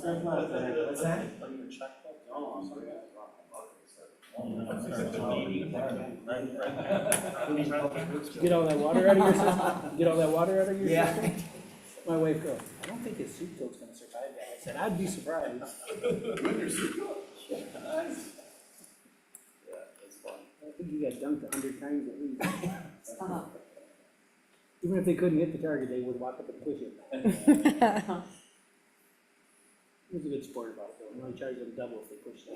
drink mine. What's that? Get all that water out of your system? Get all that water out of your Yeah. system? My wife goes, I don't think his soup cook's gonna survive that. I said, I'd be surprised. I think you got dunked 100 times at least. Even if they couldn't hit the target, they would walk up and push it. He was a good sport about it, though. He only charged them double if they pushed it.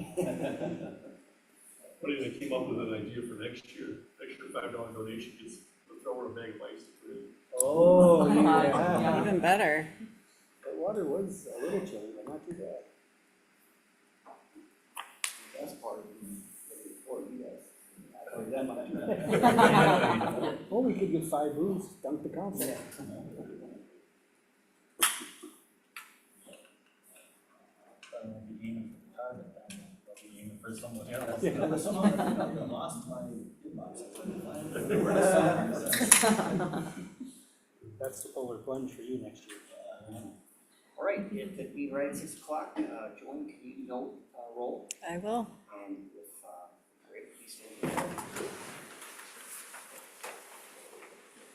What if they came up with an idea for next year? Extra $5 donation gets the thrower a bag of ice to put in. Oh, yeah. Even better. That water was a little chilly, but not too bad. That's part of the report, you guys. Well, we could get 5 booths, dunk the council. For someone else. Lost my That's the polar plunge for you next year. All right, it being right at 6 o'clock, Joan, can you note roll? I will. If, great, please stand.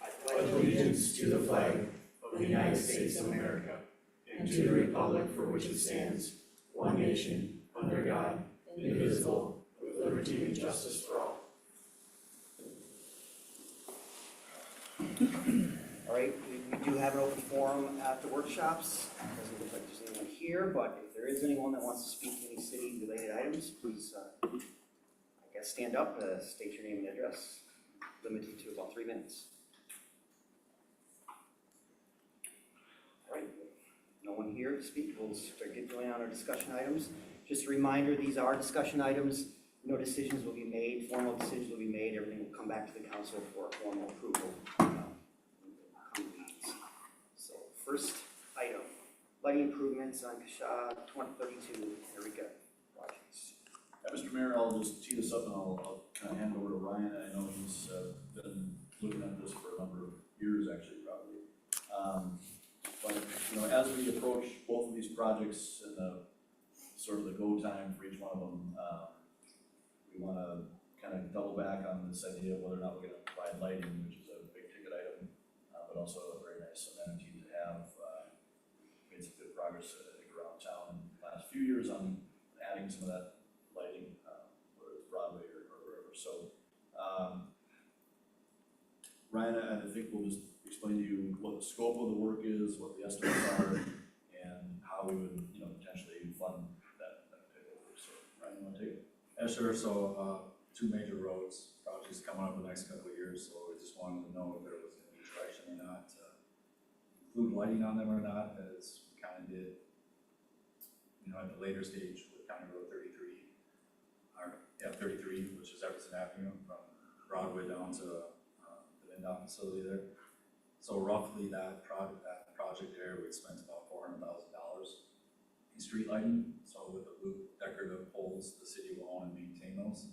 I pledge allegiance to the flag of the United States of America and to the republic for which it stands, one nation, under God, indivisible, with liberty and justice for all. All right, we do have an open forum after workshops. Doesn't look like there's anyone here, but if there is anyone that wants to speak to any city-related items, please, I guess, stand up, state your name and address, limited to about 3 minutes. All right, no one here to speak. We'll start getting going on our discussion items. Just a reminder, these are discussion items. No decisions will be made, formal decisions will be made. Everything will come back to the council for formal approval. So first item, lighting improvements on Kasha 2032 Eureka projects. Mr. Mayor, I'll just tee this up and I'll kind of hand it over to Ryan. I know he's been looking at this for a number of years, actually, probably. But, you know, as we approach both of these projects and the sort of the go time for each one of them, we want to kind of double back on this idea of whether or not we're going to provide lighting, which is a big ticket item, but also a very nice amenity to have. Made some good progress, I think, around town in the last few years on adding some of that lighting, whether it's Broadway or wherever. So, Ryan, I think we'll just explain to you what the scope of the work is, what the estimates are, and how we would, you know, potentially fund that takeover. So, Ryan, you want to take it? Yeah, sure. So, 2 major roads projects coming up in the next couple of years. So we just wanted to know if there was any direction or not, include lighting on them or not, as we kind of did, you know, at the later stage with County Road 33, or F33, which is Everson Avenue from Broadway down to the Lindau facility there. So roughly that project there, we spent about $400,000 in street lighting. So with the blue decorative poles, the city will own and maintain those.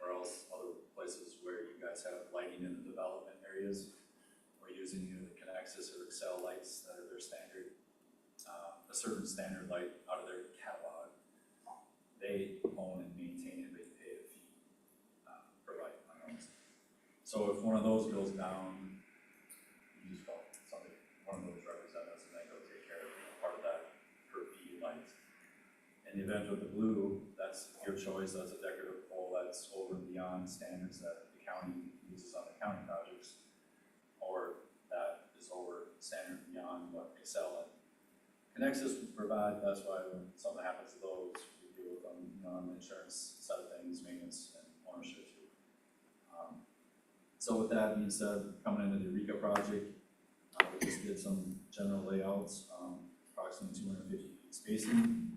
Or else other places where you guys have lighting in the development areas, we're using either the Connexus or Excel lights that are their standard, a certain standard light out of their catalog. They own and maintain it, they pay a fee per light on those. So if one of those goes down, you just call somebody, one of those representatives, and they go take care of part of that per fee light. In the event with the blue, that's your choice, that's a decorative pole that's over and beyond standards that the county uses on the county projects, or that is over standard beyond what Excel and Connexus would provide. That's why when something happens to those, we deal with them, you know, on the insurance side of things, maintenance and ownership too. So with that being said, coming into the Eureka project, we just did some general layouts, approximately 250 feet spacing.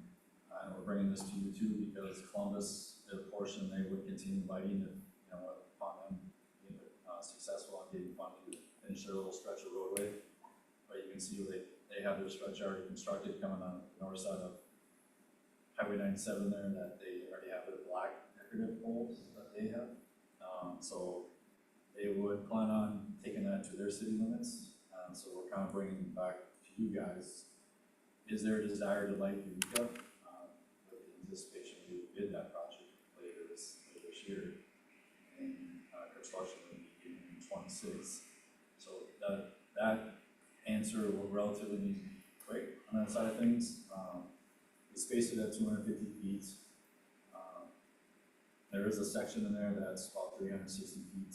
And we're bringing this to you too because Columbus, their portion, they would continue lighting if, you know, upon them being successful on getting funding to finish their little stretch of roadway. But you can see they have their stretch already constructed coming on the north side of Highway 97 there, that they already have their black decorative poles that they have. So they would plan on taking that to their city limits. So we're kind of bringing back to you guys is there a desire to light Eureka? With the anticipation we would bid that project later this year. And, construction will begin in 26. So that answer will relatively be quick on that side of things. We spaced it at 250 feet. There is a section in there that's about 360 feet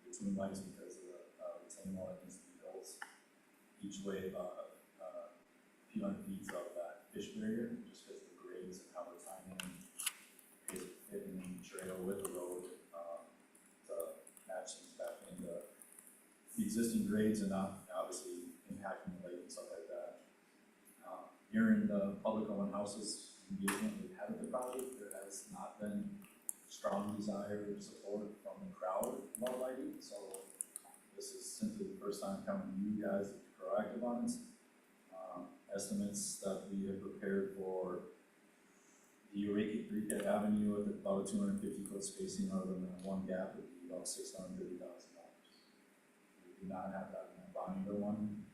between lights because of the retaining wall that needs to be built. Each way about a few hundred feet of that fish barrier, just because of the grades and how we're tying in, is fitting the trail with the road to match things back into the existing grades and not obviously impacting the lake and stuff like that. During the public owned houses engagement we've had with the project, there has not been strong desire or support from the crowd about lighting, so this is simply the first time coming to you guys to be proactive on it. Estimates that we have prepared for the Eureka Avenue with about a 250-foot spacing other than one gap would be about $630,000. We do not have that in the Bonneville one.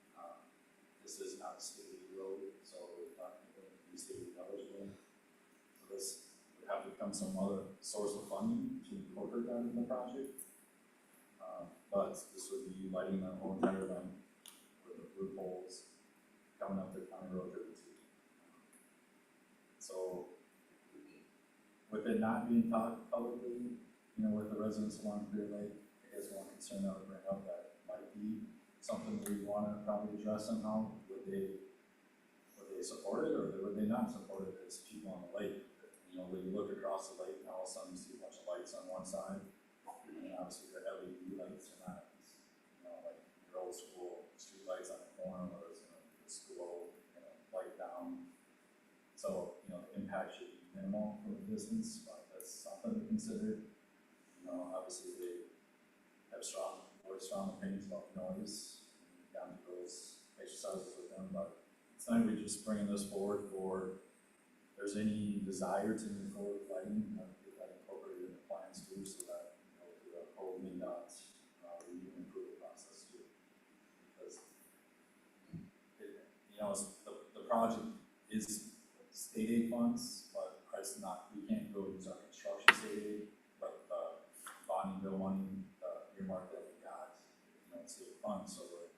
This is not a state road, so it's not going to be state eligible. So this would have to come some other source of funding to incorporate that in the project. But this would be lighting the whole entire length with the blue poles coming up to County Road 32. So with it not being talked publicly, with the residents along Clear Lake, I guess one concern I would bring up that might be something we want to probably address somehow. Would they support it or would they not support it as people on the lake? When you look across the lake and all of a sudden you see a bunch of lights on one side, and obviously the LED lights are not, like your old school street lights on the corner or the school, light down. So, the impact should be minimal from a distance, but that's something to consider. Obviously they have very strong opinions about noise, and we've gone through those exercises with them, but it's not we just bringing this forward for if there's any desire to move forward with lighting, get that incorporated in the plans too, so that, through the whole MinDOT, we can improve the process too. Because, the project is state aid funds, but it's not, we can't go use our construction state aid, but Bonneville money, earmark that we got, state funds, so we're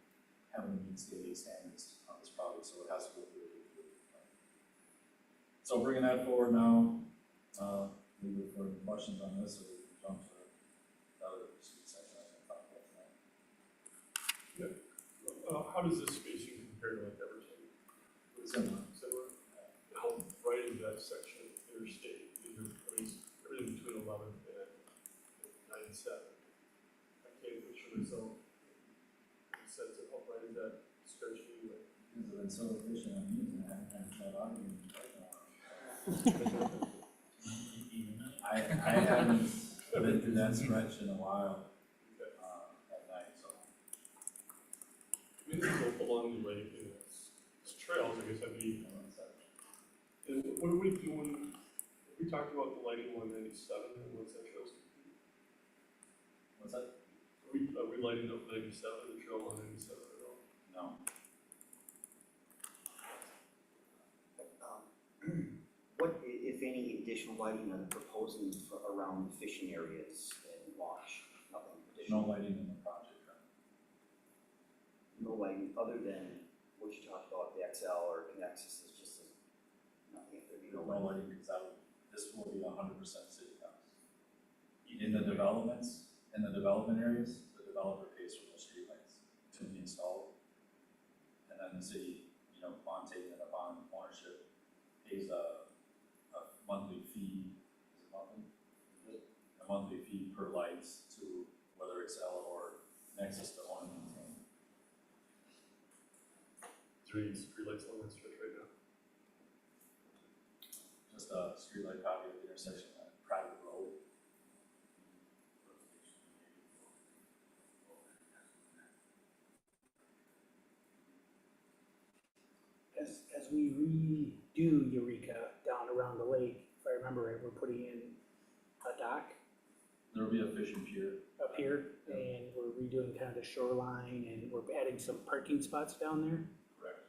having to meet state aid standards on this project, so it has to go through. So bringing that forward now, we look for any questions on this, or we can jump to the other street section I can talk about tonight. How does this spacing compare to like Everton? Similar. Similar? How right is that section interstate? Everything between 11th and 97. I can't picture myself in the sense of how bright is that stretch anyway. Because I've been so efficient on using it, I haven't had that argument right now. I haven't been through that stretch in a while, at night, so. This is along the lake and it's trails, I guess I'd be. And what are we doing? We talked about the lighting 197 and what's that trails? What's that? Are we lighting up 97, the trail 197 at all? No. What, if any, additional lighting are they proposing for around fishing areas and wash? Nothing No additional? lighting in the project, right? No lighting other than what you talked about, the XL or Connexus is just nothing, if there be no No lighting. lighting, because this will be 100% city cost. In the developments, in the development areas, the developer pays for those streetlights to be installed. And then the city, upon taking it upon ownership, pays a monthly fee, is it monthly? A monthly fee per light to whether it's L or Nexus to own and maintain. Is there any streetlights along that stretch right now? Just a streetlight probably at the intersection of a private road. As we redo Eureka down around the lake, if I remember right, we're putting in a dock There'll be a fishing pier. up here, and we're redoing kind of the shoreline, and we're adding some parking spots down there. Correct.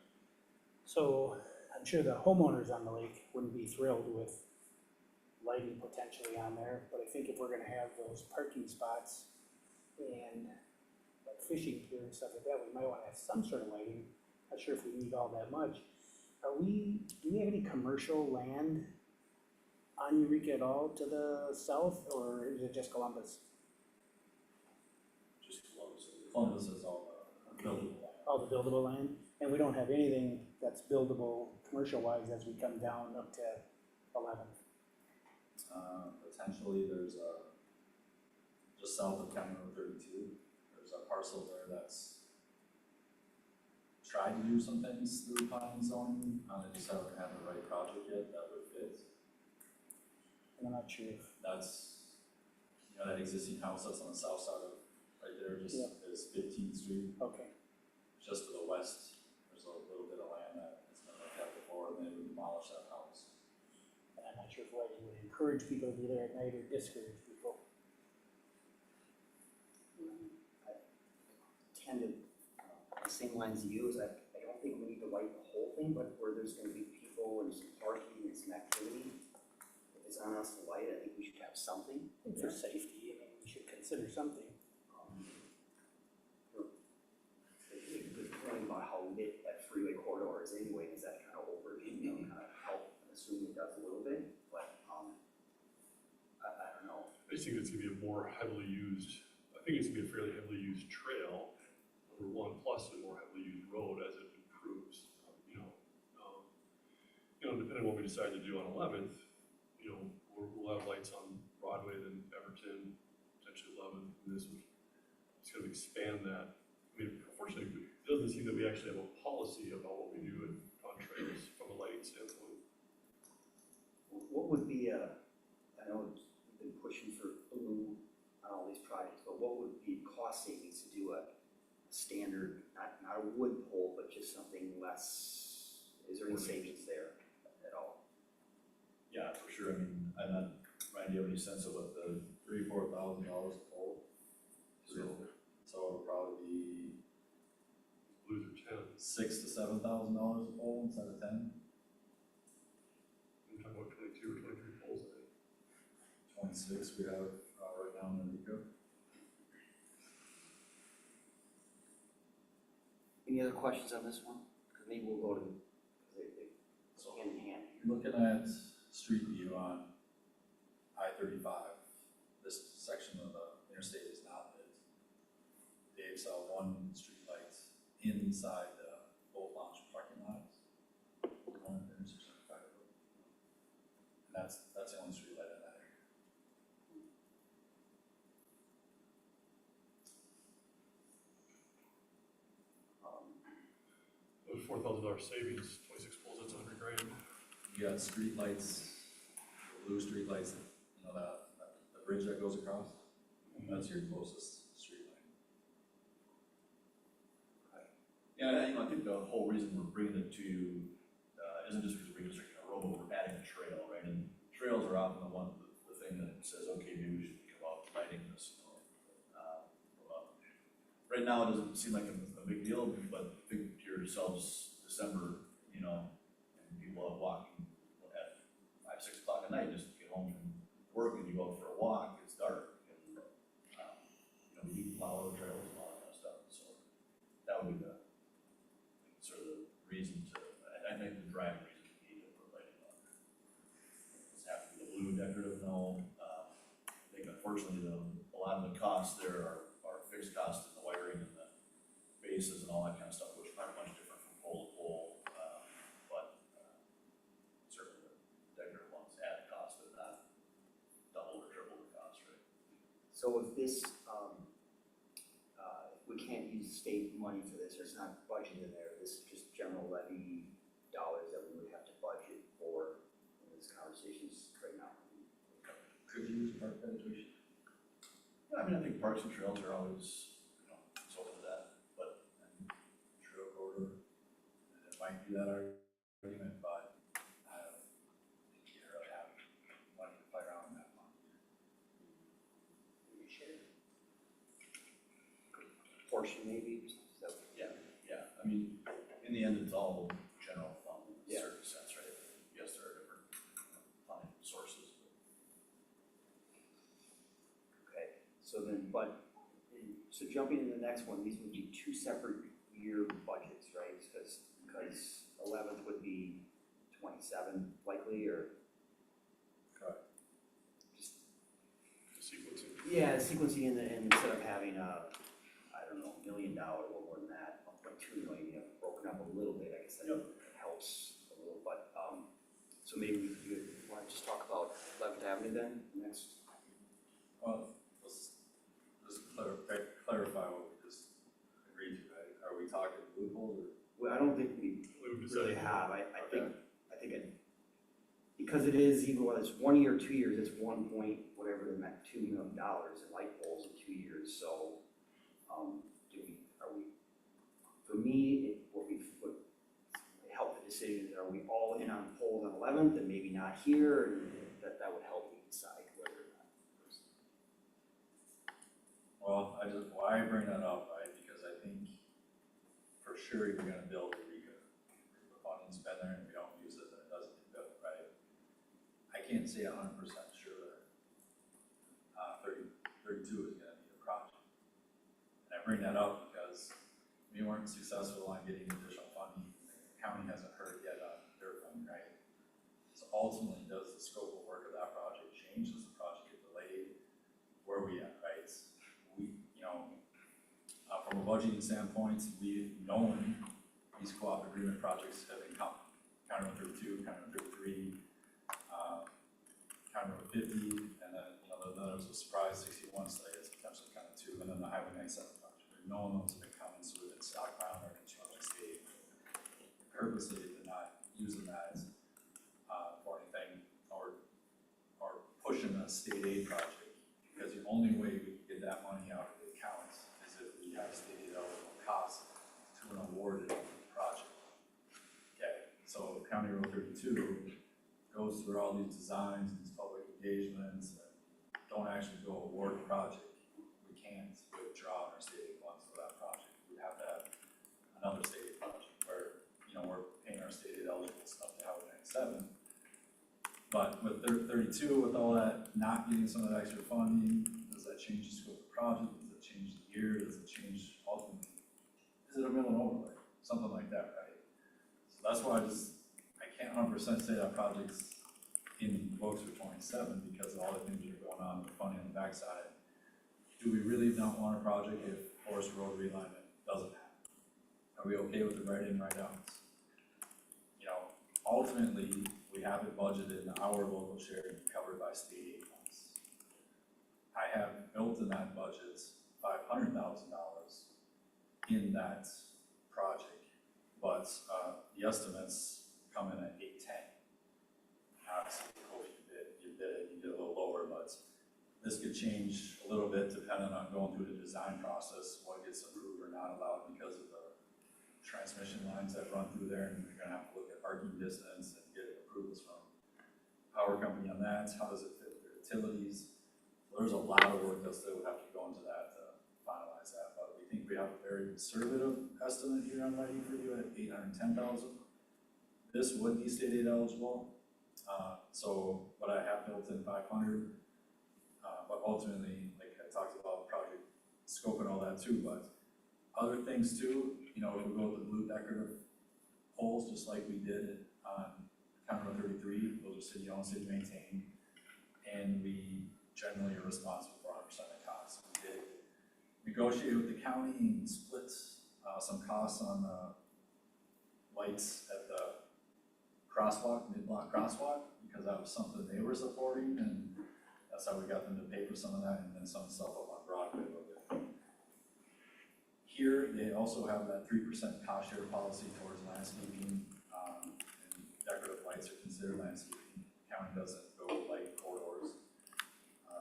So I'm sure the homeowners on the lake wouldn't be thrilled with lighting potentially on there, but I think if we're gonna have those parking spots and like fishing pier and stuff like that, we might wanna have some sort of lighting. Not sure if we need all that much. Do we have any commercial land on Eureka at all to the south, or is it just Columbus? Just Columbus. Columbus is all buildable. All the buildable land? And we don't have anything that's buildable commercial-wise as we come down up to 11th. Potentially, there's just south of County Road 32, there's a parcel there that's tried to do some things through planning and zoning, they just haven't had the right project yet that would fit. And I'm not sure if, That's, that existing house that's on the south side of, right there, just Yeah. is 15th Street, okay, just to the west, there's a little bit of land that has been looked at before, and they would demolish that house. and I'm not sure if lighting would encourage people to be there at night or discourage people. Tend to, the same lines you use, I don't think we need to light the whole thing, but where there's gonna be people and some parking and some activity, if it's on us to light, I think we should have something. I think for safety, I mean, we should consider something. Make a good point about how lit that freeway corridor is anyway, is that kind of over, kind of help, I'm assuming it does a little bit, but, I don't know. I just think it's gonna be a more heavily used, I think it's gonna be a fairly heavily used trail, number one, plus a more heavily used road as it improves, depending on what we decide to do on 11th, we'll have lights on Broadway, then Everton, potentially 11th, and this would, it's gonna expand that. I mean, unfortunately, it doesn't seem that we actually have a policy about what we do on trails from a lighting standpoint. What would be I know we've been pushing for blue on all these projects, but what would be cost savings to do a standard, not a wood pole, but just something less, is there any savings there at all? Yeah, for sure, I mean, I'm not, Ryan, do you have any sense of what the, $3,000-4,000 a pole. So it'll probably be Blues are 10. $6,000 to $7,000 a pole instead of 10. We're talking about 22 or 23 poles, I think. 26 we have right now in Eureka. Any other questions on this one? Because maybe we'll go to, because they go hand in hand here. Looking at street view on I-35, this section of the interstate is not lit. Dave saw one street light inside the Boat Launch parking lot. One at the intersection of Fire Road. And that's the only street light in that area. Those $4,000 savings, 26 poles, that's $100,000. You got street lights, the blue street lights, the bridge that goes across, that's your closest street light. yeah, I think the whole reason we're bringing it to you, isn't just because we're reconstructing a road, but we're adding a trail, right? And trails are often the thing that says, okay, maybe we should think about lighting this, right now, it doesn't seem like a big deal, but think to yourselves, December, and people are walking at 5, 6 o'clock at night, just to get home from work and you go out for a walk, it's dark, and, we need to plow the trails and all that kind of stuff, so that would be the sort of the reason to, I think the driving reason to need to put lighting on there. Does it have to be a blue decorative? No. I think unfortunately, a lot of the costs there are fixed costs in the wiring and the bases and all that kind of stuff, which aren't much different from pole to pole. But certainly the decorative ones add cost, but not double or triple the cost, right? So if this, if we can't use state money for this, or it's not budgeted in there, this is just general levy dollars that we would have to budget for in this conversations right now. Could you use park penetration? Yeah, I mean, I think parks and trails are always, so for that, but Trail corridor, and it might be that argument, but I don't think you really have money to play around in that one. Portion maybe, so, yeah, I mean, in the end, it's all general fund in a Yeah. certain sense. jumping into the next one, these would be two separate year budgets, right? Because 11th would be 27 likely, or Correct. just, The sequencing. yeah, sequencing and instead of having I don't know, $1 million, a little more than that, 1.2 million, you have it broken up a little bit, I guess that helps a little, but, so maybe you want to just talk about 11th Avenue then, next? Well, let's just clarify what we just agreed to, right? Are we talking loopholes or? Well, I don't think we We've really decided. have, I think because it is, even whether it's 1 year or 2 years, it's 1 point, whatever, $2 million in light poles in 2 years, so, for me, what help the decision is, are we all in on poles on 11th and maybe not here, and that would help me decide whether or not. Well, why I bring that up, right, because I think for sure you're gonna build a RECA. The funding's been there and we don't use it, then it doesn't get built, right? I can't say 100% sure that, 32 is gonna be the project. And I bring that up because we weren't successful on getting additional funding. The county hasn't heard yet on their funding, right? So ultimately, does the scope of work of that project change? Does the project get delayed? Where are we at, right? From a budgeting standpoint, we've known these co-op agreement projects have been coming. County Road 32, County Road 33, County Road 50, and then, then there was a surprise 61 site, it's potentially County 2, and then the Highway 97 project. We've known those have been coming, so we've been stockpiling our construction state. Purposely did not using that for anything or pushing a state aid project, because the only way we can get that money out of the accounts is if we have stated eligible costs to an awarded project. Okay, so County Road 32 goes through all these designs, these public engagements, and don't actually go award the project. We can't withdraw our state aid funds for that project. We have to have another state aid project where, we're paying our state aid eligible stuff to Highway 97. But with 32, with all that, not getting some of that extra funding, does that change the scope of the project? Does it change the year? Does it change ultimately? Is it a mill and overlay? Something like that, right? So that's why I can't 100% say that project's in the books for 27 because of all the things that are going on with funding on the backside. Do we really not want a project if Forest Road realignment doesn't happen? Are we okay with the write-in, write-outs? Ultimately, we have it budgeted in our local share to be covered by state aid funds. I have built in that budget $500,000 in that project, but the estimates come in at 810. Obviously, you bid a little lower, but this could change a little bit depending on going through the design process, what gets approved or not allowed because of the transmission lines that run through there, and you're gonna have to look at parking distance and get approvals from power company on that. How does it fit with their utilities? So there's a lot of work that still would have to go into that to finalize that, but we think we have a very conservative estimate here on lighting for you at 810,000. This would be state aid eligible, so what I have built in 500, but ultimately, like I talked about project scope and all that too, but other things too, if we go with the blue decorative poles, just like we did on County Road 33, those are city-owned, city-maintained, and we generally are responsible for 100% of the costs. We did negotiate with the county and split some costs on the lights at the crosswalk, mid-block crosswalk, because that was something they were supporting, and that's how we got them to pay for some of that, and then some stuff up on Broadway a little bit. Here, they also have that 3% cost share policy towards landscaping, and decorative lights are considered landscaping. County doesn't go light corridors.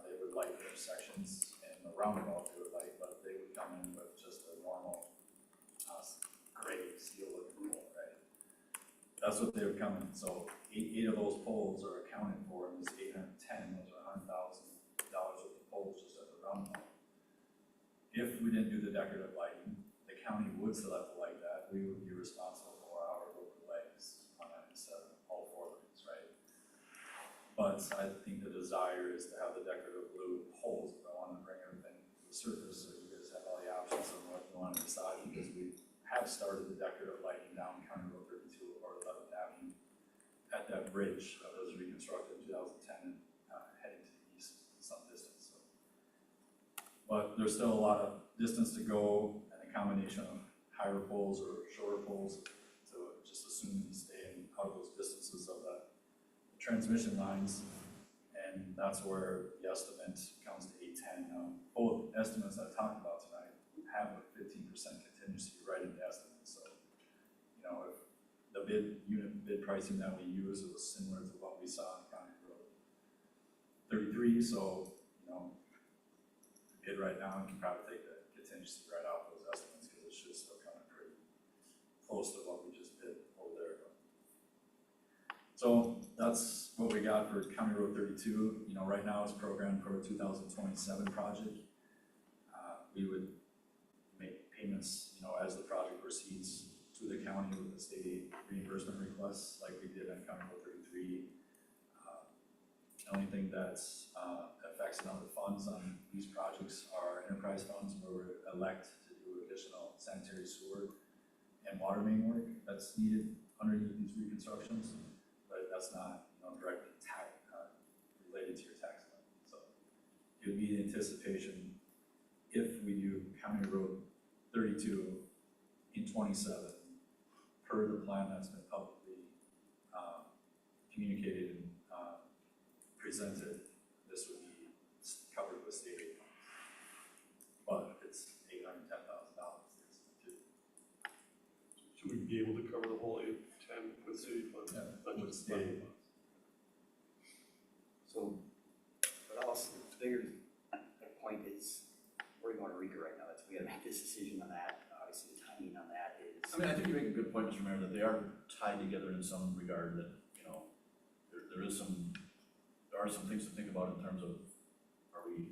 They would light intersections and the roundabout they would light, but they would come in with just a normal, gray steel looking pole, right? That's what they would come in. So eight of those poles are accounted for in this 810, those are $100,000 worth of poles just at the roundabout. If we didn't do the decorative lighting, the county would still have to light that. We would be responsible for our local lights on 97, all 4 lanes, right? But I think the desire is to have the decorative blue poles, but I want to bring everything to the surface so you guys have all the options aside because we have started the decorative lighting down County Road 32 or 11th Avenue at that bridge that was reconstructed in 2010 and heading to the east some distance. So. But there's still a lot of distance to go and a combination of higher poles or shorter poles to just assume you stay out of those distances of the transmission lines. And that's where the estimate comes to 810. Both estimates I talked about tonight have a 15% contingency right in the estimate. So, you know, if the unit bid pricing that we use was similar to what we saw on County Road 33, so, you know, bid right now, you can probably take the contingency right off those estimates because it should still come in pretty close to what we just did over there. So that's what we got for County Road 32. You know, right now it's programmed for a 2027 project. We would make payments, you know, as the project proceeds to the county with the state aid reimbursement requests like we did on County Road 33. The only thing that's affects other funds on these projects are enterprise funds where we elect to do additional sanitary sewer and water main work that's needed underneath these reconstructions, but that's not, you know, directly related to your tax levy. So it would be the anticipation if we do County Road 32 in 27 per the plan that's been publicly communicated and presented, this would be covered with state aid funds. But it's $810,000. Should we be able to cover the whole 810 with city funds, Yeah, not with just state fund aid. funds? So, but also, the bigger point is, we're going to Rica right now, that's, we gotta make this decision on that, obviously the timing on that is. I mean, I think you make a good point, Mr. Mayor, that they are tied together in some regard that, you know, there are some things to think about in terms of, are we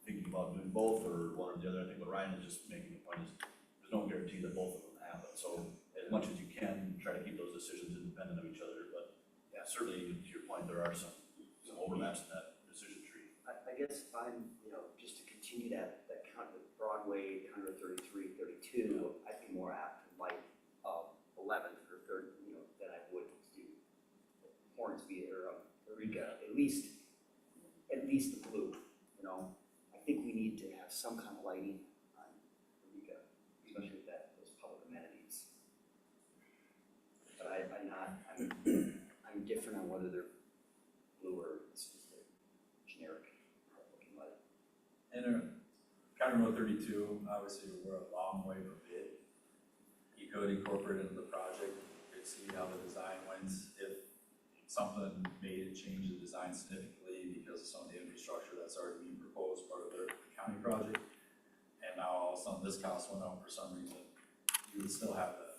thinking about doing both or one or the other? I think what Ryan is just making a point is, there's no guarantee that both of them happen. So as much as you can, try to keep those decisions independent of each other, but yeah, certainly to your point, there are some overlaps in that decision tree. I guess I'm, you know, just to continue that count, the Broadway, County Road 33, 32, I'd be more apt to like 11th or 3rd, you know, than I would do Hornsby or Eureka, at least the blue, you know. I think we need to have some kind of lighting on Eureka, especially with those public amenities. But I'm different on whether they're blue or it's just a generic looking light. And County Road 32, obviously we're a long way from bid. You could incorporate it into the project, you could see how the design went. If something made it change the design significantly because of some of the infrastructure that's already being proposed part of the county project, and now all of a sudden this cost went up for some reason, you would still have the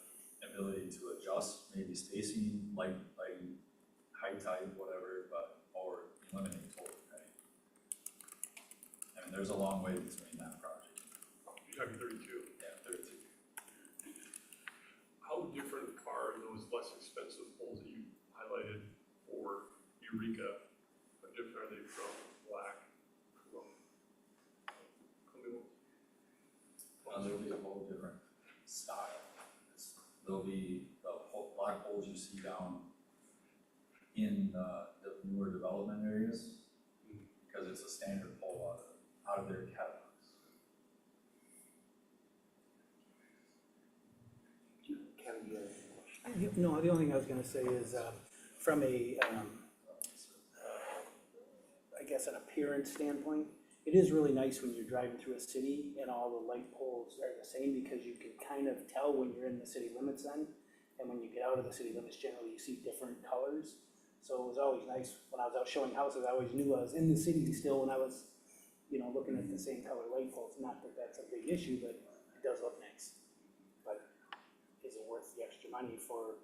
ability to adjust, maybe spacing, lighting, height type, whatever, but, or eliminate total, right? I mean, there's a long way between that project. You're talking 32. Yeah, 32. How different are those less expensive poles that you highlighted for Eureka? How different are they from black, from Camille? There'll be a whole different style. There'll be the black holes you see down in the newer development areas, because it's a standard pole out of their catalogs. Kevin, do you have any question? No, the only thing I was gonna say is, from a, I guess an appearance standpoint, it is really nice when you're driving through a city and all the light poles are the same, because you can kind of tell when you're in the city limits then, and when you get out of the city limits, generally you see different colors. So it was always nice, when I was out showing houses, I always knew I was in the city still when I was, you know, looking at the same color light poles. Not that that's a big issue, but it does look nice. But is it worth the extra money for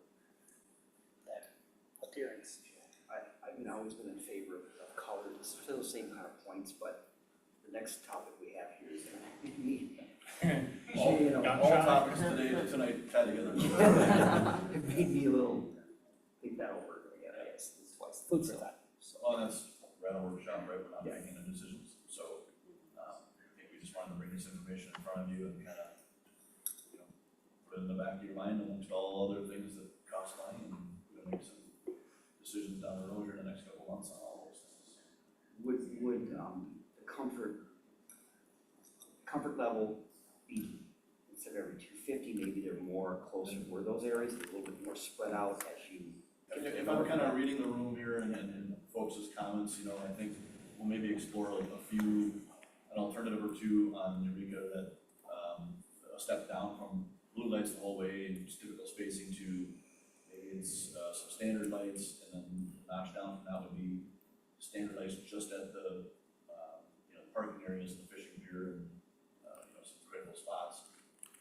that appearance? I've always been in favor of colors, still the same kind of points, but the next topic we have here is gonna be, you know, All topics tonight tied together. it made me a little, think that over again, I guess, this is twice. Food for thought. Oh, that's right on workshop, right, we're not Yeah. making the decisions, so, I think we just wanted to bring this information in front of you and kind of put in the back of your mind amongst all other things that cost money, and we're gonna make some decisions down the road here in the next couple of months on all those things. Would, the comfort level be, instead of every 250, maybe they're more closer, were those areas a little bit more spread out as you? If I'm kind of reading the room here and folks' comments, you know, I think we'll maybe explore a few, an alternative or two on Eureka that, a step down from blue lights the whole way and just typical spacing to maybe it's, some standard lights, and then notch down from that would be standard lights just at the, you know, parking areas and the fishing pier and, you know, some critical spots.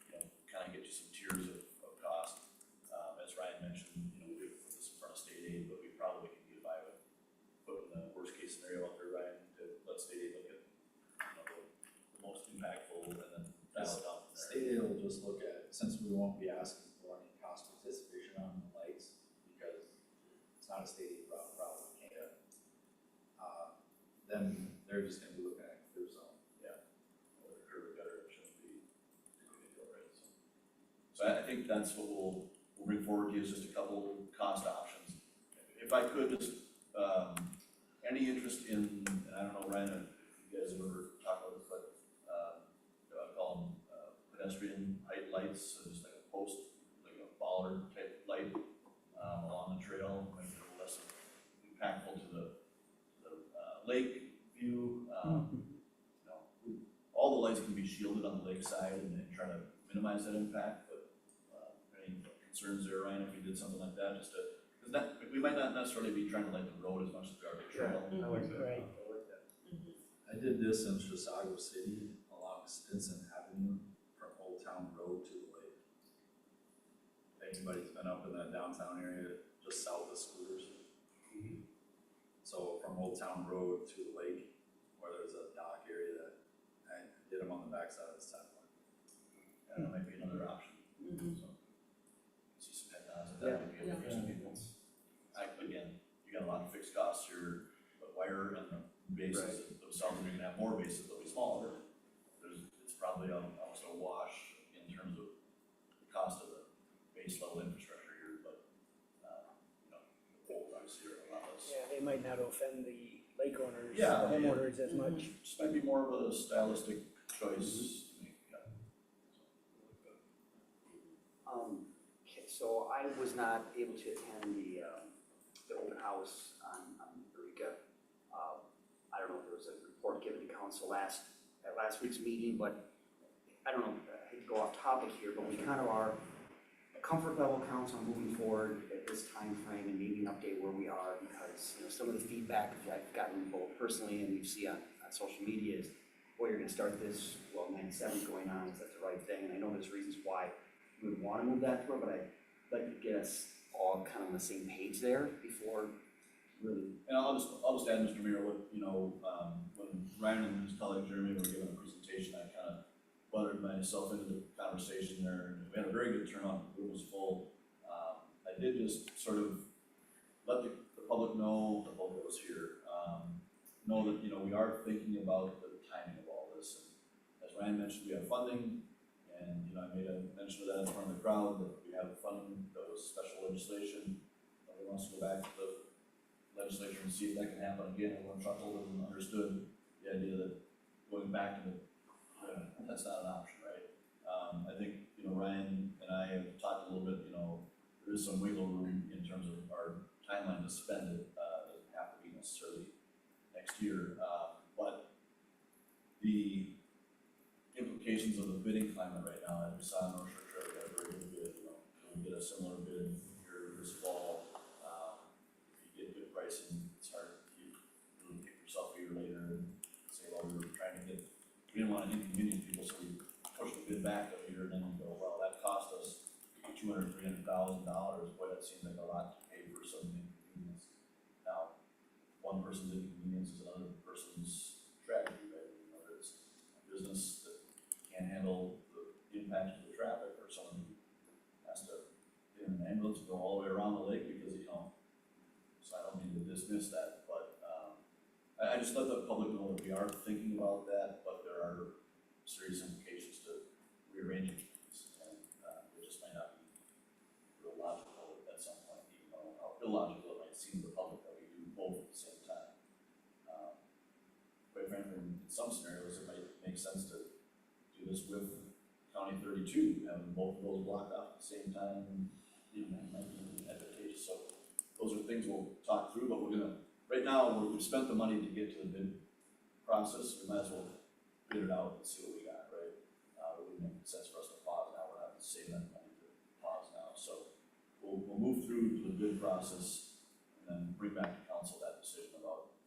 You know, kind of get you some tiers of cost. As Ryan mentioned, you know, we did put this in front of state aid, but we probably can get by with putting the worst case scenario out there, Ryan, to let state aid look at, you know, the most impactful, and then dial it down from there. State aid will just look at, since we won't be asking for any cost participation on the lights, because it's not a state aid problem, we can't. Then they're just gonna be looking at clear zone. Or the curb or gutter, it shouldn't be too big a deal, right? So I think that's what we'll bring forward to you, is just a couple cost options. If I could just, any interest in, and I don't know, Ryan, if you guys have ever talked about this, but, I call them, pedestrian height lights, so just like a post, like a bollard type light, along the trail, make it a little less impactful to the lake view. You know, all the lights can be shielded on the lake side and try to minimize that impact, but, any concerns there, Ryan, if we did something like that, just to, because that, we might not necessarily be trying to light the road as much as we are the trail. I like that. Right. I like that. I did this in Chisago City along Stinson Avenue from Old Town Road to the lake. If anybody's been up in that downtown area, just south of Scooters. So from Old Town Road to the lake, where there's a dock area that, I did them on the backside of this town. And that might be another option. So, see some head nods at that, maybe of interest to people. Again, you got a lot of fixed costs here, the wire and the bases themselves, are gonna have more bases, they'll be smaller. It's probably almost a wash in terms of the cost of the base level infrastructure here, but, you know, the poles obviously are a lot less. Yeah, they might not offend the lake owners, Yeah, the homeowners as much. Just might be more of a stylistic choice to make, yeah. Okay, so I was not able to attend the open house on Eureka. I don't know if there was a report given to council at last week's meeting, but I don't know, I hate to go off topic here, but we kind of are, comfort level counts on moving forward at this time frame, and maybe an update where we are, because, you know, some of the feedback that I've gotten both personally and you see on social media is, boy, you're gonna start this, well, 97's going on, is that the right thing? And I know there's reasons why we would wanna move that through, but I'd like to get us all kind of on the same page there before really. And I'll just add, Mr. Mayor, what, you know, when Ryan and his colleague Jeremy were giving a presentation, I kind of buttered myself into the conversation there, and we had a very good turnout, the room was full. I did just sort of let the public know, the public was here, know that, you know, we are thinking about the timing of all this. And as Ryan mentioned, we have funding, and, you know, I made a mention of that in front of the crowd, that we have funding that was special legislation. Nobody wants to go back to the legislature and see if that can happen again. Everyone chuckled and understood the idea that going back to the, that's not an option, right? I think, you know, Ryan and I have talked a little bit, you know, there is some wiggle room in terms of our timeline to spend it. Doesn't have to be necessarily next year, but the implications of the bidding climate right now, as we saw in North Shore Trail, we got a very good bid, you know, we'll get a similar bid here this fall. If you get good pricing, it's hard if you really kick yourself a year later and say, well, we were trying to get, we didn't want to inconvenience people, so we pushed the bid back a year, and then we go, well, that cost us $200,000, $300,000, boy, that seems like a lot to pay for some inconvenience. Now, one person's inconvenience is another person's tragedy, right? Whether it's a business that can't handle the impact of the traffic, or someone who has to get in an ambulance and go all the way around the lake because, you know, so I don't mean to dismiss that, but, I just let the public know that we are thinking about that, but there are serious implications to rearranging things, and, it just might illogical it might seem to the public that we do both at the same time. Quite frankly, in some scenarios, it might make sense to do this with County 32, having both of those blocked off at the same time, even that might be advantageous. So those are things we'll talk through, but right now, we've spent the money to get to the bid process, we might as well bid it out and see what we got, right? It wouldn't make sense for us to pause now, we're not saving that money to pause now, so we'll move through to the bid process and then bring back to council that decision about,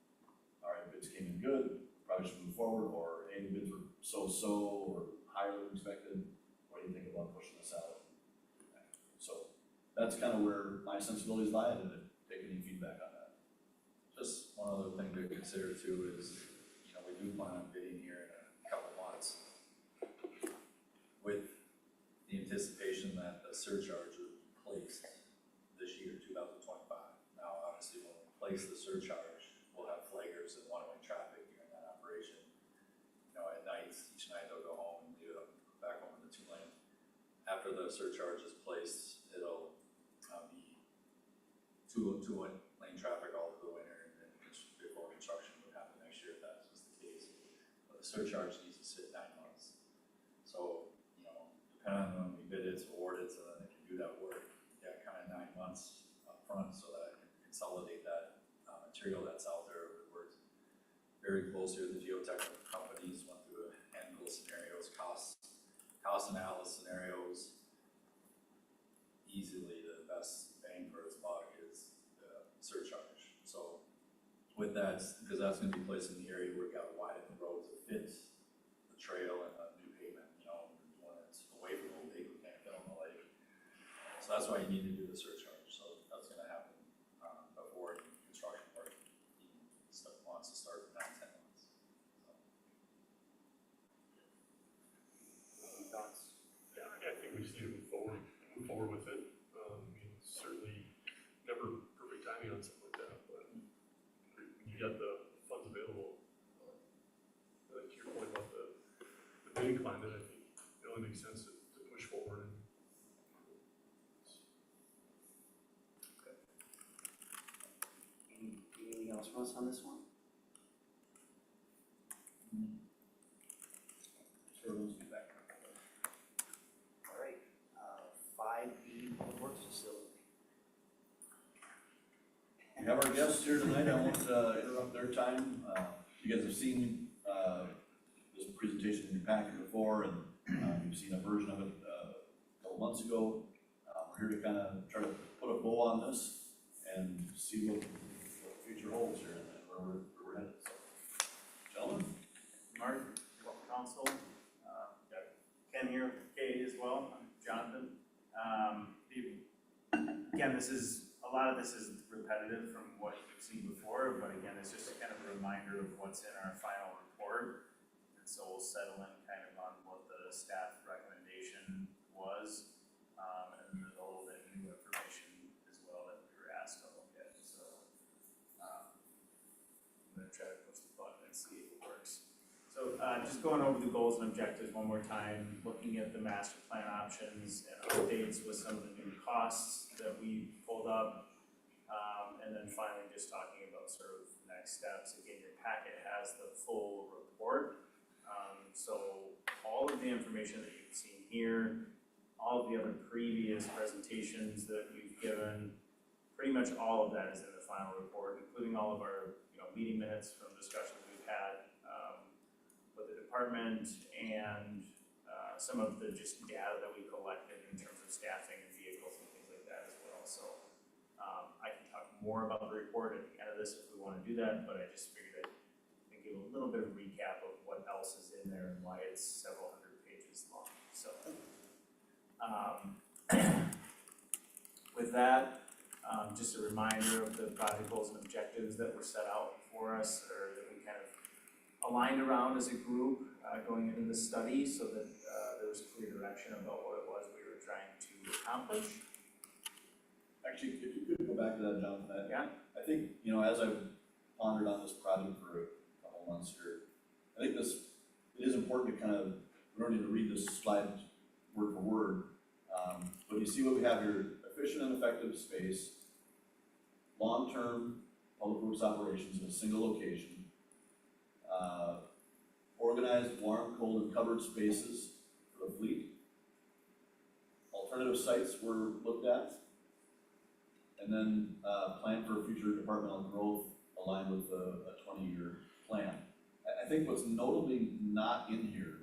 all right, bids came in good, probably should move forward, or hey, bids were so-so, or higher than expected, what do you think about pushing this out? So that's kind of where my sensibilities lie, and take any feedback on that. Just one other thing to consider too is, you know, we do plan on bidding here in a couple months with the anticipation that the surcharge would be placed this year, 2025. Now, obviously, when we place the surcharge, we'll have flaggers and one-way traffic during that operation. You know, at nights, each night they'll go home and do back home in the 2-lane. After the surcharge is placed, it'll be two-lane traffic all through the winter, and then before construction would happen next year if that was the case. But the surcharge needs to sit 9 months. So, you know, depending on when we bid it, award it, so then they can do that work, yeah, kind of 9 months up front, so that I can consolidate that material that's out there. We worked very closely with the geotechnical companies, went through a handful of scenarios, cost analysis scenarios. Easily the best bang for its buck is the surcharge. So with that, because that's going to be placed in the area where we've got to widen the road to fit the trail and the new pavement, you know, when it's away from Old Lake, we can't fit on the lake. So that's why you need to do the surcharge. So that's going to happen before construction work even wants to start in 9-10 months. Any thoughts? Yeah, I think we just need to move forward with it. I mean, certainly never perfect timing on something like that, but when you got the funds available, to your point about the bidding climate, I think it only makes sense to push forward. Anything else from us on this one? Sure, those feedback. All right, 5B, Public Works Facility. We have our guests here tonight, I won't interrupt their time. You guys have seen this presentation in your packet before, and you've seen a version of it a couple months ago. We're here to kind of try to put a bow on this and see what the future holds here and where we're headed. So, gentlemen? Mark, council, got Ken here with Kay as well, I'm Jonathan. Again, a lot of this is repetitive from what you've seen before, but again, it's just kind of a reminder of what's in our final report. And so we'll settle in kind of on what the staff recommendation was, and there's a little bit of new information as well that we were asked to look at, so. I'm gonna try to push the button and see if it works. So just going over the goals and objectives one more time, looking at the master plan options and updates with some of the new costs that we pulled up. And then finally just talking about sort of next steps. Again, your packet has the full report. So all of the information that you've seen here, all of the other previous presentations that we've given, pretty much all of that is in the final report, including all of our meeting minutes from discussions we've had with the department and some of the just data that we collected in terms of staffing and vehicles and things like that as well. So I can talk more about the report at the end of this if we want to do that, but I just figured I'd give a little bit of recap of what else is in there and why it's several hundred pages long. So with that, just a reminder of the project goals and objectives that were set out for us, or that we kind of aligned around as a group going into the study, so that there was clear direction about what it was we were trying to accomplish. Actually, if you could go back to that, Jonathan. Yeah. I think, as I've pondered on this project for a couple months here, I think it is important to kind of, we don't need to read this slide word for word, but you see what we have here: efficient and effective space, long-term public works operations in a single location. Organized warm, cold, and covered spaces for the fleet. Alternative sites were looked at. And then, plan for future departmental growth aligned with a 20-year plan. I think what's notably not in here,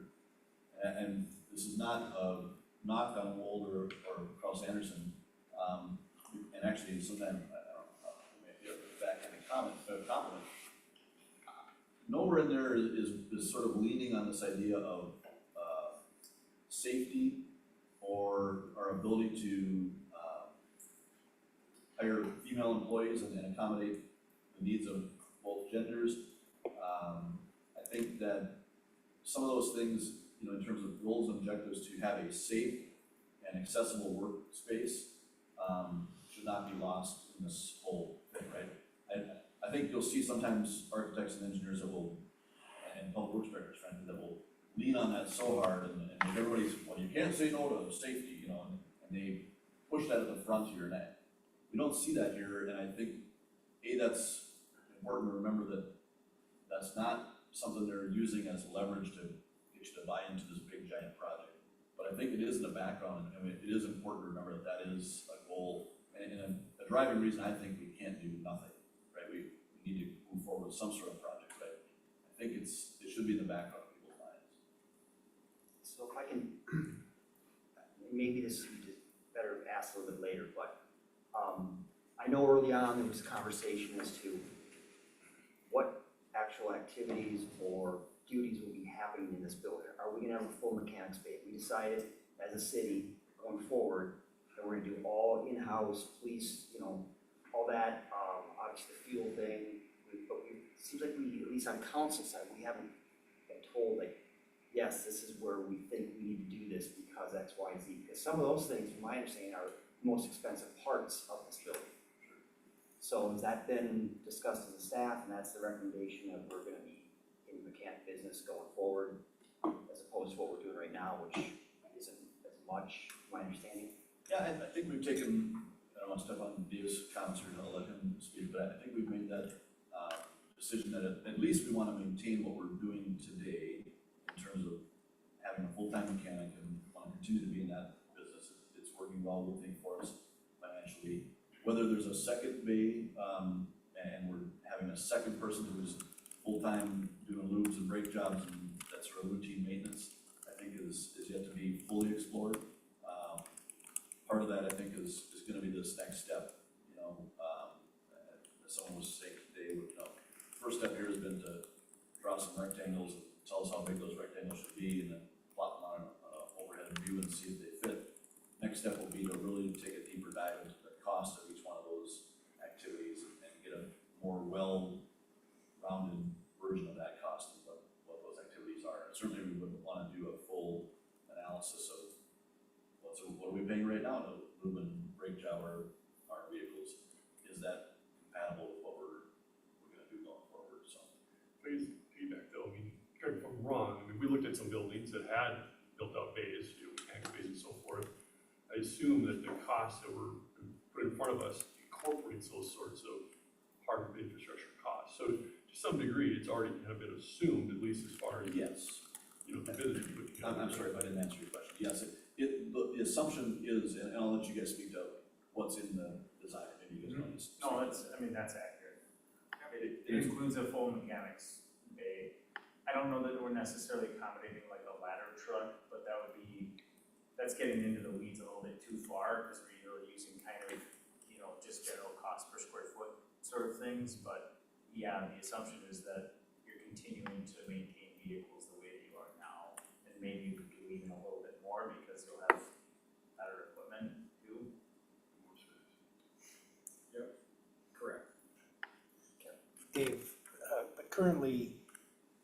and this is not a knock on Wold or Kraus Anderson, and actually sometimes, I don't know, maybe a backhanded compliment. Nowhere in there is sort of leaning on this idea of safety or our ability to hire female employees and accommodate the needs of both genders. I think that some of those things, you know, in terms of goals and objectives to have a safe and accessible workspace, should not be lost in this whole thing, right? I think you'll see sometimes architects and engineers that will, and public works directors, frankly, that will lean on that so hard, and everybody's, well, you can't say no to safety, you know, and they push that at the front here, and we don't see that here, and I think, that's important to remember that that's not something they're using as leverage to get you to buy into this big giant project. But I think it is in the background, and I mean, it is important to remember that that is a goal, and a driving reason I think we can't do nothing, right? We need to move forward with some sort of project, right? I think it should be in the background of people's minds. So if I can, maybe this is better asked a little bit later, but I know early on there was conversation as to what actual activities or duties will be happening in this building. Are we gonna have a full mechanics bay? We decided as a city going forward that we're gonna do all in-house police, you know, all that, obviously the fuel thing, but it seems like we, at least on council side, we haven't been told like, yes, this is where we think we need to do this because X, Y, Z. Because some of those things, from my understanding, are the most expensive parts of this building. So has that been discussed as a staff, and that's the recommendation that we're gonna be in the mechanic business going forward, as opposed to what we're doing right now, which isn't as much, my understanding? Yeah, I think we've taken, I don't want to step on Dave's comments here, I'll let him speak, but I think we've made that decision that at least we want to maintain what we're doing today in terms of having a full-time mechanic and want to continue to be in that business. It's working well, we think, for us financially. Whether there's a second bay, and we're having a second person who's full-time doing lubes and brake jobs and that sort of routine maintenance, I think is yet to be fully explored. Part of that, I think, is gonna be this next step, you know, as someone was saying today, you know, first step here has been to draw some rectangles and tell us how big those rectangles should be, and then plot them on an overhead view and see if they fit. Next step will be to really take a deeper dive into the cost of each one of those activities and get a more well-rounded version of that cost and what those activities are. And certainly we would want to do a full analysis of what are we paying right now to lube and brake job our vehicles. Is that compatible with what we're gonna do going forward, so. Feedback though, I mean, correct me if I'm wrong, I mean, we looked at some buildings that had built-out bays, you know, mechanic bays and so forth. I assume that the costs that were put in front of us incorporates those sorts of hard infrastructure costs. So to some degree, it's already kind of been assumed, at least as far as, Yes. you know, the bid that you put together. I'm sorry if I didn't answer your question. Yes, the assumption is, and I'll let you guys speak to what's in the design, maybe you guys want to. No, that's accurate. It includes a full mechanics bay. I don't know that we're necessarily accommodating like a ladder truck, but that's getting into the weeds a little bit too far, because we're really using kind of, you know, just general cost per square foot sort of things, but yeah, the assumption is that you're continuing to maintain vehicles the way that you are now, and maybe we could even a little bit more because you'll have better equipment too. Correct. Dave, but currently,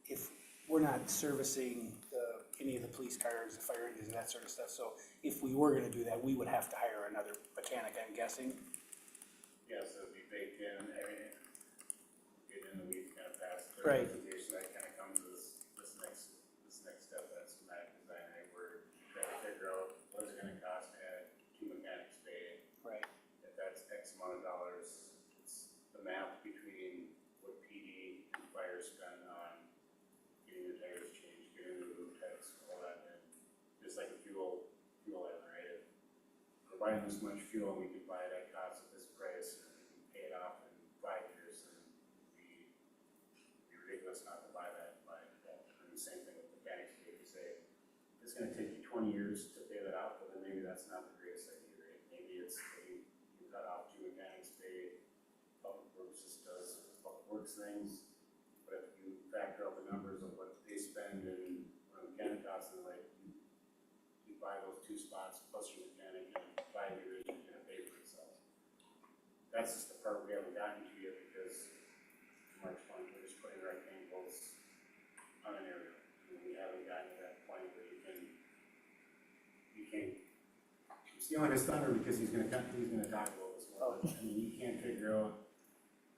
if we're not servicing any of the police cars, the fire engines, and that sort of stuff, so if we were gonna do that, we would have to hire another mechanic, I'm guessing? Yes, it would be baked in, I mean, getting in the weeds kind of past the Right. presentation, that kind of comes as this next step, that schematic design, we're trying to figure out what is it gonna cost to add 2 mechanics bay. Right. If that's X amount of dollars, it's buying this much fuel, and we could buy it at cost at this price and pay it off in 5 years, and it'd be ridiculous not to buy that, and the same thing with mechanics fee, you say, it's gonna take you 20 years to pay that off, but then maybe that's not the greatest idea, right? Maybe it's, you cut off 2 mechanics pay, public works just does public works things, but if you factor out the numbers of what they spend and what a mechanic costs, and like, you buy those 2 spots plus your mechanic, and in 5 years, you're gonna pay for itself. That's just the part we haven't gotten to yet, because to Mark's point, we're just putting rectangles on an area. And we haven't gotten to that point where you can't, I'm stealing his thunder because he's gonna talk about this more, but, I mean, you can't figure out,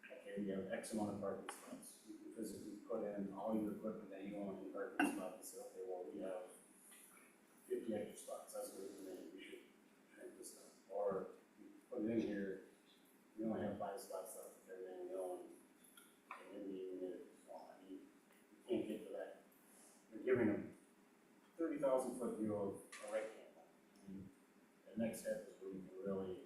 okay, we have X amount of parking spots. You can physically put in all your equipment that you own in parking spots and say, okay, well, we have 50 extra spots, that's what we mean, we should shrink this down. Or you put it in here, we only have 5 spots left, everything we own, and maybe even get it small. I mean, you can't get to that. You're giving them 30,000 foot view of a rectangle. And the next step is where you can really,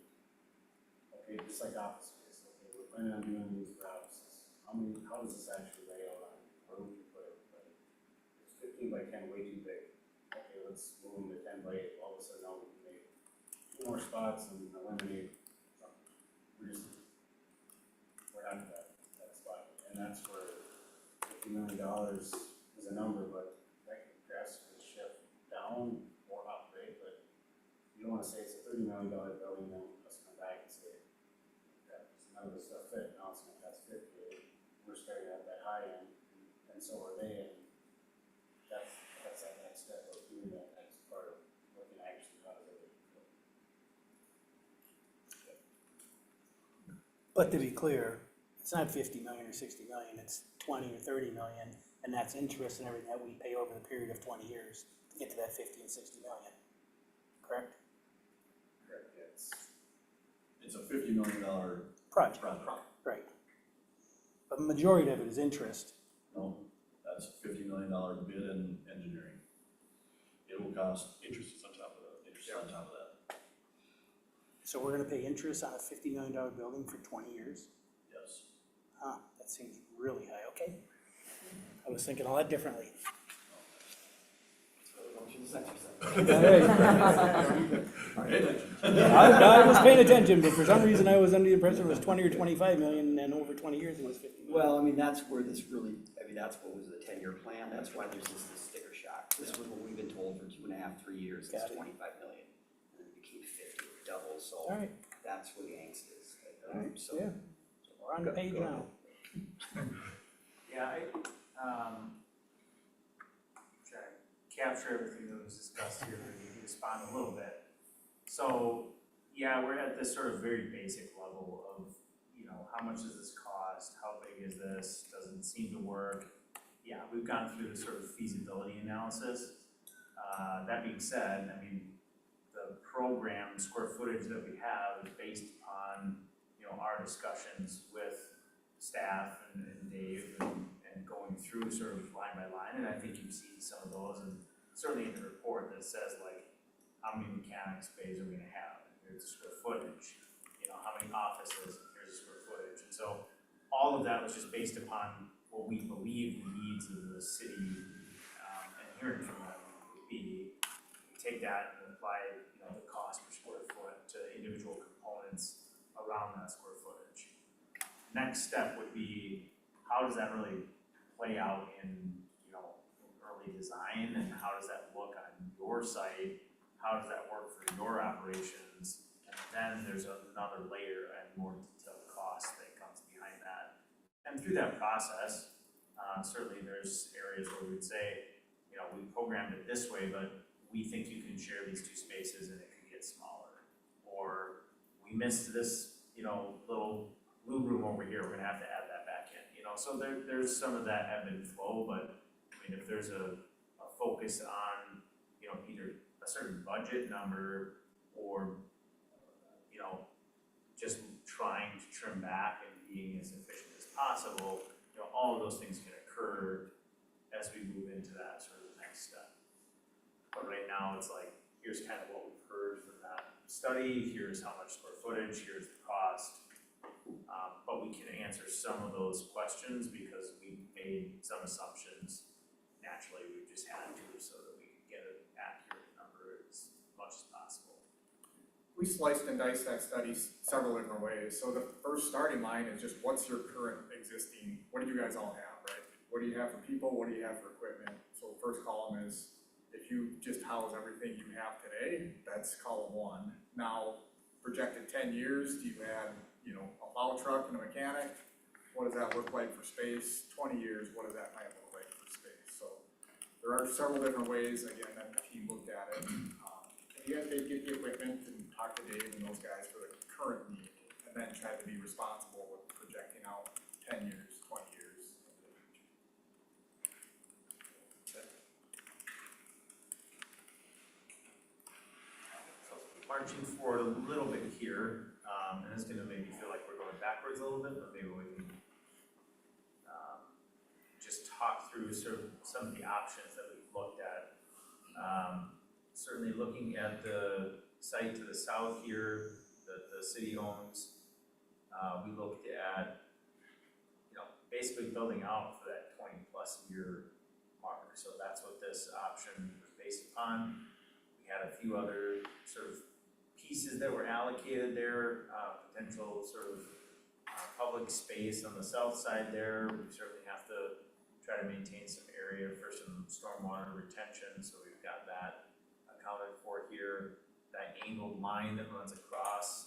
okay, just like office space, okay, we're planning on doing these for offices. How does this actually lay out on, where would you put everybody? It's 15 by 10, way too big. Okay, let's move them to 10 by 8, all of a sudden now we can make 2 more spots and eliminate something. We're not at that spot, and that's where $50 million is a number, but that can drastically shift down or up, right? But you don't wanna say it's a $30 million building, then let's come back and say, that none of this stuff fit, now it's gonna cost 50. We're starting at that high end, and so are they, and that's that next step of doing that next part of looking actually how does it look. But to be clear, it's not 50 million or 60 million, it's 20 or 30 million, and that's interest and everything that we pay over the period of 20 years to get to that 50 and 60 million, correct? Correct, It's a $50 million Project, project. right. But the majority of it is interest. No, that's $50 million bid in engineering. It will cost interest on top of that, So we're gonna pay interest on a $50 million building for 20 years? yes. Huh, that seems really high, okay. I was thinking a lot differently. I was paying attention, but for some reason I was under the impression it was 20 or 25 million, and over 20 years it was 50 million. Well, I mean, that's where this really, I mean, that's what was the 10-year plan, that's why there's this sticker shock. This was what we've been told for 2.5, 3 years, it's Got it. 25 million. And then it became 50, double, so All right, that's where the angst is. all right, So, yeah, we're on the page now. Yeah, try to capture everything that was discussed here, and respond a little bit. So, yeah, we're at this sort of very basic level of, how much does this cost? How big is this? Does it seem to work? Yeah, we've gone through the sort of feasibility analysis. That being said, I mean, the program square footage that we have is based upon, our discussions with staff and Dave and going through sort of line by line, and I think you've seen some of those, and certainly in the report that says like, how many mechanics bays are we gonna have? Here's the square footage, how many offices, here's the square footage, and so all of that was just based upon what we believe the needs of the city, and hearing from them would be. We take that and apply, the cost per square foot to individual components around that square footage. Next step would be, how does that really play out in, early design, and how does that look on your site? How does that work for your operations? And then there's another layer and more detailed cost that comes behind that. And through that process, certainly there's areas where we'd say, we programmed it this way, but we think you can share these 2 spaces and it could get smaller. Or we missed this, little blue room over here, we're gonna have to add that back in, So there's some of that ebb and flow, but I mean, if there's a focus on, either a certain budget number or, just trying to trim back and being as efficient as possible, all of those things can occur as we move into that sort of next step. But right now, it's like, here's kind of what we've heard from that study, here's how much square footage, here's the cost. But we can answer some of those questions because we made some assumptions. Naturally, we just had to so that we could get an accurate number as much as possible. We sliced and diced that study several different ways. So the first starting line is just what's your current existing, what do you guys all have, right? What do you have for people, what do you have for equipment? So the first column is, if you just house everything you have today, that's column one. Now, projected 10 years, do you have, you know, a plow truck and a mechanic? What does that look like for space? 20 years, what does that might look like for space? So there are several different ways, again, that the team looked at it. And you guys did get the equipment and talk to Dave and those guys for the current need, and then try to be responsible with projecting out 10 years, 20 years into the future. So marching forward a little bit here, and it's gonna make me feel like we're going backwards a little bit, but maybe we can just talk through sort of some of the options that we've looked at. Certainly looking at the site to the south here that the city owns, we looked at, you know, basically building out for that 20+ year mark. So that's what this option was based upon. We had a few other sort of pieces that were allocated there, potential sort of public space on the south side there. We certainly have to try to maintain some area for some stormwater retention, so we've got that accounted for here. That angled line that runs across,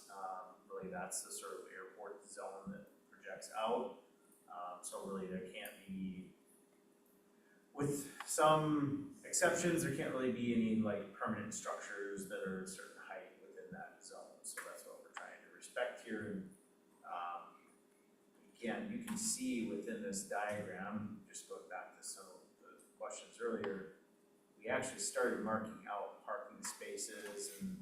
really that's the sort of airport zone that projects out. So really there can't be, with some exceptions, there can't really be any like permanent structures that are a certain height within that zone. So that's what we're trying to respect here. And again, you can see within this diagram, just going back to some of the questions earlier, we actually started marking out parking spaces and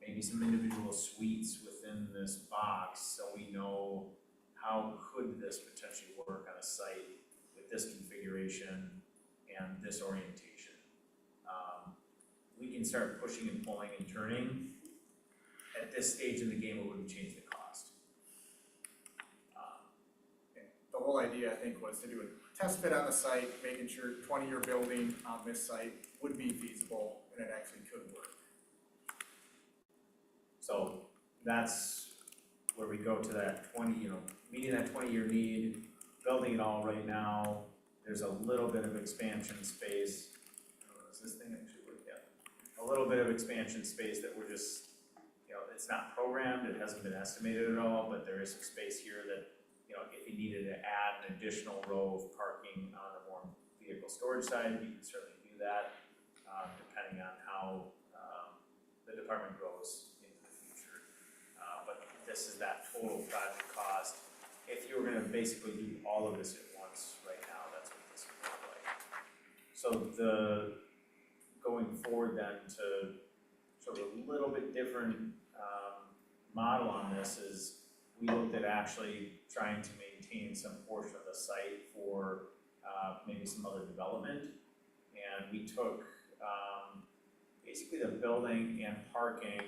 maybe some individual suites within this box, so we know how could this potentially work on a site with this configuration and this orientation. We can start pushing and pulling and turning. At this stage in the game, it wouldn't change the cost. The whole idea, I think, was to do a test fit on the site, making sure 20-year building on this site would be feasible and it actually could work. So that's where we go to that 20, you know, meeting that 20-year need, building it all right now. There's a little bit of expansion space. I don't know, does this thing actually work? Yeah. A little bit of expansion space that we're just, you know, it's not programmed, it hasn't been estimated at all, but there is some space here that, you know, if you needed to add an additional row of parking on the more vehicle storage side, you can certainly do that, depending on how the department grows into the future. But this is that total project cost. If you were gonna basically do all of this at once right now, that's what this would look like. So going forward then to sort of a little bit different model on this is we looked at actually trying to maintain some portion of the site for maybe some other development. And we took basically the building and parking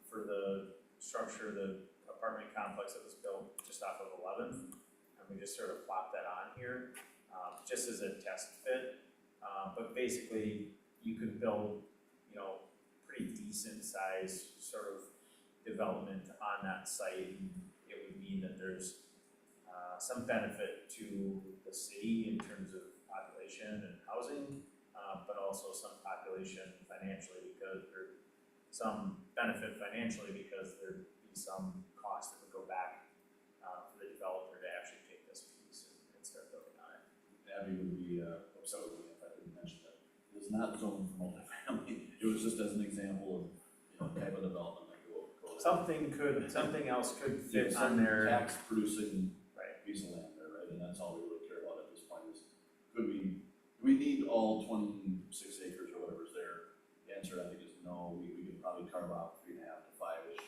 for the structure, the apartment complex that was built just off of 11th. And we just sort of plopped that on here just as a test fit. But basically you could build, you know, pretty decent size sort of development on that site. And it would mean that there's some benefit to the city in terms of population and housing, but also some population financially because, or some benefit financially because there'd be some cost that would go back for the developer to actually take this piece and start building on it. Abby would be upset with me if I didn't mention that. It is not zoned for multifamily. It was just as an example of, you know, type of development that goes. Something else could fit Yeah, on there. Tax producing Right. piece of land there, right? And that's all we really care about at this point is, do we need all 26 acres or whatever's there? The answer I think is no. We could probably carve out 3.5 to 5-ish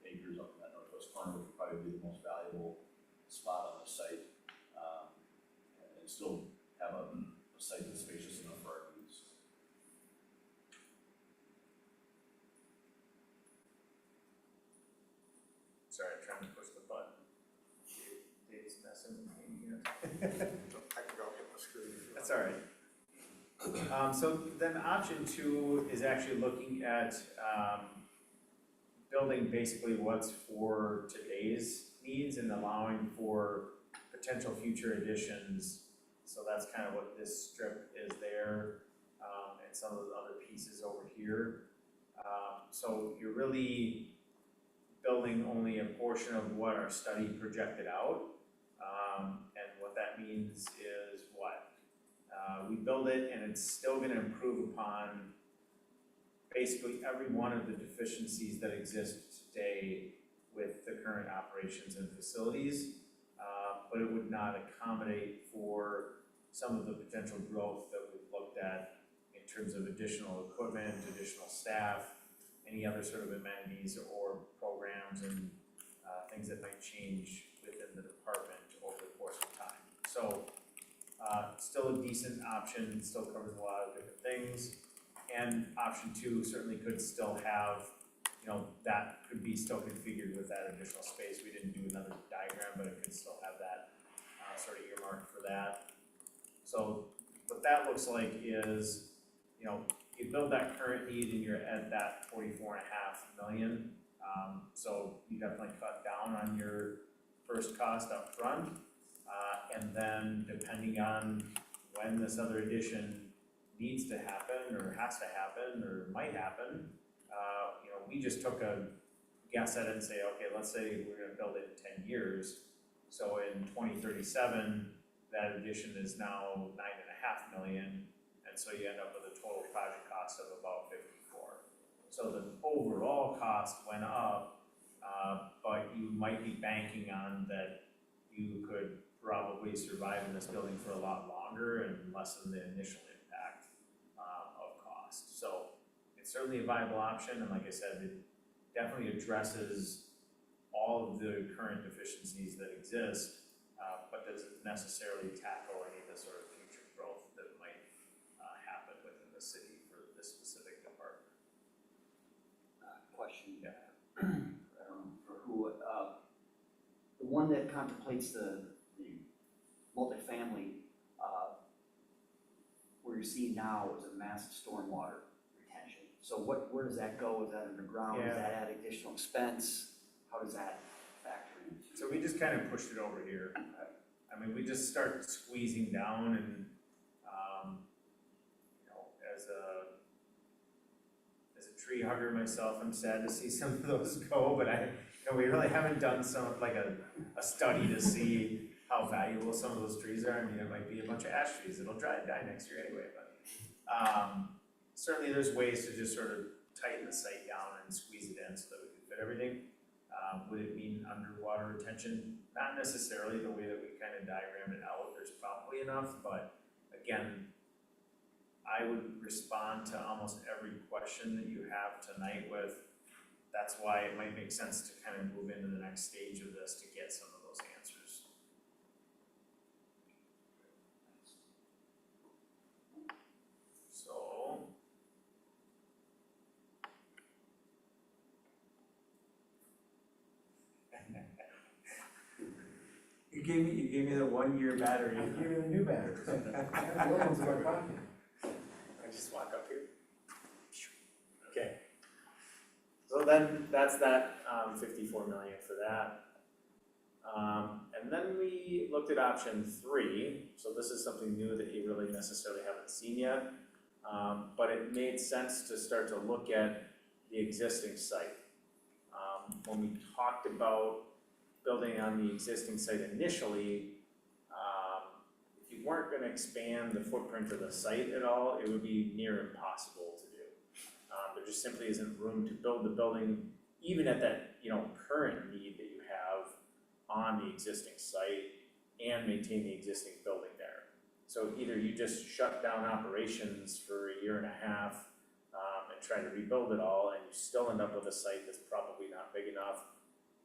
acres up in that northwest corner, which would probably be the most valuable spot on the site. And still have a site that's spacious enough for our needs. sorry, I'm trying to push the button. Dave's messing with me here. I can go get the screen. That's all right. So then option two is actually looking at, building basically what's for today's needs and allowing for potential future additions. So that's kind of what this strip is there, and some of the other pieces over here. So you're really building only a portion of what our study projected out. And what that means is what? We build it and it's still gonna improve upon basically every one of the deficiencies that exist today with the current operations and facilities. But it would not accommodate for some of the potential growth that we've looked at in terms of additional equipment, additional staff, any other sort of amenities or programs and things that might change within the department over the course of time. So still a decent option, still covers a lot of different things. And option two certainly could still have, you know, that could be still configured with that additional space. We didn't do another diagram, but it could still have that sort of earmarked for that. So what that looks like is, you know, you build that current need and you're at that 44.5 million. So you definitely cut down on your first cost up front. And then depending on when this other addition needs to happen or has to happen or might happen, you know, we just took a guess at it and say, okay, let's say we're gonna build it in 10 years. So in 2037, that addition is now 9.5 million. And so you end up with a total project cost of about 54. So the overall cost went up, but you might be banking on that you could probably survive in this building for a lot longer and lessen the initial impact of cost. So it's certainly a viable option, and like I said, it definitely addresses all of the current deficiencies that exist, but doesn't necessarily tackle any of the sort of future growth that might happen within the city for this specific department. Question. Yeah. I don't know for who, the one that contemplates the multifamily, where you're seeing now is a massive stormwater retention. So where does that go? Is that underground? Does that add additional expense? How does that factor in? So we just kind of pushed it over here. I mean, we just start squeezing down and, you know, as a tree hugger myself, I'm sad to see some of those go, but you know, we really haven't done like a study to see how valuable some of those trees are. I mean, it might be a bunch of ash trees, it'll die next year anyway, but certainly there's ways to just sort of tighten the site down and squeeze it in so that we can fit everything. Would it mean underwater retention? Not necessarily the way that we kind of diagrammed it out, there's probably enough, but again, I would respond to almost every question that you have tonight with, that's why it might make sense to kind of move into the next stage of this to get some of those answers. So. You gave me the 1 year battery. I gave you the new battery. I have the old ones in my pocket. I just walk up here. Okay. So then that's that 54 million for that. And then we looked at option 3. So this is something new that you really necessarily haven't seen yet. But it made sense to start to look at the existing site. When we talked about building on the existing site initially, if you weren't going to expand the footprint of the site at all, it would be near impossible to do. There just simply isn't room to build the building, even at that, you know, current need that you have on the existing site and maintain the existing building there. So either you just shut down operations for 1.5 years and try to rebuild it all, and you still end up with a site that's probably not big enough,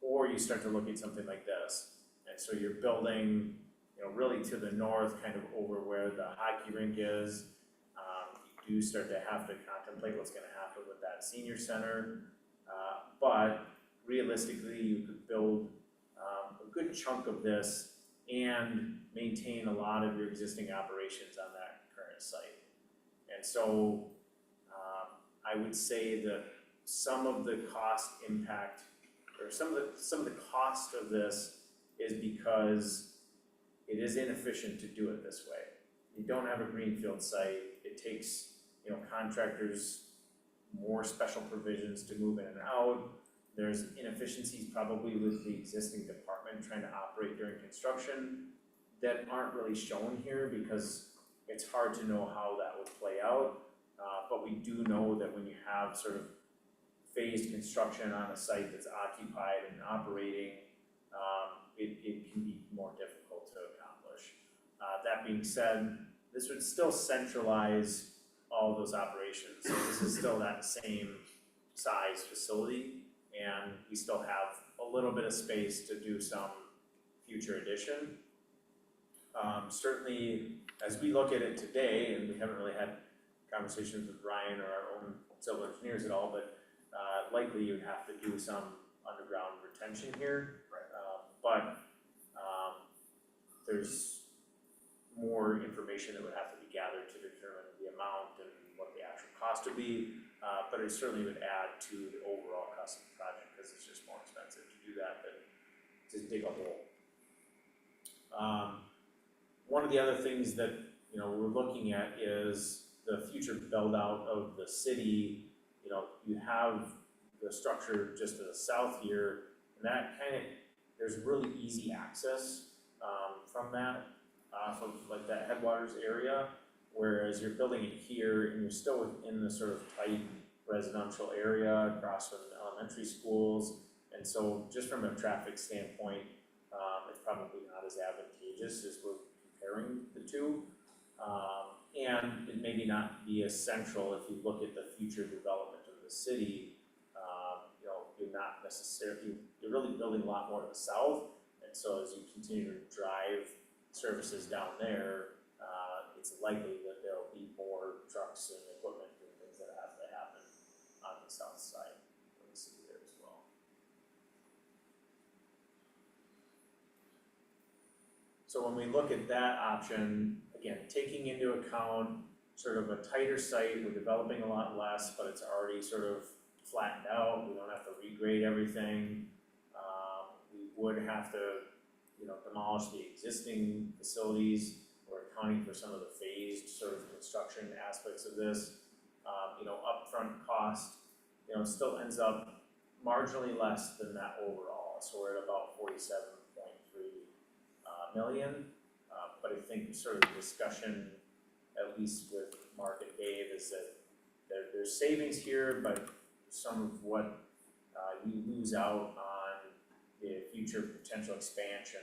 or you start to look at something like this. And so you're building, you know, really to the north, kind of over where the hockey rink is. You do start to have to contemplate what's gonna happen with that senior center. But realistically, you could build a good chunk of this and maintain a lot of your existing operations on that current site. And so I would say that some of the cost impact, or some of the cost of this is because it is inefficient to do it this way. You don't have a greenfield site, it takes, contractors more special provisions to move in and out. There's inefficiencies probably with the existing department trying to operate during construction that aren't really shown here because it's hard to know how that would play out. But we do know that when you have sort of phased construction on a site that's occupied and operating, it can be more difficult to accomplish. That being said, this would still centralize all those operations. So this is still that same size facility, and we still have a little bit of space to do some future addition. Certainly, as we look at it today, and we haven't really had conversations with Ryan or our own civil engineers at all, but likely you'd have to do some underground retention here. But there's more information that would have to be gathered to determine the amount and what the actual cost would be. But it certainly would add to the overall cost of the project because it's just more expensive to do that than to dig a hole. One of the other things that we're looking at is the future build out of the city. You have the structure just to the south here, and that there's really easy access from that, from like that headwaters area, whereas you're building it here and you're still within the sort of tight residential area across from the elementary schools, and so just from a traffic standpoint, it's probably not as advantageous as we're comparing the two. And it maybe not be as central if you look at the future development of the city. You're not necessarily, you're really building a lot more to the south, and so as you continue to drive services down there, it's likely that there'll be more trucks and equipment and things that have to happen on the south side of the city there as well. So when we look at that option, again, taking into account sort of a tighter site, we're developing a lot less, but it's already sort of flattened out, we don't have to regrade everything. We would have to, demolish the existing facilities. We're accounting for some of the phased sort of construction aspects of this. Upfront cost, still ends up marginally less than that overall. So we're at about 47.3 million. But I think sort of the discussion, at least with Mark and Dave, is that there's savings here, but some of what you lose out on the future potential expansion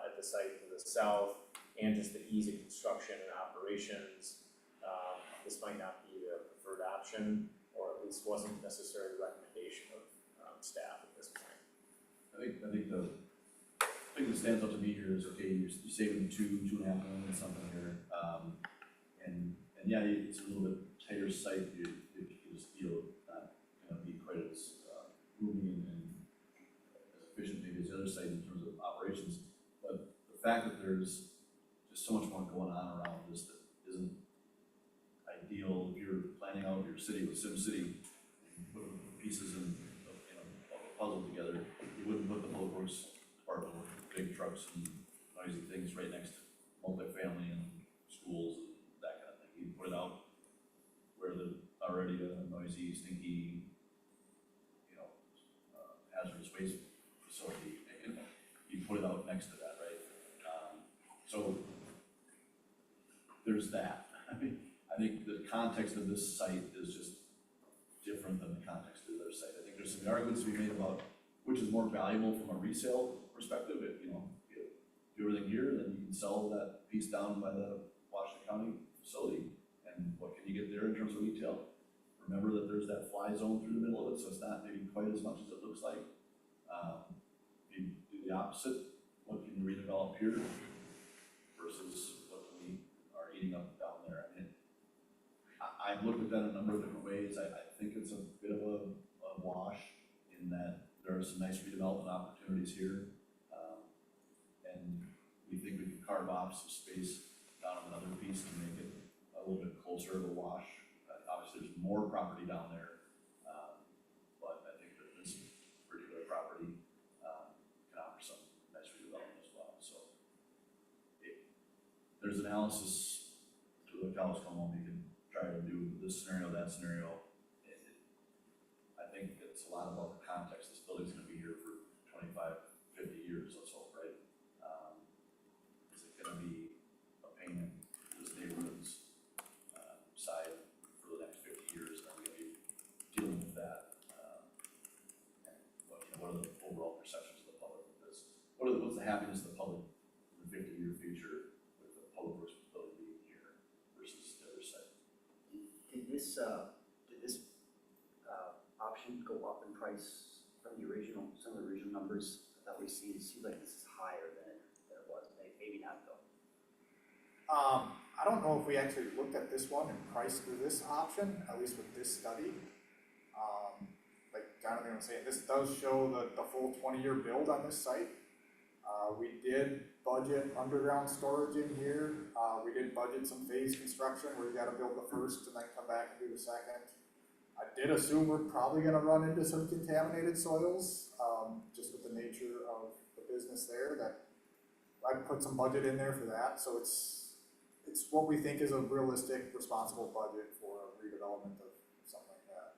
at the site to the south, and just the ease of construction and operations, this might not be the preferred option, or at least wasn't necessarily a recommendation of staff at this point. I think the thing that stands out to me here is, okay, you're saving $2.5 million something here, and yeah, it's a little bit tighter site. You just feel not going to be quite as roomy and as efficient maybe as the other site in terms of operations. But the fact that there's just so much more going on around this that isn't ideal. If you're planning out your city with SimCity, and put pieces of a puzzle together, you wouldn't put the public works department with big trucks and noisy things right next to multifamily and schools and that kind of thing. You put it out where the already a noisy, stinky, hazardous waste facility, you put it out next to that, right? So there's that. I think the context of this site is just different than the context of the other site. I think there's some arguments to be made about which is more valuable from a resale perspective. If you do everything here, then you can sell that piece down by the Washington County facility. And what can you get there in terms of retail? Remember that there's that fly zone through the middle of it, so it's not maybe quite as much as it looks like. If you do the opposite, what can you redevelop here versus what we are eating up down there? I mean, I've looked at that a number of different ways. I think it's a bit of a wash in that there are some nice redevelopment opportunities here. And we think we can carve off some space down on another piece to make it a little bit closer to the wash. Obviously, there's more property down there, but I think that this particular property can offer some nice redevelopment as well. So there's analysis to the cows come home. You can try to do this scenario, that scenario. I think it's a lot about the context. This building's gonna be here for 25, 50 years, let's hope, right? Is it gonna be a pain in this neighborhood's side for the next 50 years? Are we gonna be dealing with that? And what are the overall perceptions of the public with this? What's the happiness of the public in the 50-year future with the public works building being here versus the other side? Did this option go up in price from the original, some of the original numbers that we see? It seems like this is higher than it was, maybe not though. I don't know if we actually looked at this one and priced through this option, at least with this study. Like Jonathan was saying, this does show the full 20-year build on this site. We did budget underground storage in here. We did budget some phase construction where you gotta build the first and then come back and do the second. I did assume we're probably gonna run into some contaminated soils, just with the nature of the business there, that I put some budget in there for that, so it's what we think is a realistic, responsible budget for redevelopment of something like that.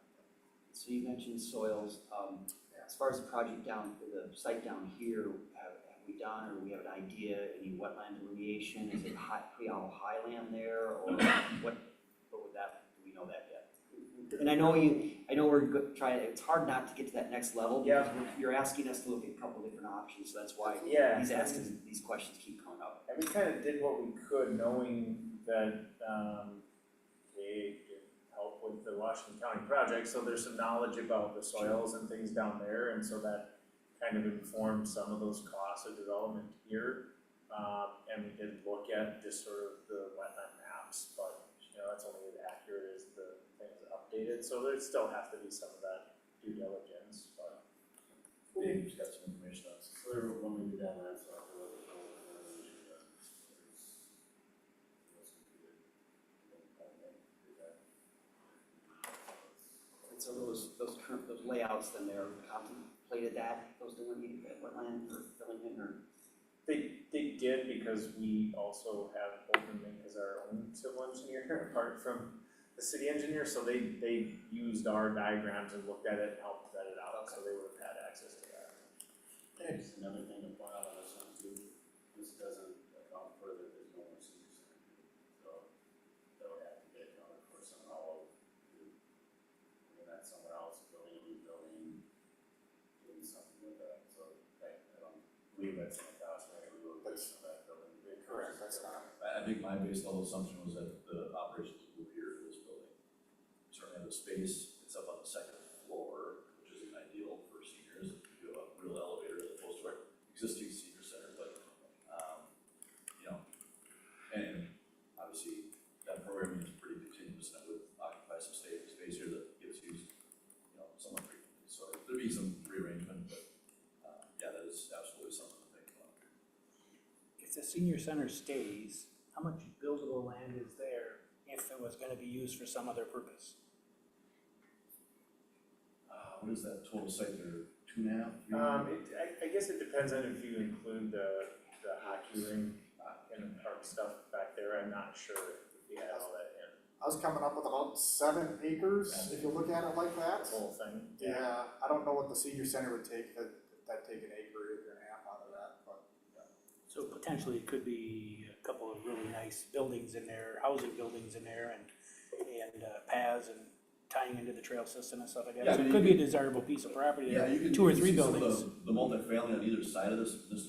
So you mentioned soils, as far as the project down, the site down here, have we done, or we have an idea, any wetland delineation? Is it pretty all highland there, or what would that, do we know that yet? And I know we're trying, it's hard not to get to that next level, because you're asking us to look at a couple different options, so that's why Yeah. these questions keep coming up. And we kind of did what we could, knowing that they did help with the Washington County project, so there's some knowledge about the soils and things down there, and so that kind of informed some of those costs of development here. And we did look at just sort of the wetland maps, but that's only as accurate as the things updated, so there still has to be some of that due diligence, but. Dave's got some information on this. So when we do down that stuff, And so those layouts, then they're contemplated those delineated wetland or filling in, or? They did, because we also have Bolton Mink as our own civil engineer, apart from the city engineer, so they used our diagrams and looked at it and helped vet it out, so they would have had access to that. Just another thing to point out on this one too, this doesn't account for that there's no more senior center. So that would have to get accounted for somehow, and that's somewhere else, building a new building, doing something with that, so I don't believe that's in the cost, right, we will put some of that building. Correct, that's not. I think my base level assumption was that the operations would move here to this building. Certainly have the space, it's up on the second floor, which isn't ideal for seniors. You have a real elevator as opposed to our existing senior center, but, and obviously that programming is pretty continuous and it would occupy some space here that gets used, somewhat frequently. So there'd be some rearrangement, but, yeah, that is absolutely something to think about. If the senior center stays, how much buildable land is there if it was gonna be used for some other purpose? What is that total site there, 2.5? I guess it depends on if you include the hockey ring and the park stuff back there, I'm not sure if we had all that in, I was coming up with about 7 acres, if you look at it like that. the whole thing. Yeah, I don't know what the senior center would take, that'd take an acre and a half out of that, but. So potentially it could be a couple of really nice buildings in there, housing buildings in there, and paths and tying into the trail system and stuff like that. Yeah, So it could be a desirable piece of property, Yeah, you can. 2 or you can 3 see some of buildings. The multifamily on either side of this is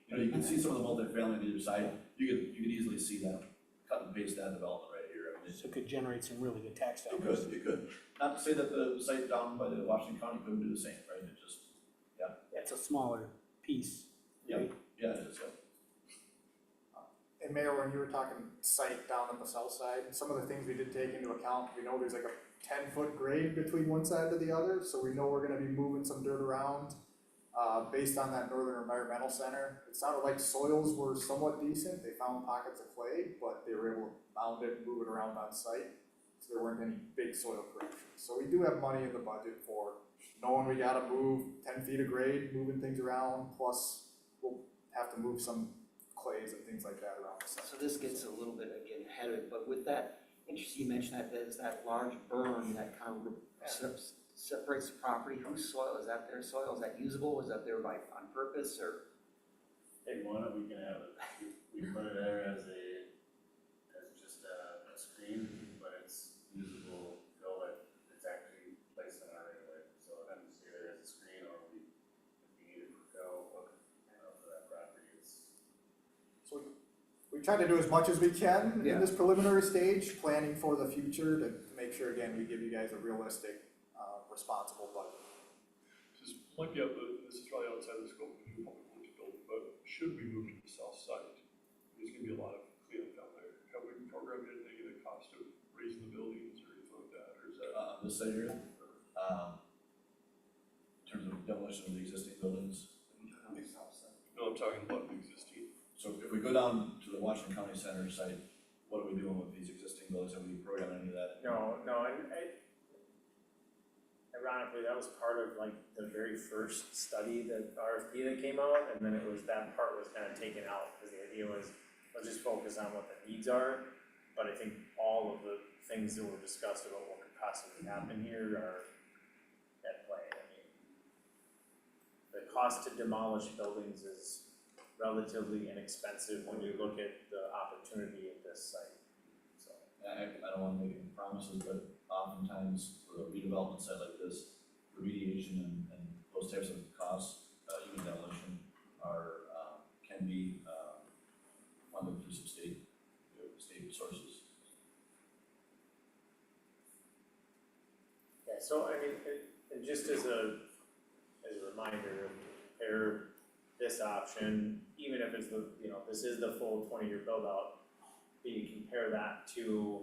you can see some of the multifamily on either side, you can easily see that, cut and paste that development right here. I mean, So it could generate some really good tax it dollars. could. Not to say that the site down by the Washington County couldn't do the same, right? It just, It's a smaller piece. yeah, it is, yeah. And Mayor, when you were talking site down on the south side, some of the things we did take into account, we know there's like a 10-foot grade between one side to the other, so we know we're gonna be moving some dirt around. Based on that Northern Environmental Center, it sounded like soils were somewhat decent, they found pockets of clay, but they were able to mound it and move it around on site. So there weren't any big soil corrections. So we do have money in the budget for knowing we gotta move 10 feet of grade, moving things around, plus we'll have to move some clays and things like that around the site. So this gets a little bit, again, ahead of it, but with that, interesting you mentioned that there's that large berm that kind of separates the property. Whose soil? Is that their soil? Is that usable? Is that there by, on purpose, or? If we want it, we can have it. We put it there as just a screen, but it's usable, so that it's actually placed in our right of way. So it doesn't stay there as a screen, or if we need it for fill, for that property, it's. So we try to do as much as we can Yeah. in this preliminary stage, planning for the future to make sure, again, we give you guys a realistic, responsible budget. This might be, this is probably outside the scope of the new public works building, but should we move to the south side? There's gonna be a lot of cleanup down there. Have we programmed anything in the cost of raising the buildings or anything like that, or is that? This site here, in terms of demolition of the existing buildings. No, I'm talking about the existing. So if we go down to the Washington County Center site, what are we doing with these existing buildings? Have we programmed any of that? No, ironically, that was part of like the very first study, that RFP that came out, and then that part was kind of taken out, because the idea was, let's just focus on what the needs are. But I think all of the things that were discussed about what could possibly happen here are at play. I mean, the cost to demolish buildings is relatively inexpensive when you look at the opportunity at this site, so. I don't wanna make any promises, but oftentimes for a redevelopment site like this, remediation and those types of costs, even demolition, can be, funded through some state sources. Yeah, so I mean, and just as a reminder, compare this option, even if it's this is the full 20-year build out, you compare that to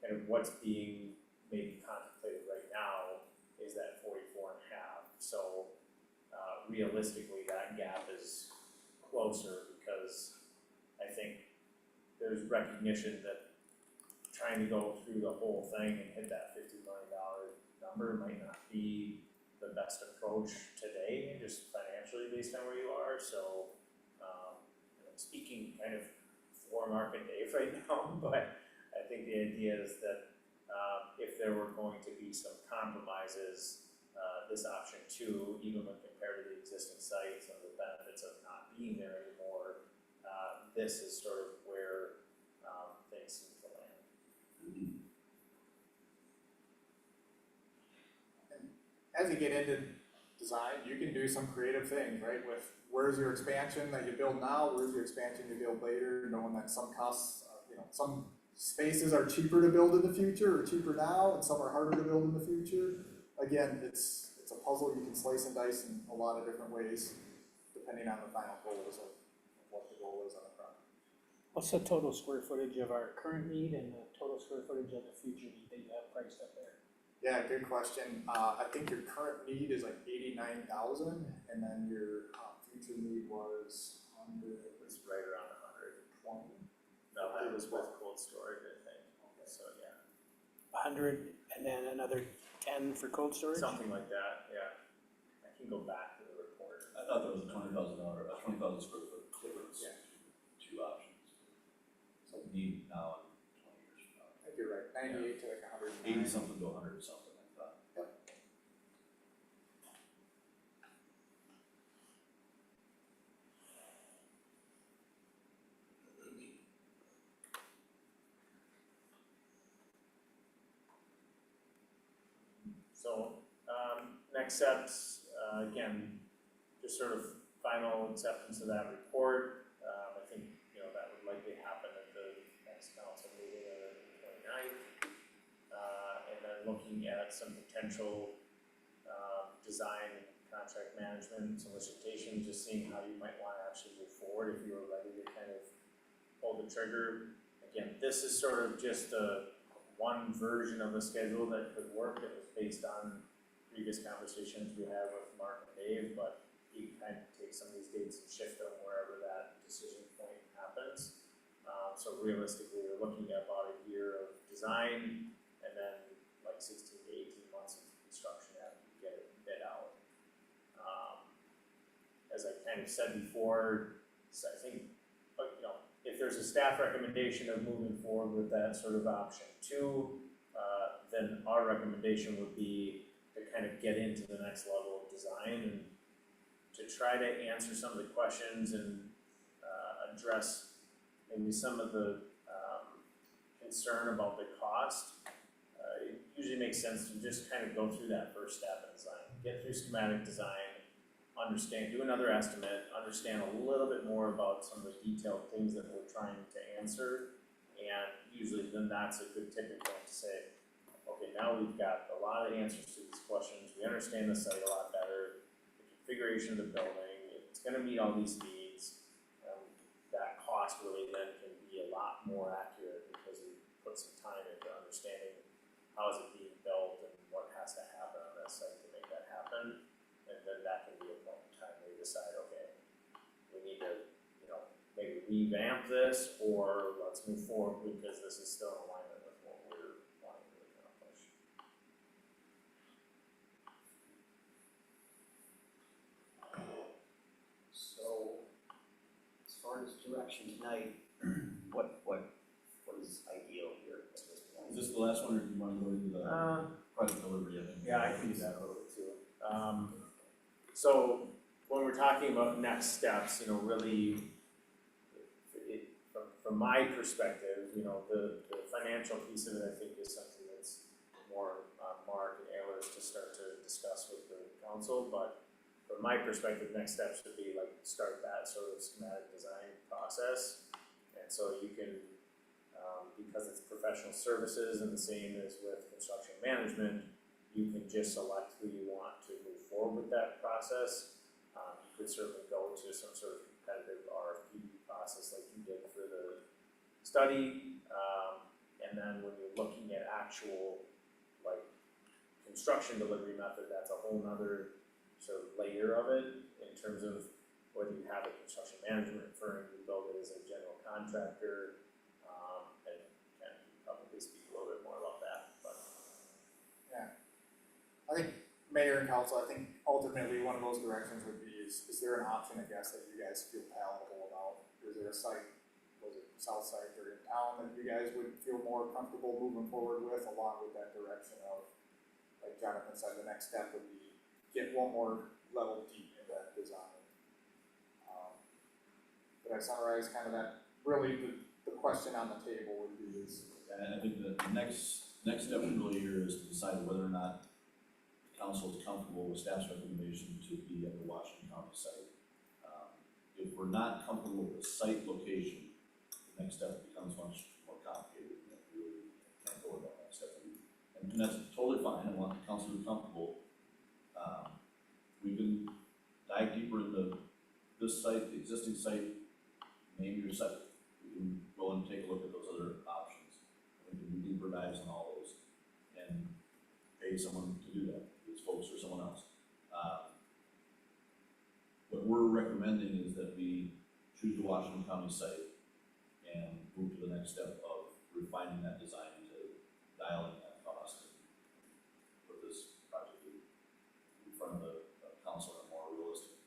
kind of what's being maybe contemplated right now is that 44 and a half. So realistically, that gap is closer, because I think there's recognition that trying to go through the whole thing and hit that $50 million number might not be the best approach today, just financially based on where you are. So speaking kind of for Mark and Dave right now, but I think the idea is that if there were going to be some compromises, this option too, even when compared to the existing sites and the benefits of not being there anymore, this is sort of where things seem to land. As you get into design, you can do some creative things, right? With where's your expansion that you build now, where's your expansion you build later, knowing that some costs, some spaces are cheaper to build in the future or cheaper now, and some are harder to build in the future. Again, it's a puzzle you can slice and dice in a lot of different ways, depending on the final goals of what the goal is on the project. What's the total square footage of our current need and the total square footage of the future need that you have priced up there? Yeah, good question. I think your current need is like 89,000, and then your future need was 100. It was right around 120. No, that was with cold storage, I think. So yeah, 100 and then another 10 for cold storage? something like that. Yeah, I can go back to the report. I thought there was a $20,000 square foot difference. Yeah. Two options. So need now and 20 years from now. I think you're right, 98 to like 109. 80 something to 100 something, I thought. So next steps, again, just sort of final acceptance of that report. I think that would likely happen at the next council meeting on the 29th. And then looking at some potential design and contract management solicitation, just seeing how you might want to actually move forward if you were ready to kind of pull the trigger. Again, this is sort of just a one version of a schedule that could work that was based on previous conversations we had with Mark and Dave, but you can kind of take some of these dates and shift them wherever that decision point happens. So realistically, you're looking at about a year of design and then like 16 to 18 months of construction after you get it bid out. As I kind of said before, so I think, you know, if there's a staff recommendation of moving forward with that sort of option 2, then our recommendation would be to kind of get into the next level of design and to try to answer some of the questions and address maybe some of the concern about the cost. It usually makes sense to just kind of go through that first step in design, get through schematic design, understand, do another estimate, understand a little bit more about some of the detailed things that we're trying to answer, and usually then that's a good tipping point to say, okay, now we've got a lot of answers to these questions, we understand the site a lot better, the configuration of the building, it's gonna meet all these needs. That cost really then can be a lot more accurate because we put some time into understanding how is it being built and what has to happen on that site to make that happen. And then that can be a point in time where you decide, okay, we need to, you know, maybe revamp this or let's move forward because this is still in alignment with what we're wanting to accomplish. So, as far as direction tonight, what is ideal here at this point? Is this the last one, or do you want to go into the product delivery? I think. Yeah, I can do that a little bit too. So when we're talking about next steps, you know, really, from my perspective, you know, the financial piece of it, I think, is something that's more Mark and Ayers to start to discuss with the council. But from my perspective, next steps would be like start that sort of schematic design process, and so you can, because it's professional services and the same as with construction management, you can just select who you want to move forward with that process. You could certainly go to some sort of competitive RFP process like you did for the study. And then when you're looking at actual like construction delivery method, that's a whole nother sort of layer of it in terms of whether you have a construction management firm, you build it as a general contractor, and can probably speak a little bit more about that, but. I think mayor and council, I think ultimately one of those directions would be is there an option, I guess, that you guys feel palatable about? Is there a site, was it south side or in town that you guys would feel more comfortable moving forward with, along with that direction of, like Jonathan said, the next step would be get one more level deep in that design. Did I summarize kind of that, really the question on the table would be is. And I think the next step really here is to decide whether or not council is comfortable with staff's recommendation to be at the Washington County site. If we're not comfortable with the site location, the next step becomes much more complicated, and we really can't go with that next step. And that's totally fine, I want the council to be comfortable. We can dive deeper into this site, the existing site, name your site. We can go and take a look at those other options. We can do deeper dives on all those and pay someone to do that. Folks or someone else. What we're recommending is that we choose the Washington County site and move to the next step of refining that design to dial in that cost and put this project in front of the council in a more realistic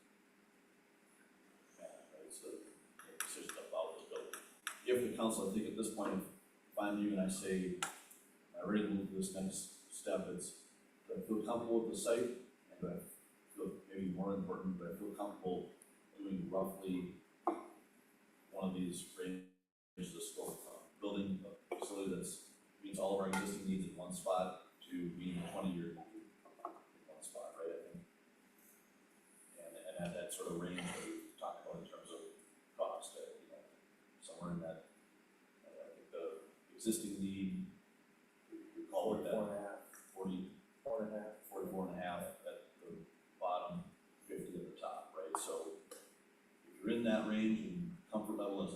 manner, right? So make a decision about this building. If the council, I think at this point, if I'm you and I say, I'm ready to move to this next step, it's do I feel comfortable with the site, and do I feel, maybe more important, do I feel comfortable doing roughly one of these ranges of scope, building a facility that meets all of our existing needs in one spot to meeting 20-year need in one spot, right? I think, and at that sort of range that we talked about in terms of cost, you know, somewhere in that, I think the existing need, we call it that 44.5 at the bottom, 50 at the top, right? So if you're in that range and comfort level is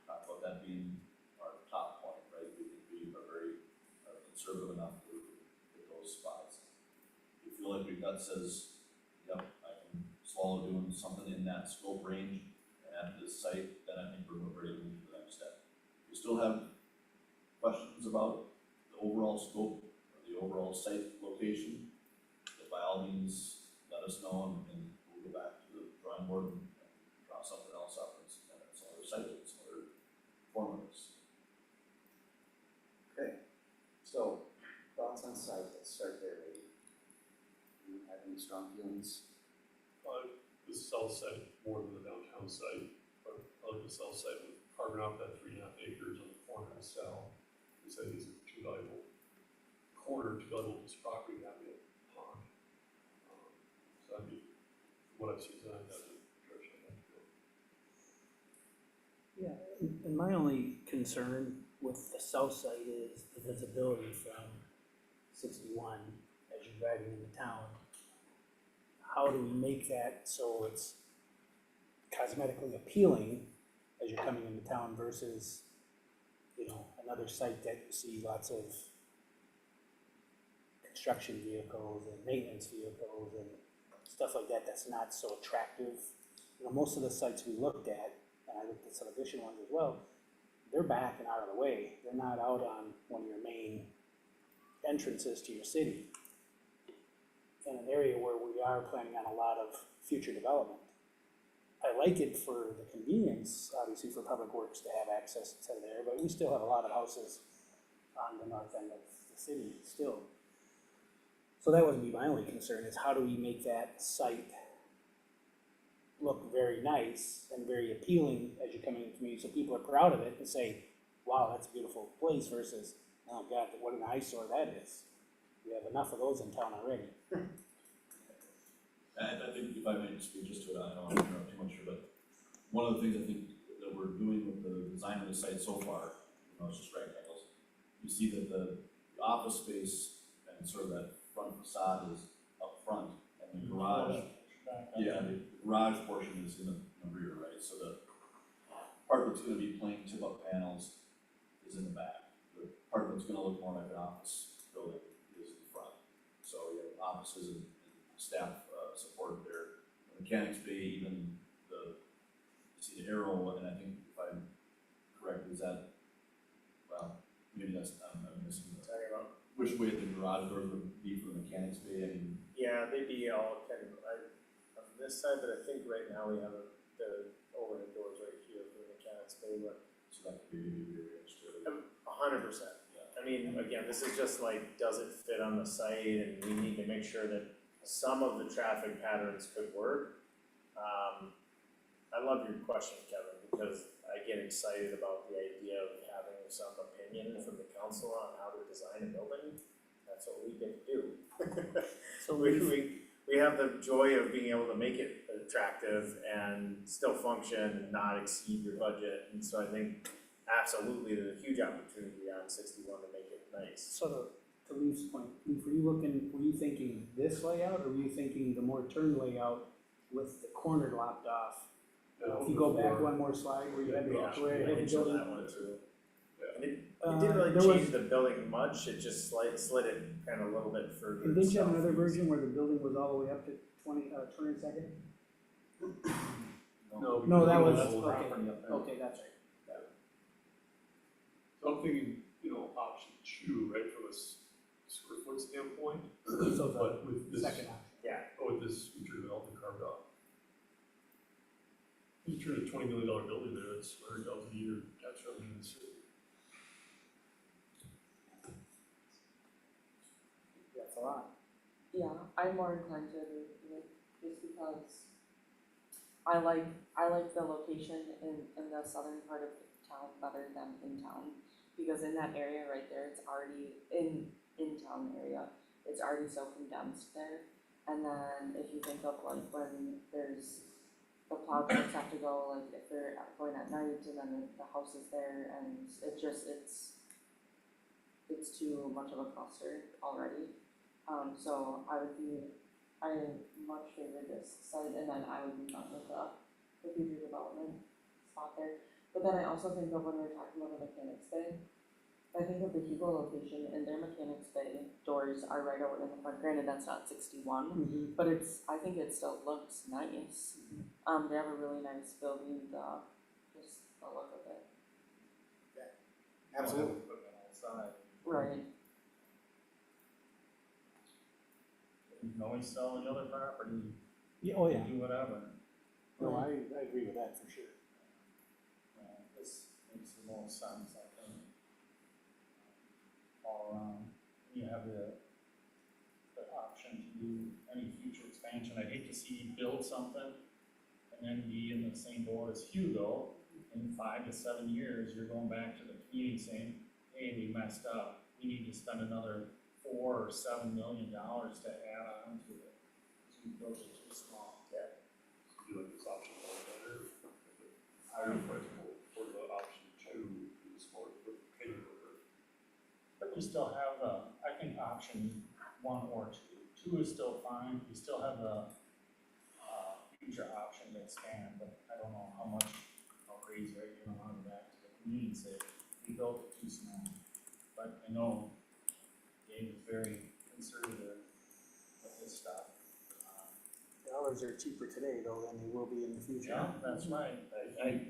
talk about that being our top point, right? We think we are very that says, yep, I can swallow doing something in that scope range at this site, then I think we're ready to move to the next step. We still have questions about the overall scope or the overall site location, then by all means, let us know and we'll go back to the drawing board and draw something else up and some other site, some other formats. Okay, so thoughts on site, let's start there, maybe. You have any strong feelings? The south side more than the downtown site, but I like the south side with carving out that 3.5 acres on the corner of Sal. He said he's a too valuable corner, too valuable piece of property, that be a pond. So that'd be, what I've seen tonight, that's the direction I'd like to go. Yeah, and my only concern with the south side is the visibility from 61 as you're driving into town. How do we make that so it's cosmetically appealing as you're coming into town versus, you know, another site that you see lots of construction vehicles and maintenance vehicles and stuff like that that's not so attractive. You know, most of the sites we looked at, and I looked at some additional ones as well, they're back and out of the way. They're not out on one of your main entrances to your city. In an area where we are planning on a lot of future development. I like it for the convenience, obviously for Public Works to have access to there, but we still have a lot of houses on the north end of the city still. So that would be my only concern, is how do we make that site look very nice and very appealing as you're coming into the community, so people are proud of it and say, wow, that's a beautiful place, versus, oh God, what an eyesore that is. We have enough of those in town already. I think if I may speak just to it, I don't want to interrupt too much here, but one of the things I think that we're doing with the design of the site so far, you know, it's just rectangles. You see that the office space and sort of that front facade is up front, and the garage, the garage portion is in the rear, right? So the part that's gonna be plain tip-up panels is in the back. The part that's gonna look more like an office building is in the front. So you have offices and staff supported there. The mechanics bay, even you see the arrow, and I think if I'm correct, is that, well, maybe that's, I'm missing the, Talking about, which way the garage doors would be for the mechanics bay, I mean, yeah, they'd be all kind of, on this side, but I think right now we have the overhead doors right here for the mechanics bay, but so that could be rearranged too. 100%. I mean, again, this is just like, does it fit on the site, and we need to make sure that some of the traffic patterns could work. I love your question, Kevin, because I get excited about the idea of having some opinion from the council on how to design a building. That's what we get to do. So we have the joy of being able to make it attractive and still function and not exceed your budget, and so I think absolutely there's a huge opportunity on 61 to make it nice. So to Leaf's point, Leaf, were you thinking this layout, or were you thinking the more turned layout with the corner lopped off? If you go back one more slide where you had the, where you had the Show building. that one too. And it Uh, didn't really there was- change the building much, it just slid it kind of a little bit further. And didn't you have south. another version where the building was all the way up to 22nd? No, that was, okay, that's right. So I'm thinking, you know, option 2, right, from a square foot standpoint, So but the with this, second option. with this future development carved out. You turn a $20 million building there, it's $100,000 a year tax revenue in the city. That's a lot. Yeah, I'm more inclined to agree with you, just because I like the location in the southern part of town better than in town. Because in that area right there, it's already, in town area, it's already so condensed there. And then if you think of like when there's, the plow trucks have to go, like if they're going at night and then the house is there, and it's too much of a cluster already. So I much favor this site, and then I would be fine with the future development spot there. But then I also think of when we were talking about the mechanics bay, I think of the Hugo location and their Mechanics Bay doors are right out in the front, granted that's not 61, but I think it still looks nice. They have a really nice building, just the look of it. Absolutely. Equipment outside. Right. You can always sell the other property, Yeah, oh, yeah. do whatever. No, I agree with that for sure. This makes the most sense, I think. All around, you have the option to do any future expansion. I'd hate to see you build something and then be in the same boat as Hugo. In 5 to 7 years, you're going back to the community saying, hey, we messed up. We need to spend another $4 or $7 million to add on to it. Because we built it too small. Do you like this option a little better? I would like to go for the option 2, is more bigger. But you still have I think option 1 or 2. 2 is still fine. You still have the future option to expand, but I don't know how crazy right you're gonna run back to the community and say, we built it too small. But I know Dave is very conservative with his stuff. Dollars are cheaper today though than they will be in the future. Yeah, that's right.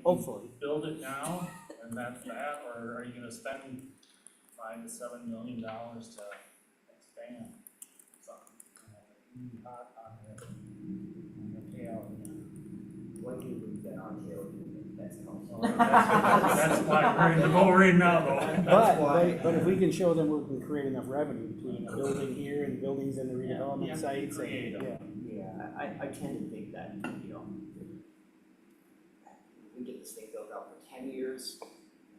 Hopefully. Build it now, and that's that, or are you gonna spend $5 to $7 million to expand something? Hot on the tail again. What do you believe that on tail, that's Well, that's why we're in the boat right now, though. But if we can show them we can create enough revenue between a building here and buildings in the redevelopment sites, and, yeah. Yeah, I tend to think that, you know, we get this thing built out for 10 years.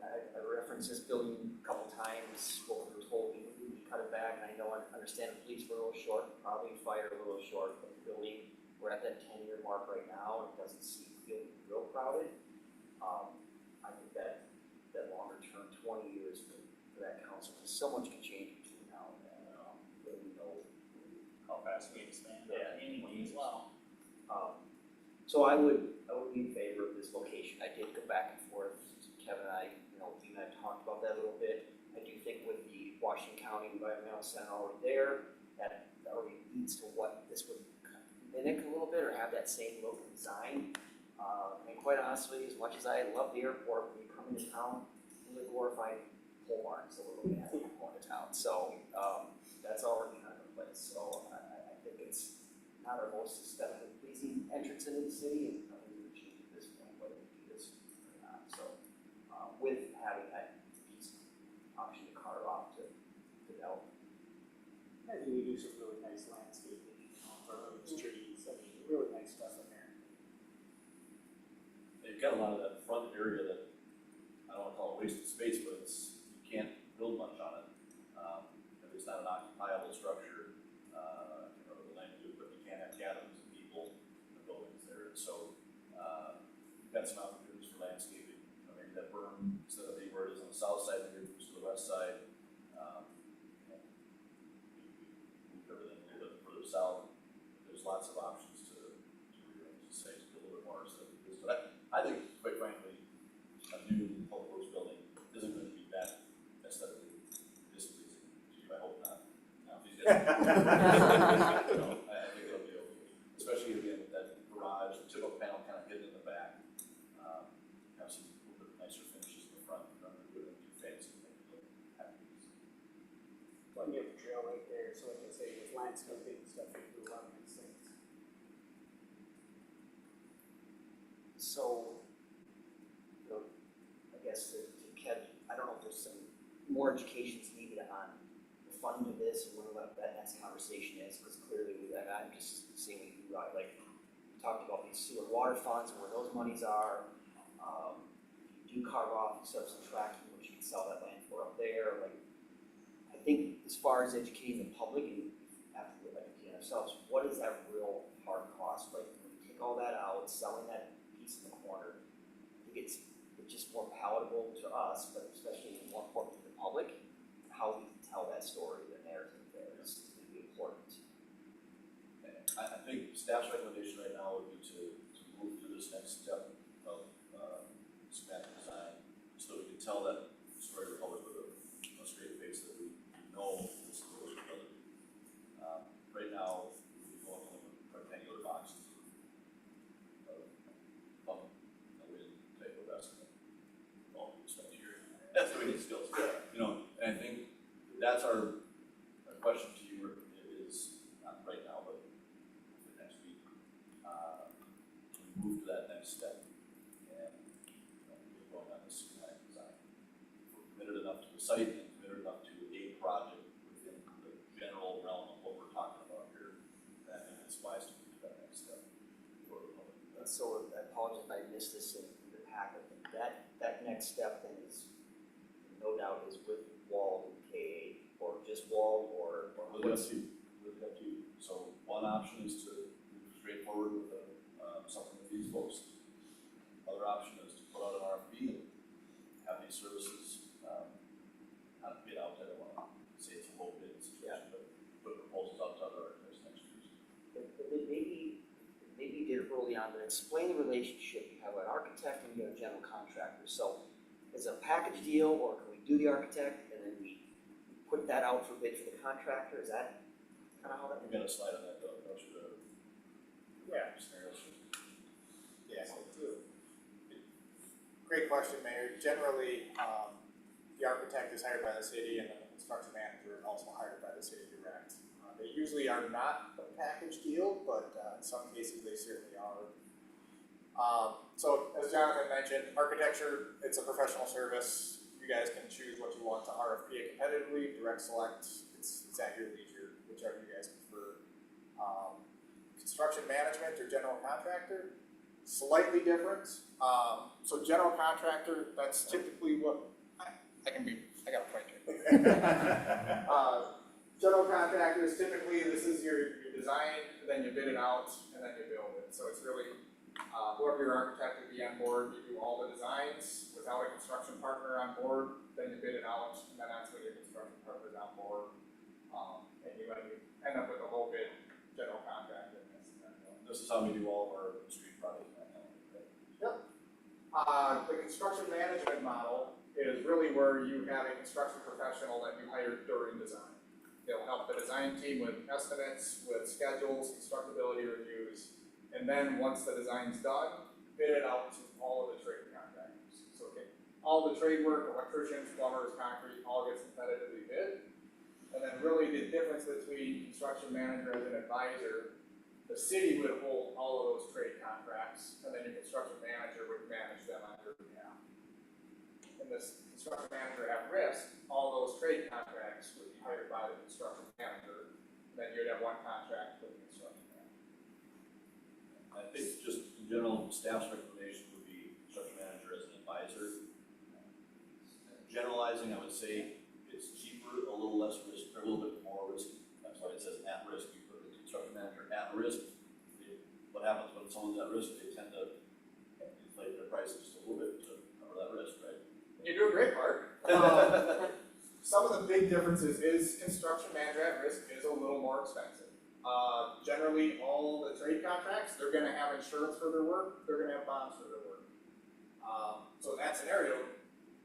I referenced this building a couple times, what we were told we would cut it back, and I know, I understand the police were a little short, probably fire a little short, but the building, we're at that 10-year mark right now, and it doesn't feel real crowded. I think that longer term, 20 years for that council, because so much can change between now and then, we know How fast we expand Yeah. our community as well. So I would be in favor of this location. I did go back and forth, Kevin and I, you and I talked about that a little bit. I do think with the Washington County Environmental Center already there, that already leads to what this would mimic a little bit, or have that same look and design. And quite honestly, as much as I love the airport, when you come into town, it's a glorified pole barns a little bit at the point of town. So, that's already kind of in place. So I think it's not our most aesthetically pleasing entrance into the city, and nothing to achieve at this point, whether we do this or not. So, with having that piece option to carve off to develop. I think we do some really nice landscaping, birds, trees, I mean, really nice stuff in there. They've got a lot of that front area that, I don't wanna call it wasted space, but you can't build much on it. It's not an occupiable structure, the land use, but you can't have gatherings of people in the buildings there, and so, you've got some opportunities for landscaping, maybe that berm, instead of being where it is on the south side, maybe it moves to the west side. Move everything a little bit further south, there's lots of options to rearrange the sites, be a little bit more aesthetic. But I think, quite frankly, a new public works building isn't going to be that aesthetically displeasing to you. I hope not. Now, if you guys- I think it'll be okay, especially again with that garage, the tip-up panel kind of hidden in the back. Have some little bit nicer finishes in the front, rather than doing it too fancy. Well, you have the trail right there, so like I say, with landscaping and stuff, we do a lot of nice things. So, I guess to Kev, I don't know if there's some more education's needed on the funding of this and where that next conversation is, because clearly I'm just seeing what you write, like, we talked about these sewer water funds and where those monies are. You do carve off substance tracking, which you can sell that land for up there, like, I think as far as educating the public and after we're educating ourselves, what is that real hard cost, like, when you take all that out, selling that piece in the corner, I think it's just more palatable to us, but especially more important to the public, how we tell that story, the narrative there is going to be important. I think staff's recommendation right now would be to move through this next step of schematic design, so we can tell that story to the public with a that's our question to you is, not right now, but for next week. We move to that next step and, get going on this schematic design. If we're committed enough to the site and committed enough to a project within the general realm of what we're talking about here, then it's wise to move to that next step for the public. So I apologize if I missed this in the packet, that next step then is, no doubt, is with Wald and K, or just Wald, or Really up to you, really up to you. So one option is to move straightforward with something with these folks. Other option is to put out an RFP and have these services, not bid out to everyone. Say it's a low bid situation, but put proposals out to other architects next year. Maybe you did it early on, but explain the relationship. You have an architect and you have a general contractor. So is it a package deal, or can we do the architect and then we put that out for bid for the contractor? Is that kind of how that? We've got a slide on that, though, don't you, Yeah. scenarios? Yeah, great question, Mayor. Generally, the architect is hired by the city and the construction manager is also hired by the city direct. They usually are not a package deal, but in some cases they certainly are. So as Jonathan mentioned, architecture, it's a professional service. You guys can choose what you want to RFP it competitively, direct select, it's at your leisure, whichever you guys prefer. Construction management or general contractor, slightly different. So general contractor, that's typically what, I got a point here. General contractor is typically, this is your design, then you bid it out, and then you build it. So it's really, whoever your architect would be on board, you do all the designs. Without a construction partner on board, then you bid it out, and then that's when your construction partner is on board. And you end up with a low bid general contractor in this scenario. This is how we do all of our street projects right now, right? Yep. The construction management model is really where you have a construction professional that you hire during design. They'll help the design team with estimates, with schedules, constructability reviews, and then once the design's done, bid it out to all of the trade contractors. So all the trade work, electricians, plumbers, concrete, all gets competitively bid. And then really the difference between construction manager as an advisor, the city would hold all of those trade contracts, and then your construction manager would manage them on your behalf. And this construction manager at risk, all those trade contracts would be hired by the construction manager, and then you'd have one contract with the construction manager. I think just in general, staff's recommendation would be construction manager as an advisor. Generalizing, I would say it's cheaper, a little less risk, or a little bit more risky. That's why it says at risk. You put the construction manager at risk. What happens when someone's at risk? They tend to inflate their prices just a little bit to cover that risk, right? You do a great part. Some of the big differences is construction manager at risk is a little more expensive. Generally, all the trade contracts, they're gonna have insurance for their work, they're gonna have bonds for their work. So in that scenario,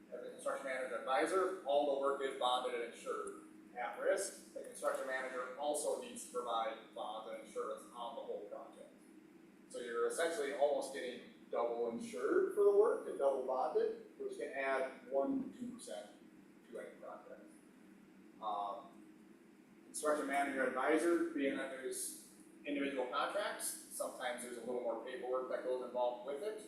as a construction manager advisor, all the work is bonded and insured. At risk, the construction manager also needs to provide bonds and insurance on the whole project. So you're essentially almost getting double insured for the work and double bonded, which can add 1% to 2% to any project. Construction manager advisor, being that there's individual contracts, sometimes there's a little more paperwork that goes involved with it.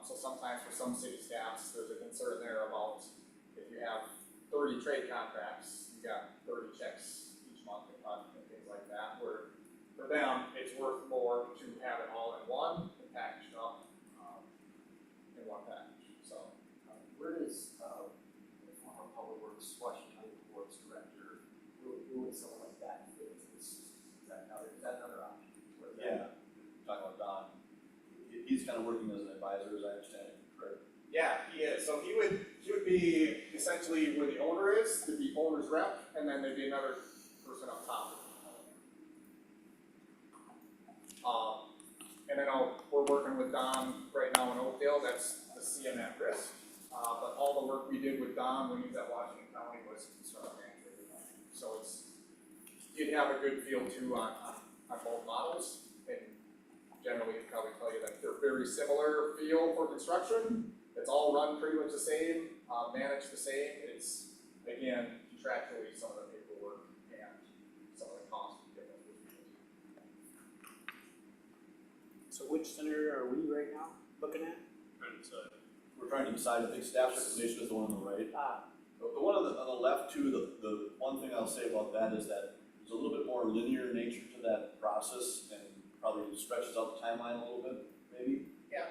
So sometimes for some city staffs, there's a concern there about if you have 30 trade contracts, you got 30 checks each month and things like that, where for them, it's worth more to have it all in one and packaged up in one package. So Where does, the former Public Works, Washington County Public Works Director, who would someone like that fit into this? Is that another option? Yeah. Talking about Don, he's kind of working as an advisor, as I understand it, correct? yeah, he is. So he would be essentially where the owner is, there'd be owner's rep, and then there'd be another person up top. And then we're working with Don right now in Oakdale, that's the CM at risk. But all the work we did with Don when he was at Washington County was construction management. So you'd have a good feel too on both models. And generally, I'd probably tell you that they're very similar feel for construction. It's all run pretty much the same, managed the same. It's, again, you contractually, some of the paperwork and some of the costs we get with those. So which center are we right now looking at? We're trying to decide, I think staff recommendation is the one on the right. The one on the left too, the one thing I'll say about that is that there's a little bit more linear nature to that process and probably stretches out the timeline a little bit, maybe. Yeah.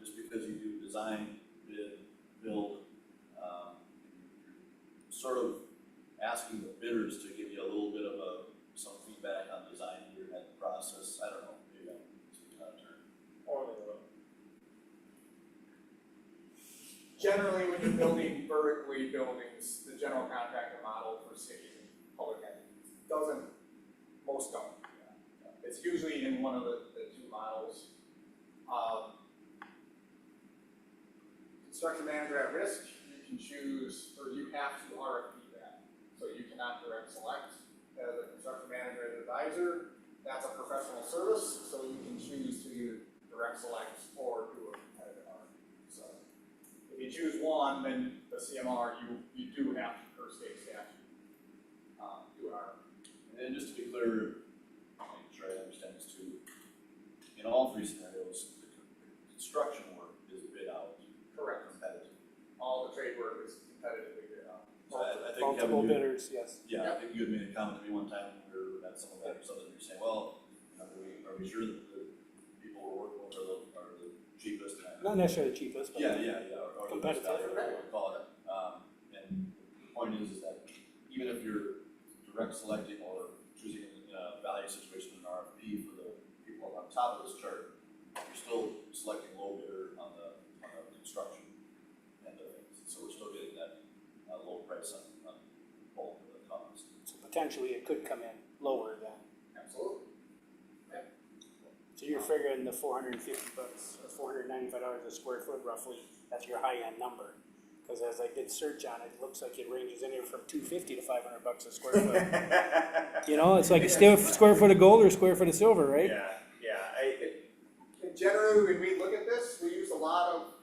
Just because you do design, bid, build, sort of asking the bidders to give you a little bit of some feedback on design here at the process. I don't know, maybe I'm speaking out of turn. Generally, when you're building vertically buildings, the general contractor model for cities and public entities most don't. It's usually in one of the two models. Construction manager at risk, you can choose, or you have to RFP that. So you cannot direct select. As a construction manager and advisor, that's a professional service, so you can choose to either direct select or do a competitive RFP. So if you choose one, then the CMR, you do have to, per state statute, do an RFP. And just to be clear, making sure I understand this too, in all three scenarios, the construction work is bid out. Correct. Competitive. All the trade work is competitively bid out. So I think Multiple Kevin, bidders, yes. yeah, I think you had made a comment to me one time when we were at some of that or something, you're saying, well, are we sure that the people we're working with are the cheapest? Not necessarily the cheapest, but. Yeah, or the best value, Competitive. whatever you call it. And the point is that even if you're direct selecting or choosing a value situation in an RFP for the people on top of this chart, you're still selecting low bidder on the construction end of things. So we're still getting that low price on both of the costs. So potentially it could come in lower than. Absolutely. So you're figuring the $450 or $495 a square foot roughly as your high end number. Because as I did search on it, it looks like it ranges anywhere from $250 to $500 a square foot. You know, it's like a square foot of gold or a square foot of silver, right? And generally, when we look at this, we use a lot of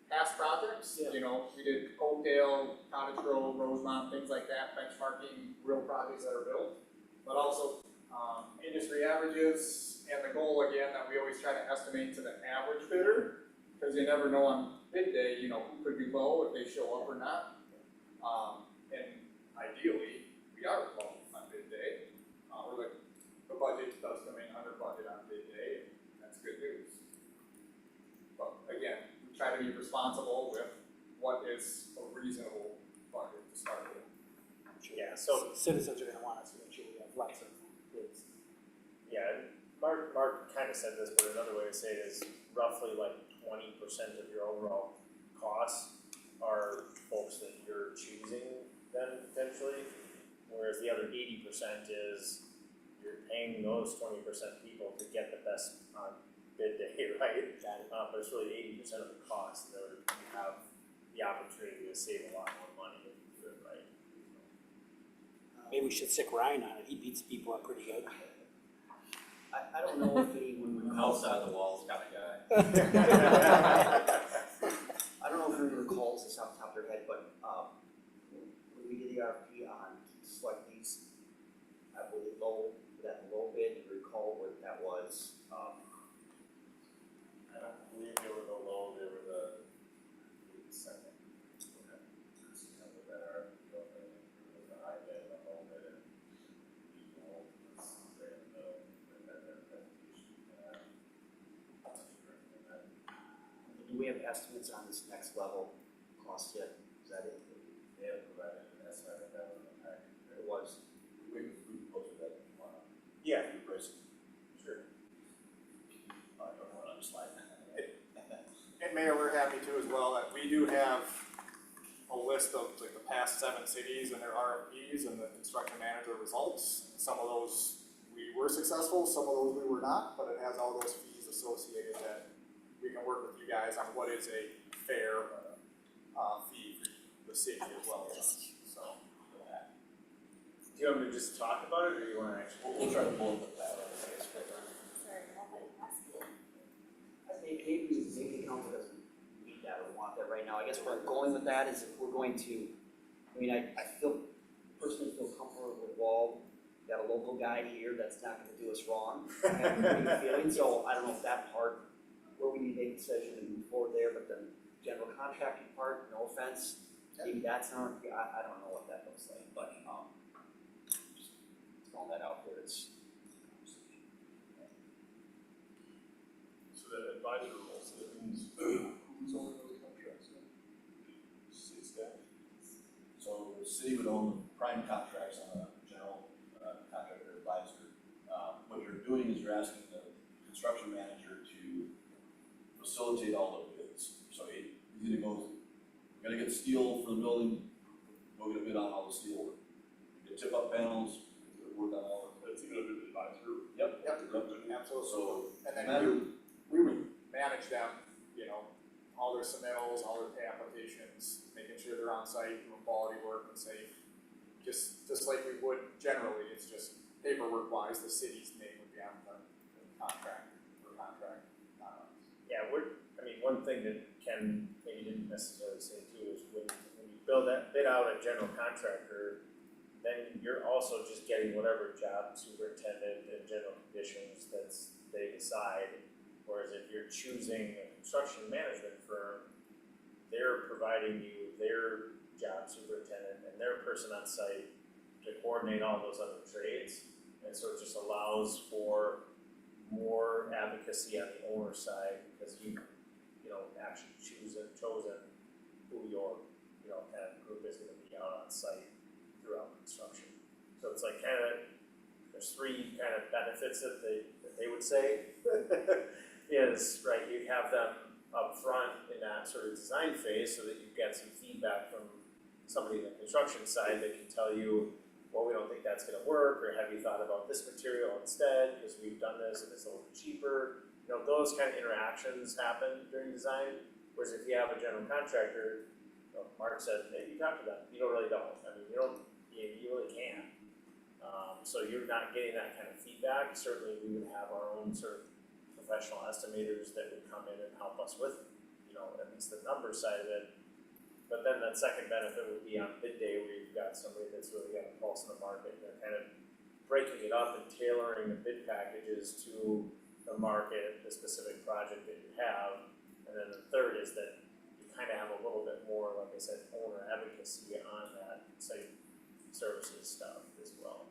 past projects. Yeah. You know, we did Oakdale, Cottage Grove, Rosemont, things like that, benchmarking real projects that are built. But also industry averages, and the goal again that we always try to estimate to the average bidder, because you never know on bid day, you know, who could be low if they show up or not. And ideally, we are low on bid day. The budget does come in under budget on bid day, and that's good news. But again, we try to be responsible with what is a reasonable budget to start with. Yeah, so, Citizens are gonna want us to make sure we have lots of bids. yeah, Mark kind of said this, but another way to say it is roughly like 20% of your overall costs are folks that you're choosing then potentially, whereas the other 80% is you're paying those 20% people to get the best on bid day, right? But it's really 80% of the cost in order to have the opportunity to save a lot more money if you do it right. Maybe we should stick Ryan on it, he beats people up pretty good. I don't know if anyone recalls, Outside the walls kind of guy. I don't know if anyone recalls this off the top of their head, but, when we did the RFP on select these, I believe that low bid, recall what that was, I don't believe they were the low, they were the second. The high bid, the low bid, and the low was there in the presentation. do we have estimates on this next level cost yet? Is that it? They have provided an estimate that was in the package. It was. We can post that if you want. Yeah, Your pricing. sure. I don't know on the slide. And Mayor, we're happy too as well that we do have a list of like the past 7 cities and their RFPs and the construction manager results. Some of those we were successful, some of those we were not, but it has all those fees associated that we can work with you guys on what is a fair fee for the city as well. So, Do you want me to just talk about it, or you want to actually? We'll try to pull it back. Maybe the council doesn't need that or want that right now. I guess where I'm going with that is if we're going to, I mean, I feel personally feel comfortable with Wald. Got a local guy here that's not gonna do us wrong. I have a pretty good feeling, so I don't know if that part, where we need to make a decision and move forward there, but the general contracting part, no offense, maybe that's not, I don't know what that looks like, but, just throwing that out there, it's. So that advisor role, so that means who's owning those contracts then? City staff? So the city would own the prime contracts on a general contractor advisor. What you're doing is you're asking the construction manager to facilitate all the bids. So he either goes, we're gonna get steel for the building, go get a bid on all the steel work. You get tip up panels, work on all of That's even a good advisor. it. Yep. Absolutely. So, And then matter- we would manage them, you know, all their submittals, all their pay applications, making sure they're on site, doing quality work and safe. Just like we would generally, it's just paperwork wise, the city's name would be on the contract or contract, not us. Yeah, one thing that Ken maybe didn't necessarily say too is when you bid out a general contractor, then you're also just getting whatever job superintendent and general conditions they decide. Whereas if you're choosing a construction management firm, they're providing you their job superintendent and their person on site to coordinate all those other trades. And so it just allows for more advocacy on the owner side because you actually chosen who your, kind of group is gonna be out on site throughout construction. So it's like there's three kind of benefits that they would say is, right, you have them up front in that sort of design phase so that you get some feedback from somebody in the construction side that can tell you, well, we don't think that's gonna work, or have you thought about this material instead, because we've done this and it's a little cheaper. Those kind of interactions happen during design, whereas if you have a general contractor, Mark said, hey, you talk to them, you really don't. I mean, you really can't. So you're not getting that kind of feedback. Certainly we would have our own sort of professional estimators that would come in and help us with, at least the number side of it. But then that second benefit would be on bid day where you've got somebody that's really got a pulse in the market and they're kind of breaking it up and tailoring the bid packages to the market, the specific project that you have. And then the third is that you kind of have a little bit more, like I said, owner advocacy on that site services stuff as well.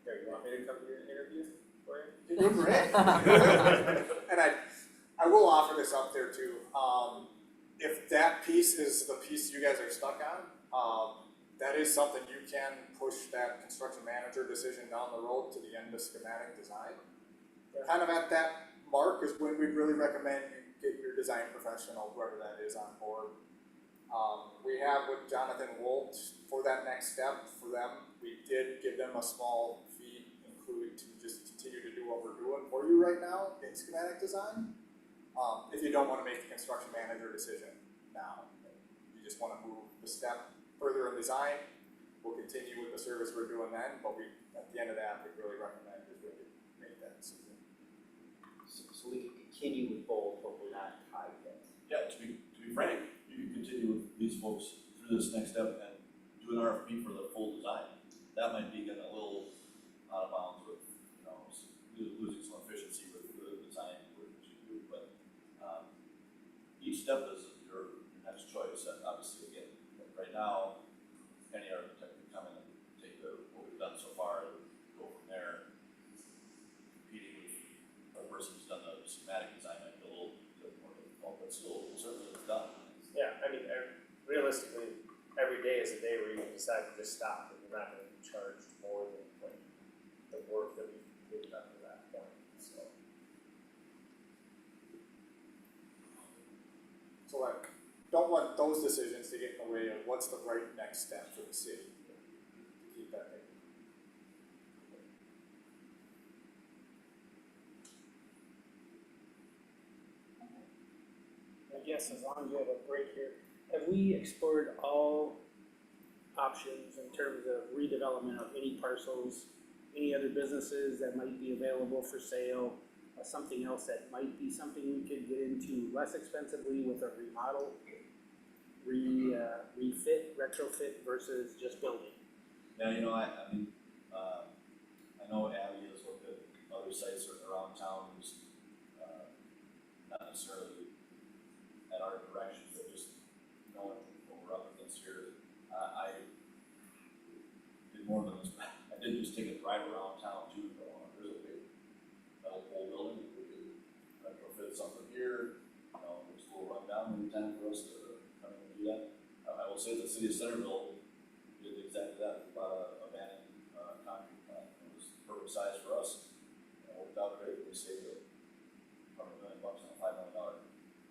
Here, you want me to come to your interview for you? You're doing great. And I will offer this up there too. If that piece is the piece you guys are stuck on, that is something you can push that construction manager decision down the road to the end of schematic design. Kind of at that mark is when we really recommend you get your design professional, whoever that is, on board. We have with Jonathan Wolt for that next step for them, we did give them a small fee included to just continue to do what we're doing for you right now in schematic design. If you don't want to make the construction manager decision now, you just want to move the step further in design, we'll continue with the service we're doing then, but at the end of that, we really recommend is when you make that decision. So we can continue with both, but we're not tied yet. Yeah, to be frank, you can continue with these folks through this next step and do an RFP for the full design. That might be getting a little out of bounds with, losing some efficiency with the design work that you do, but each step is your next choice. And obviously, again, right now, any architect can come in and take what we've done so far and go from there. Competing with a person who's done the schematic design might be a little bit more difficult, but still, certainly it's done. Yeah, I mean, realistically, every day is a day where you can decide to just stop and you're not gonna be charged more than like the work that we've done to that point, so. So like, don't want those decisions to get in the way of what's the right next step for the city. To keep that thinking. I guess as long as you have a break here, have we explored all options in terms of redevelopment of any parcels, any other businesses that might be available for sale, something else that might be something we could get into less expensively with a remodel? refit, retrofit versus just building? Yeah, you know, I mean, I know Abby has looked at other sites around town, just, not necessarily at our direction, but just knowing what we're up against here. I did more than this, I did just take a drive around town too, there's a big metal pole building, we could retrofit something here, you know, it's a little rundown every time for us to come in and do that. I will say the city of Centerville did exactly that, we bought a abandoned, concrete plant, it was perfect size for us. It worked out great, we saved $100 million on a $5 million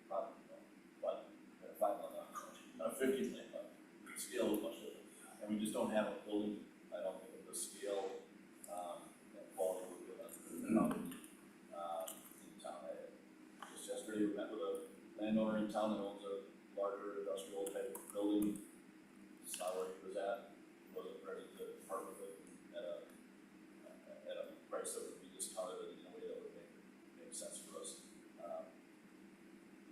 project, you know, but at a $5 million project, not a $50 million project, the scale is much different. And we just don't have a building, I don't think, of the scale, and quality we would have in town. Just yesterday, we met with a landowner in town that owns a larger industrial type building. Saw where he was at, he wasn't ready to part with it at a price that would be discounted in a way that would make sense for us.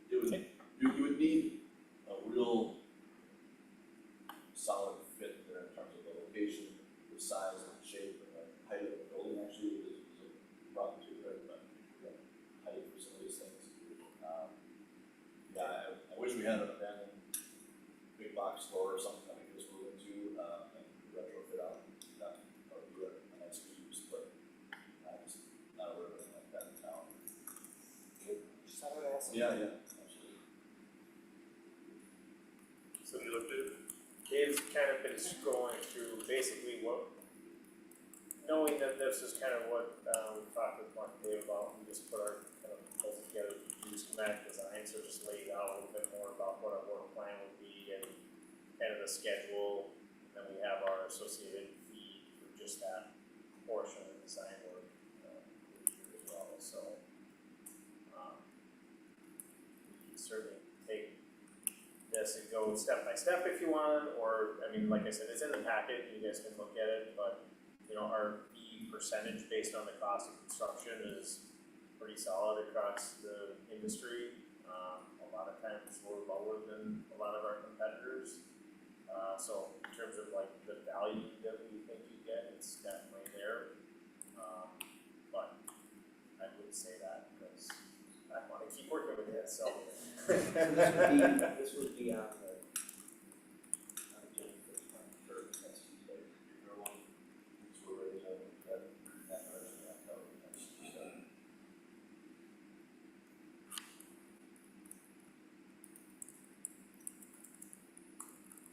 It would, you would need a real solid fit there in terms of the location, the size, and shape, and the height of the building actually is a problem too, right? But height for some of these things. Yeah, I wish we had an abandoned big box store or something that we could just move into, and retrofit out, that would be a nice reuse, but I'm just not aware of anything like that in town. Just thought I'd ask. Yeah, absolutely. So you looked at, Dave's kind of been going through basically knowing that this is kind of what we talked with Mark and Dave about, we just put our kind of puzzle together, do schematic design, so just laid out a little bit more about what our work plan would be and kind of the schedule, and then we have our associated fee for just that portion of the design work as well, so we can certainly take this and go step by step if you want, or, I mean, like I said, it's in the packet, you guys can look at it, but, you know, our fee percentage based on the cost of construction is pretty solid across the industry. A lot of times we're lower than a lot of our competitors. So in terms of like the value that we think you get, it's definitely there. But I wouldn't say that because I want to keep working with it, so. This would be on the, January 1st, for next Tuesday, if you're one, so we're ready to, that version of that cover next Tuesday.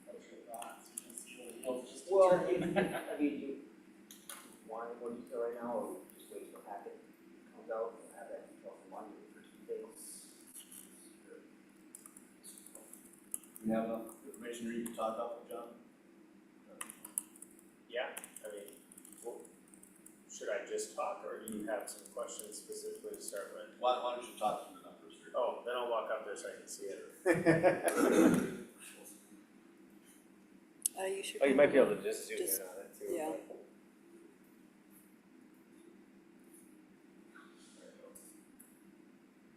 What's your thoughts? You can see the wheels just Well, turning. I mean, do you want any more detail right now, or just wait till the packet comes out and have that detail from Monday for Tuesdays? We have enough information here you can talk about with John? Yeah, I mean, should I just talk, or do you have some questions specifically to start with? Why don't you talk through the numbers here? Oh, then I'll walk up there so I can see it. You should. Oh, you might be able to just zoom in Just- on it too. yeah.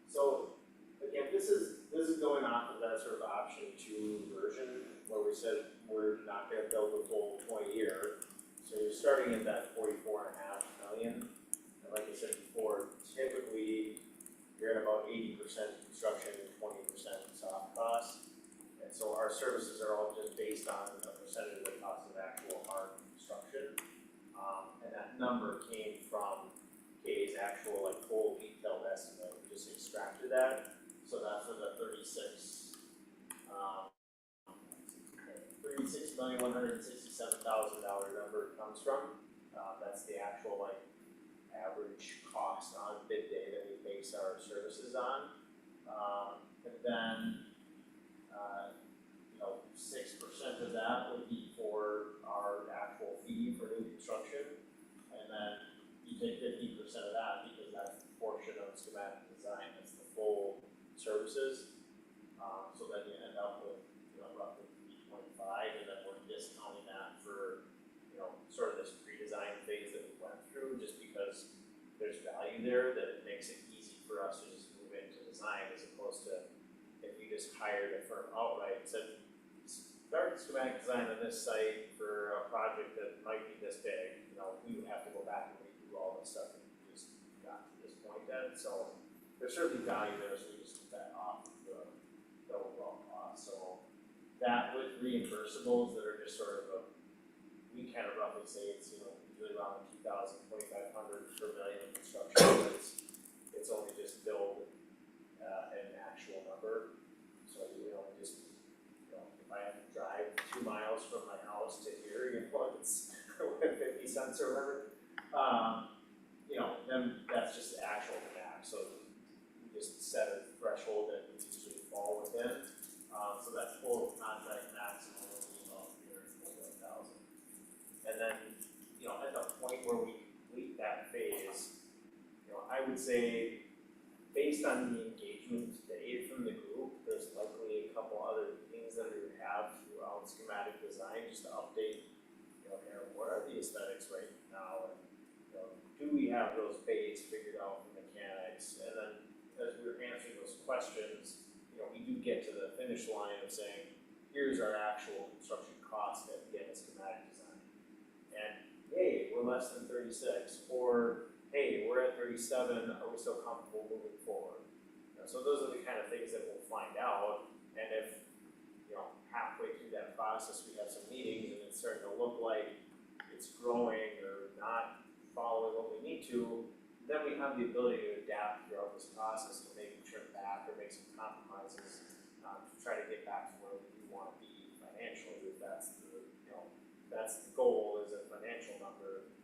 So, again, this is going off of that sort of option 2 version, where we said we're not gonna build the full 20-year. So you're starting at that 44.5 million, and like I said before, typically, you're at about 80% construction and 20% soft costs. And so our services are all just based on a percentage of the cost of actual hard construction. And that number came from Kay's actual like full detailed estimate, we just extracted that. So that's where the $36,167,000 number comes from. That's the actual like average cost on bid day that we base our services on. And then 6% of that would be for our actual fee for new construction. And then you take 15% of that because that's the portion of schematic design, that's the full services. So then you end up with, roughly 3.5, and then we're discounting that for, sort of this pre-design phase that we went through, just because there's value there, that it makes it easy for us to just move into design as opposed to if you just hired a firm outright and said, start schematic design on this site for a project that might be this big, you know, we would have to go back and redo all this stuff and we just got to this point then, so there's certainly value there, so we just took that off of the overall cost, so that with reimbursables that are just sort of we kind of roughly say it's, you know, usually around 2,000, 2,500 per million in construction, but it's only just billed an actual number, so you only just, you know, if I have to drive 2 miles from my house to here, you know, it's 50 cents or whatever, you know, then that's just the actual max, so we just set a threshold that we usually fall within, so that total contract maximum will be about 341,000. And then, you know, at the point where we complete that phase, you know, I would say, based on the engagement to date from the group, there's likely a couple other meetings that we would have throughout schematic design, just to update, you know, kind of what are the aesthetics right now, and, you know, do we have those bays figured out from mechanics, and then as we were answering those questions, you know, we do get to the finish line of saying, here's our actual construction cost at the end of schematic design. And hey, we're less than 36, or hey, we're at 37, are we still comfortable moving forward? You know, so those are the kind of things that we'll find out, and if, you know, halfway through that process we have some meetings and it's starting to look like it's growing or not following what we need to, then we have the ability to adapt throughout this process to maybe trim back or make some compromises to try to get back to where we want to be financially, if that's the, you know, that's the goal, is a financial number,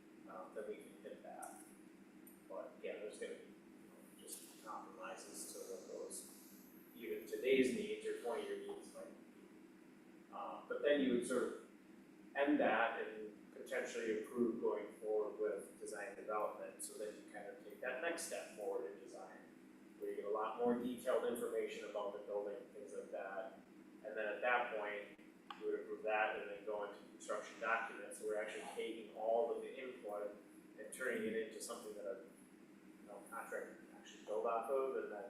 that we can hit that. But again, there's gonna be, you know, just compromises to what those, even today's needs or 20-year needs might be. But then you would sort of end that and potentially improve going forward with design development, so that you kind of take that next step forward in design, where you get a lot more detailed information about the building, things like that. And then at that point, you would approve that and then go into construction documents. So we're actually taking all of the input and turning it into something that a, you know, contractor can actually build off of, and then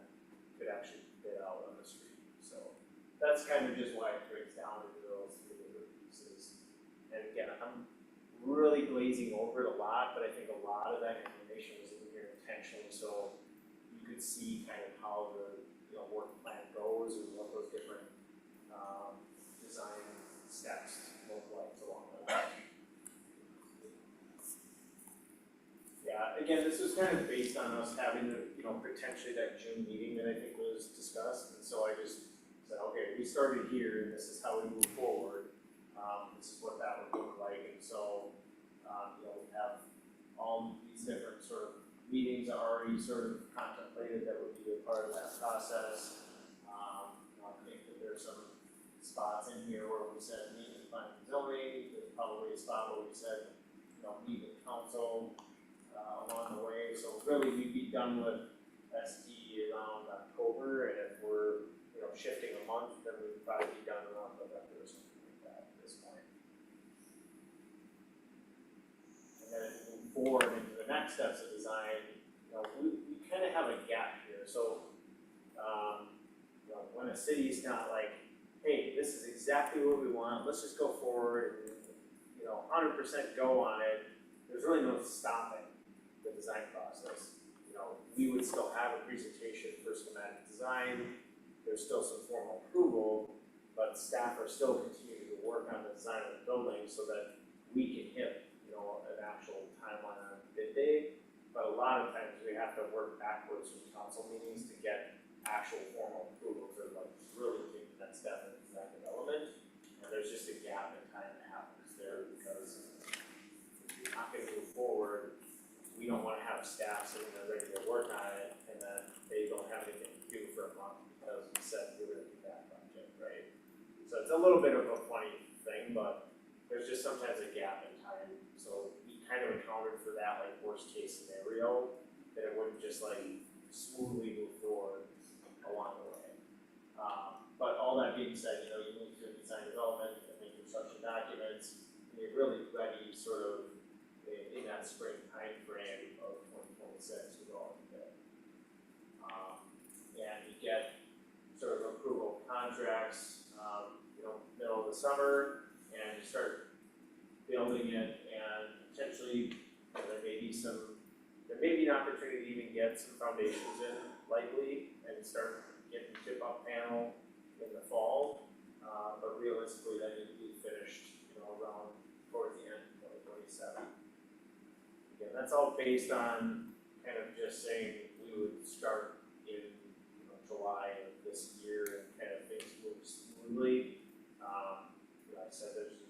could actually bid out on the street. So that's kind of just why it breaks down into those 3 different pieces. And again, I'm really glazing over it a lot, but I think a lot of that information was in here intentionally, so you could see kind of how the, you know, work plan goes and what those different design steps look like along the way. Yeah, again, this was kind of based on us having the, you know, potentially that June meeting that I think was discussed, and so I just said, okay, we started here and this is how we move forward. This is what that would look like, and so, you know, we have all these different sort of meetings already sort of contemplated that would be a part of that process. I think that there's some spots in here where we said meet with planning and zoning, there's probably a spot where we said, you know, meet with council along the way, so really we'd be done with ST around October, and if we're, you know, shifting a month, then we'd probably be done around November or something like that at this point. And then as we move forward into the next steps of design, you know, we kind of have a gap here, so you know, when a city's not like, hey, this is exactly what we want, let's just go forward and, you know, 100% go on it, there's really no stopping the design process. You know, we would still have a presentation for schematic design, there's still some formal approval, but staff are still continuing to work on the design of the building so that we can hit, you know, an actual timeline on bid day. But a lot of times we have to work backwards from council meetings to get actual formal approval to like really take the next step in design development. And there's just a gap in time that happens there, because if you're not gonna move forward, we don't wanna have staff sitting there ready to work on it, and then they don't have anything to do for a month because we said we're gonna do that project, right? So it's a little bit of a funny thing, but there's just sometimes a gap in time. So we kind of accounted for that like worst case scenario, that it wouldn't just like smoothly move forward along the way. But all that being said, you know, you move through design development and then construction documents, and you're really ready sort of in that spring time frame of 2026 with all of that. And you get sort of approval of contracts, you know, middle of the summer and start building it, and potentially, there may be an opportunity to even get some foundations in likely and start getting tip-up panel in the fall. But realistically, that needs to be finished, around towards the end of 2027. Again, that's all based on kind of just saying we would start in, July of this year and kind of things move smoothly. Like I said, there's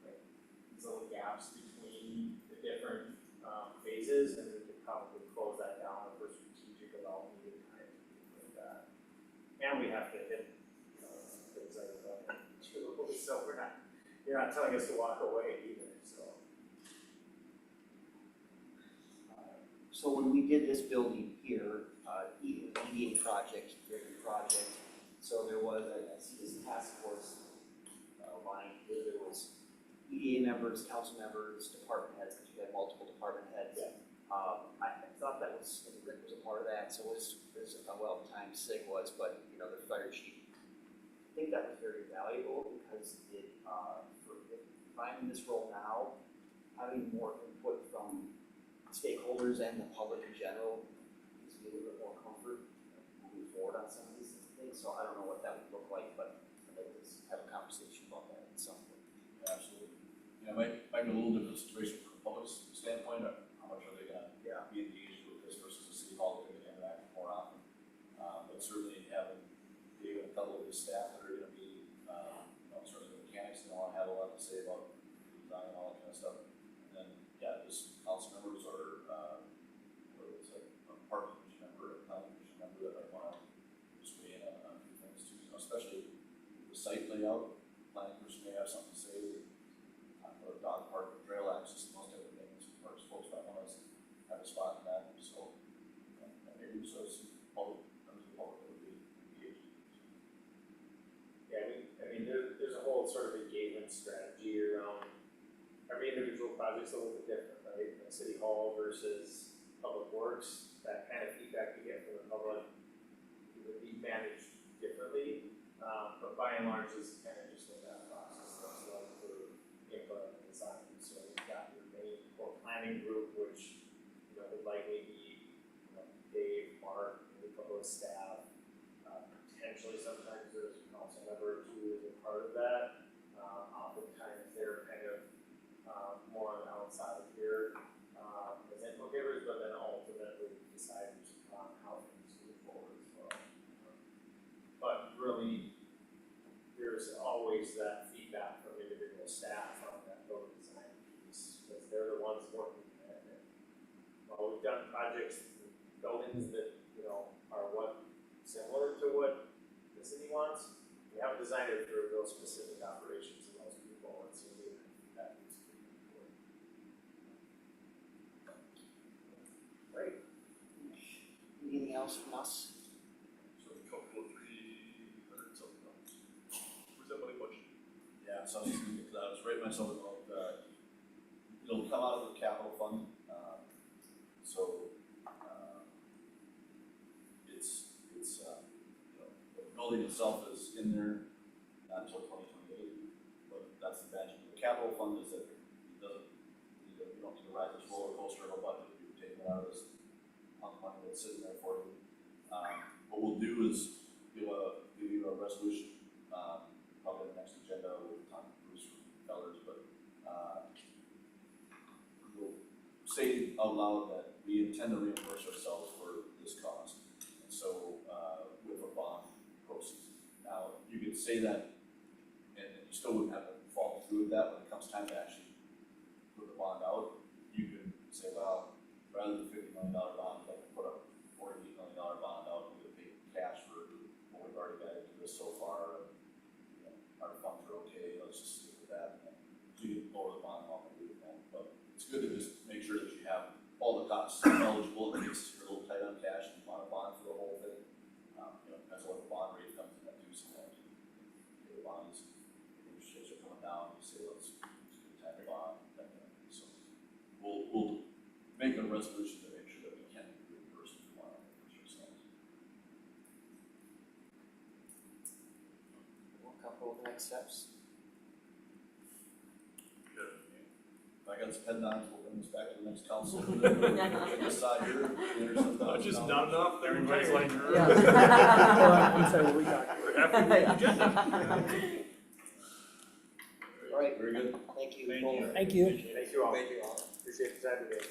like these little gaps between the different phases, and we could probably close that down if we're strategic about needed time and things like that. And we have to hit, things like that too, so you're not telling us to walk away either, so. So when we did this building here, EDA project, driven project, so there was, I see this task force line here, there was EDA members, council members, department heads, because you had multiple department heads. Yeah. I thought that was, Rick was a part of that, so it was a well-timed SIG was, but, the fire chief, I think that was very valuable because it, if I'm in this role now, having more input from stakeholders and the public in general gives me a little bit more comfort moving forward on some of these things, so I don't know what that would look like, but I'd like to have a conversation about that at some point. Yeah, absolutely. Yeah, might be a little different situation from a public standpoint, how much are they gonna be engaged with this versus the city hall, they're gonna interact more often. But certainly having David and a couple of his staff that are gonna be, sort of the mechanics, they wanna have a lot to say about design and all that kind of stuff. And then, just council members or, whether it's a park commission member, a planning commission member that might wanna just weigh in on a few things too, especially the site layout. Planning commission may have something to say, or dog park, or trail access, and those type of things, parks folks might want to have a spot in that, so, maybe so some public, members of the public that would be engaged. Yeah, there's a whole sort of engagement strategy around every individual project's a little bit different, right? In City Hall versus Public Works, that kind of feedback you get from the public would be managed differently. But by and large, this is kind of just what that process looks like for input and design. So you've got your main core planning group, which, would likely be, Dave, Mark, maybe a couple of staff. Potentially sometimes there's a council member or two as a part of that. Oftentimes they're kind of more on the outside of here as input givers, but then ultimately deciders on how things move forward as well. But really, there's always that feedback from individual staff on that building design piece, because they're the ones working at it. Well, we've done projects, buildings that, are similar to what the city wants. We haven't designed it for real specific operations of those people, and so that needs to be important. Great. Anything else from us? So a couple of 300 something dollars. Where's that money budget? Yeah, so I was just gonna get to that, I was writing myself about, it'll come out of the capital fund, so, the building itself is in there, not until 2028, but that's the badge. The capital fund is that it doesn't, you don't need to ride this roller coaster of a budget, you're taking it out of this money that's sitting there for you. What we'll do is give you a resolution, probably the next agenda with Bruce from Fellers, but we'll say out loud that we intend to reimburse ourselves for this cost. And so, with a bond proceeds. Now, you could say that, and you still wouldn't have to follow through with that when it comes time to actually put the bond out. You could say, well, rather than $50 million bond, I can put a $48 million bond out, and we'll pay cash for what we've already got into this so far. Our funds are okay, let's just stick with that. And so you can lower the bond amount and do that. But it's good to just make sure that you have all the costs eligible, in case you're a little tight on cash and you want a bond for the whole thing. Depends on what the bond rate comes in at too, sometimes the bonds, interest rates are coming down, you say, let's do a time to bond, that kind of thing. So we'll make a resolution to make sure that we can reimburse if we want to reimburse ourselves. We'll couple of the next steps. got some head nods, we'll bring this back to the next council. This side here, Just not enough, everybody's like. I'm sorry, we talked. We're halfway through the agenda. All right, Very good. thank you. Thank both. you. Thank you. Thank you all. Appreciate the time today.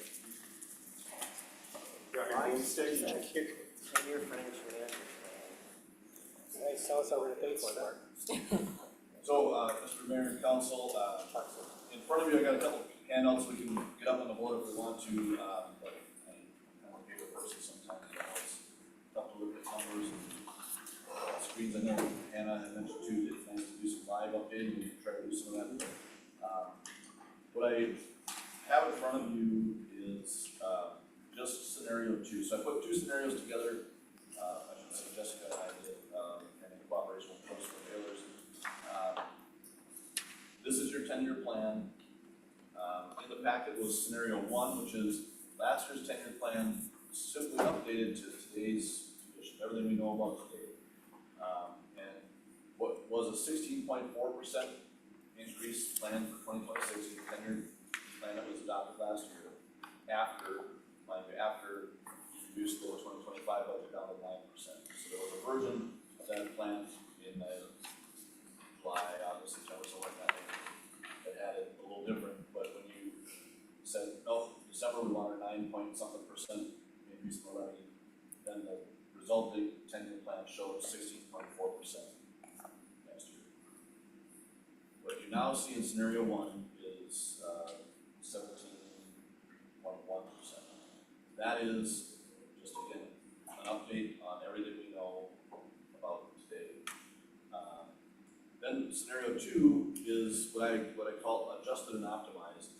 Got your boomsticks? Thank you. 10-year financial management. Guys, tell us how we're gonna pay for that. So, Mr. Mayor and Council, in front of you, I got a couple handouts we can get up on the board if we want to, but I'm a paper person sometimes, you know, it's tough to look at numbers and screens. I know Hannah had mentioned too, that plans to do some live updating, we can try to do some of that. What I have in front of you is, just scenario 2. So I put 2 scenarios together, I should say Jessica and I did, and in cooperation with Coastal Tailors. This is your 10-year plan. In the packet was scenario 1, which is last year's 10-year plan, simply updated to today's condition, everything we know about today. And what was a 16.4% increase plan for 2026 is the 10-year plan that was adopted last year. After you reduced the 2025 budget down to 9%. So there was a version of that plan in July, August, September, something like that, that had it a little different, but when you said, no, December we wanted 9-point-something% increase in the levy, then the resulting 10-year plan showed 16.4% next year. What you now see in scenario 1 is 17.1%. That is just again an update on everything we know about today. Then scenario 2 is what I call adjusted and optimized.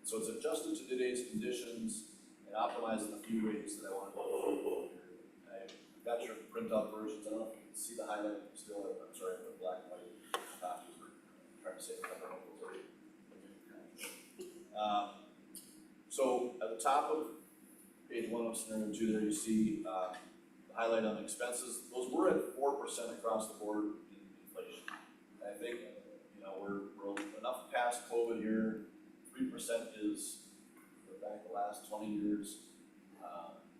So it's adjusted to today's conditions and optimized in a few ways that I want to go over here. I've got your printout versions. I don't know if you can see the highlight still. I'm sorry, the black and white copies. We're trying to save the cover. So at the top of page 1 of scenario 2 there you see the highlight on expenses. Those were at 4% across the board in inflation. And I think, you know, we're enough past COVID here. 3% is, for back the last 20 years,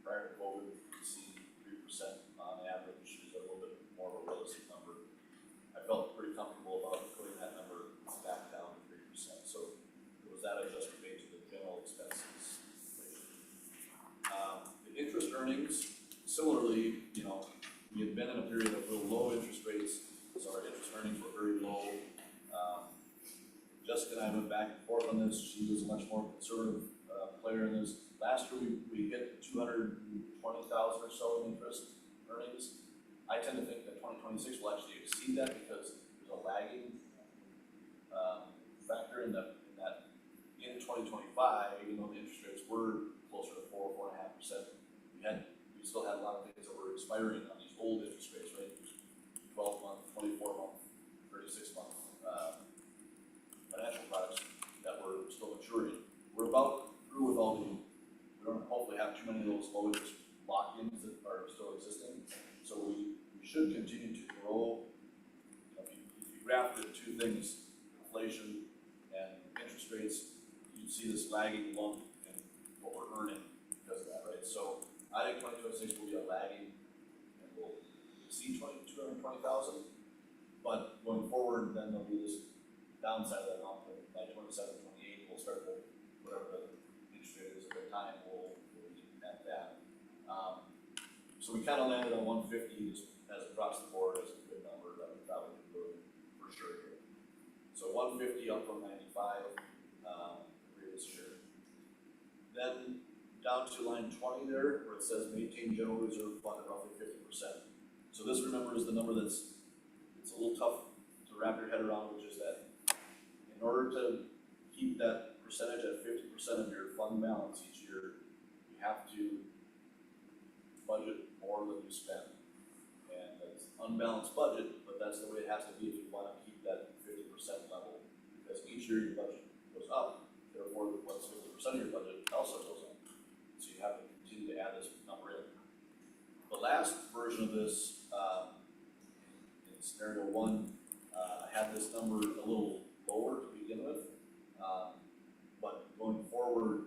prior to COVID, you see 3% on average is a little bit more of a realistic number. I felt pretty comfortable about putting that number back down to 3%. So it was that adjustment made to the general expenses. The interest earnings, similarly, you know, we had been in a period of real low interest rates, so our interest earnings were very low. Jessica and I went back and forth on this. She was a much more conservative player in this. Last year we hit 220,000 or so in interest earnings. I tend to think that 2026 will actually exceed that because there's a lagging factor in that in 2025, even though the interest rates were closer to 4.5%, we still had a lot of things that were expiring on these old interest rates, right? 12-month, 24-month, 36-month financial products that were still maturing. We're about through with all we don't hopefully have too many of those low interest lock-ins that are still existing. So we should continue to grow. You know, if you graph the 2 things, inflation and interest rates, you'd see this lagging lump in what we're earning because of that, right? So I think 2026 will be a lagging and we'll exceed 220,000, but going forward, then there'll be this downside of that lump, and by 27, 28, we'll start to, whatever the interest rate is at the time, we'll be at that. So we kind of landed on 150 just as across the board as a good number that we thought we could do for sure here. So 150 up from 95 previous year. Then down to line 20 there, where it says maintain general reserve fund at roughly 50%. So this, remember, is the number it's a little tough to wrap your head around, which is that in order to keep that percentage at 50% of your fund balance each year, you have to budget more than you spend. And that's unbalanced budget, but that's the way it has to be if you want to keep that 50% level. Because each year your budget goes up, therefore what's 50% of your budget also goes up. So you have to continue to add this number in. The last version of this, in scenario 1, I had this number a little lower to begin with, but going forward,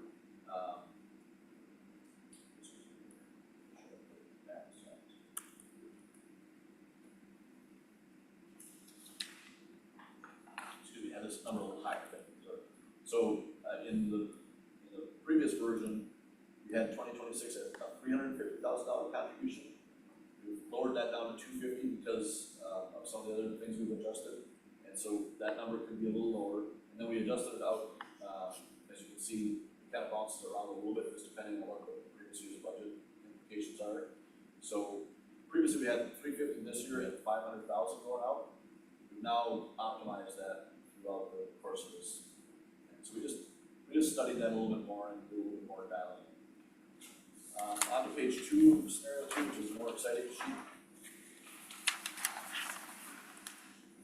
excuse me, I had this number a little higher than, so, in the previous version, we had 2026 at a $350,000 contribution. We've lowered that down to $250 because, of some of the other things we've adjusted, and so that number could be a little lower. And then we adjusted it out, as you can see, it kind of bounces around a little bit, just depending on what the previous year's budget implications are. So previously we had 350 this year and 500,000 going out. We've now optimized that throughout the course of this. And so we just studied that a little bit more and do a little bit more dialing. On to page 2 of scenario 2, which is a more exciting sheet.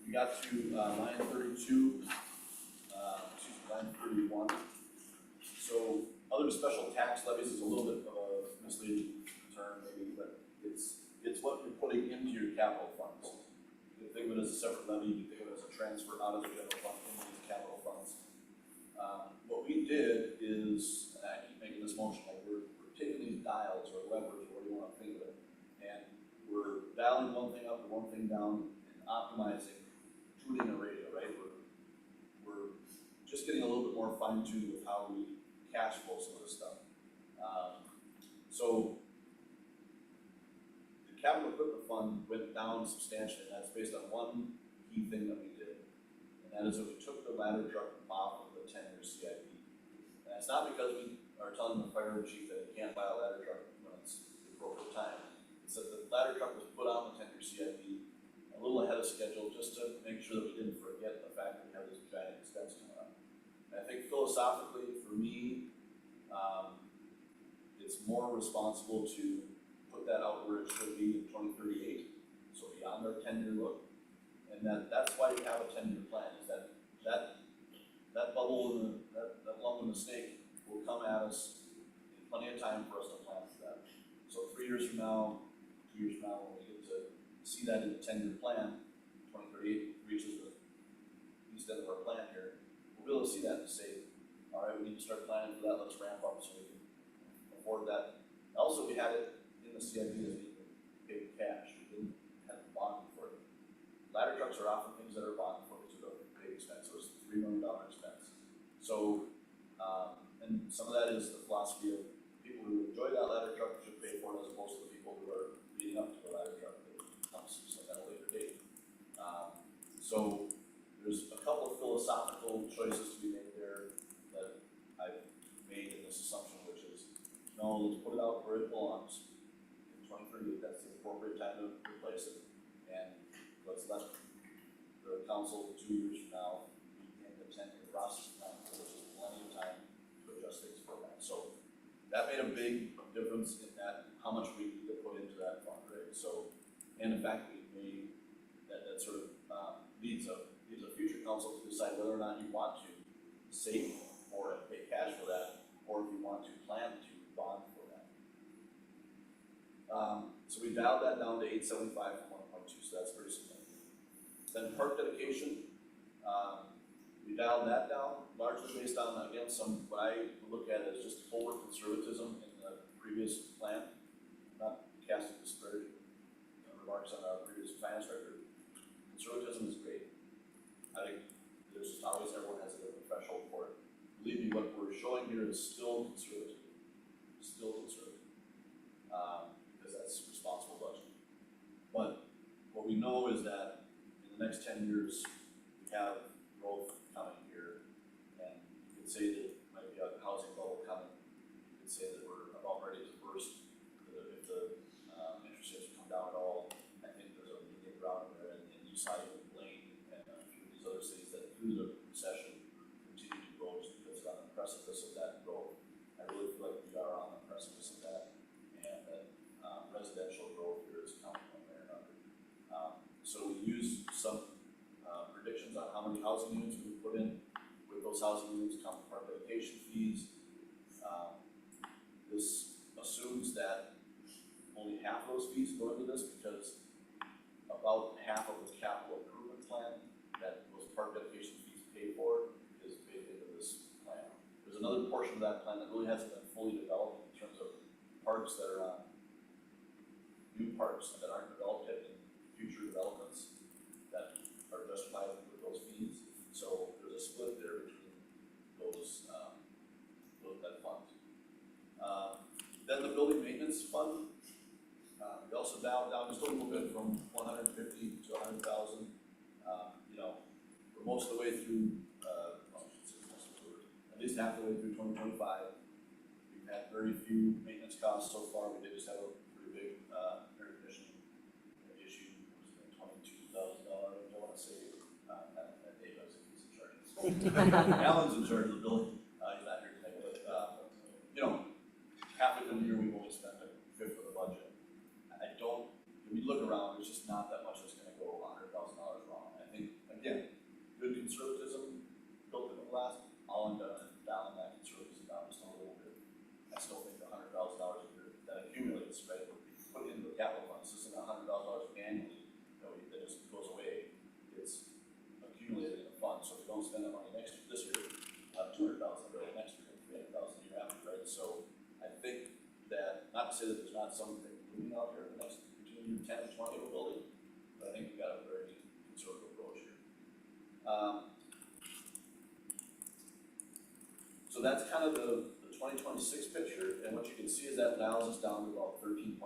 We got to line 32, line 31. So other special tax levies is a little bit of a misleading term maybe, but it's what you're putting into your capital funds. You can think of it as a separate levy, you can think of it as a transfer out of the general fund into these capital funds. What we did is, and I keep making this motion, like we're taking these dials or levers, or what you want to think of it, and we're dialing one thing up and one thing down and optimizing, tuning the radio, right? We're just getting a little bit more fine-tuned with how we cash flow some of this stuff. So the capital equipment fund went down substantially, and that's based on one key thing that we did, and that is that we took the ladder truck off of the 10-year CIP. And it's not because we are telling the fire chief that he can't buy a ladder truck when it's the appropriate time. It's that the ladder truck was put on the 10-year CIP a little ahead of schedule, just to make sure that we didn't forget the fact that we have this giant expense coming up. And I think philosophically, for me, it's more responsible to put that out where it should be in 2038, so beyond our 10-year look. And that's why you have a 10-year plan, is that bubble in that lump in the snake will come at us in plenty of time for us to plan for that. So 3 years from now, 2 years from now, when we get to see that in the 10-year plan, 2038 reaches the east end of our plan here, we'll be able to see that and say, all right, we need to start planning for that, let's ramp up so we can afford that. Also, we had it in the CIP as being paid cash, we didn't have a bond for it. Ladder trucks are often things that are bonded for, which is a big expense, so it's a $3 million expense. So, and some of that is the philosophy of people who enjoy that ladder truck should pay for it, as opposed to the people who are leading up to the ladder truck that comes at a later date. So there's a couple of philosophical choices to be made there that I've made in this assumption, which is, no, let's put it out where it belongs. In 2038, that's the appropriate time to replace it. And let's let the council 2 years from now begin the 10-year process plan, which is plenty of time to adjust things for that. So that made a big difference in that, how much we need to put into that fund, right? So, and in fact, we made that sort of leads a future council to decide whether or not you want to save for it, pay cash for that, or if you want to plan to bond for that. So we dialed that down to 875 from 1.2, so that's pretty significant. Then park dedication, we dialed that down largely based on, again, what I look at as just forward conservatism in the previous plan. Not casting disparaging remarks on our previous finance record. Conservatism is great. I think there's just always, everyone has a different threshold for it. Believe me, what we're showing here is still conservative. Because that's responsible budgeting. But what we know is that in the next 10 years, we have growth coming here, and you could say that it might be a housing bubble coming. You could say that we're about ready to burst, that if the interest rates come down at all. I think there's a medium ground there, and you saw even Blaine and a few of these other cities that through the recession continue to grow just because on the precipice of that growth. I really feel like we are on the precipice of that, and that residential growth here is coming one way or another. So we use some predictions on how many housing units we put in. With those housing units come park dedication fees. This assumes that only half of those fees go into this, because about half of the capital improvement plan that those park dedication fees pay for is baked into this plan. There's another portion of that plan parks that are on, new parks that aren't developed yet, and future developments that are justified with those fees. So there's a split there between those, that fund. Then the building maintenance fund, we also down just a little bit from 150 to 100,000. You know, we're most of the way through, at least half the way through 2025. We've had very few maintenance costs so far. We did just have a pretty big air conditioning issue. It was $22,000. I want to say that Dave was in charge. Alan's in charge of the building. He's not here today, but you know, half of the year we've only spent a fifth of the budget. I don't. When you look around, there's just not that much that's going to go $100,000 wrong. I think again, good conservatism built in the last. All I'm done is down that conservatism down just a little bit. I still think the $100,000 a year that accumulates, right, would be put into the capital funds. This isn't $100,000 annually that just goes away. It's accumulated in the fund. So if you don't spend that money this year, $200,000 next year, $300,000 the year after, right? So I think that, not to say that there's not something moving out here in the next between 10 and 20 of a building, but I think we've got a very conservative approach here. So that's kind of the 2026 picture, and what you can see is that dials us down to about 13.3%.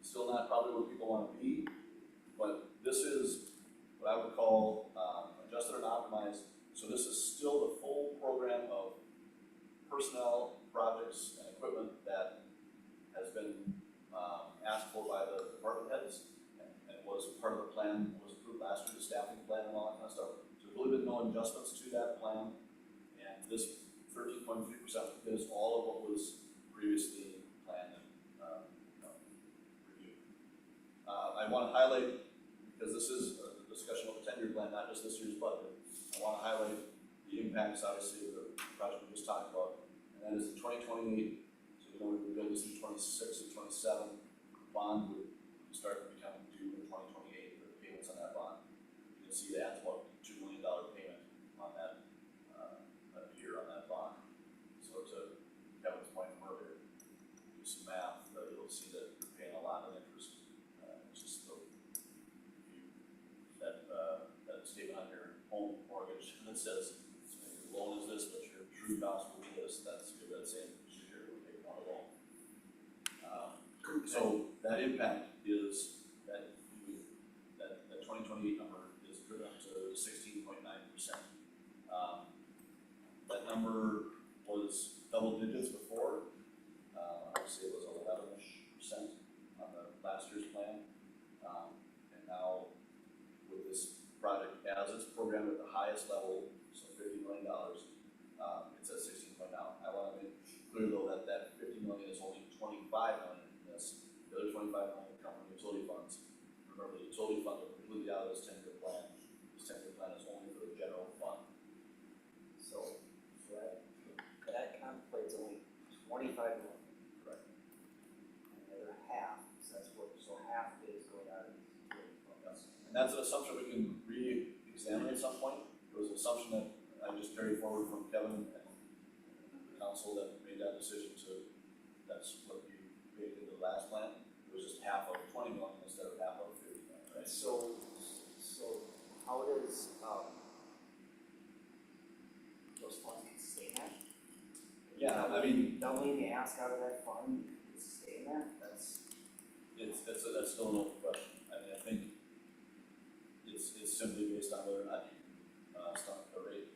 Still not probably where people want to be, but this is what I would call adjusted and optimized. So this is still the full program of personnel, projects, and equipment that has been asked for by the department heads, and was part of the plan, was approved last year, the staffing plan and all that kind of stuff. So there's really been no adjustments to that plan. This 13.3% is all of what was previously planned and reviewed. I want to highlight, because this is a discussion of the 10-year plan, not just this year's budget, I want to highlight the impacts, obviously, of the project we just talked about, and that is the 2028, so you know we build this in 26 and 27, bond would start to become due in 2028, the payments on that bond. You can see that's about $2 million payment on that year on that bond. So to Kevin's point from earlier, do some math, you'll see that you're paying a lot of interest. It's just the that statement on your home mortgage that says your loan is this, but your true cost will be this. That's good. That same share will take on a loan. So that impact is that 2028 number is driven to 16.9%. That number was double digits before. Obviously, it was 11-ish% on the last year's plan. And now, with this project, as it's programmed at the highest level, so $50 million, it's at 16 now. I want to make clear, though, that that $50 million is only $25 million in this. The other $25 million come from utility funds. Remember, the utility funds are completely out of this 10-year plan. This 10-year plan is only for the general fund. So that contemplates only 25 million. Correct. And the other half, so half is going out of these utility funds. And that's an assumption we can re-examine at some point. It was an assumption that I just carried forward from Kevin and the council that made that decision that's what you made into the last plan. It was just half of 20 million instead of half of 50 million, right? So how does, those funds can sustain that? Yeah, I mean, Doubling the ask out of that fund, can sustain that? That's still an open question. I mean, I think it's simply based on whether or not you can stomach the rate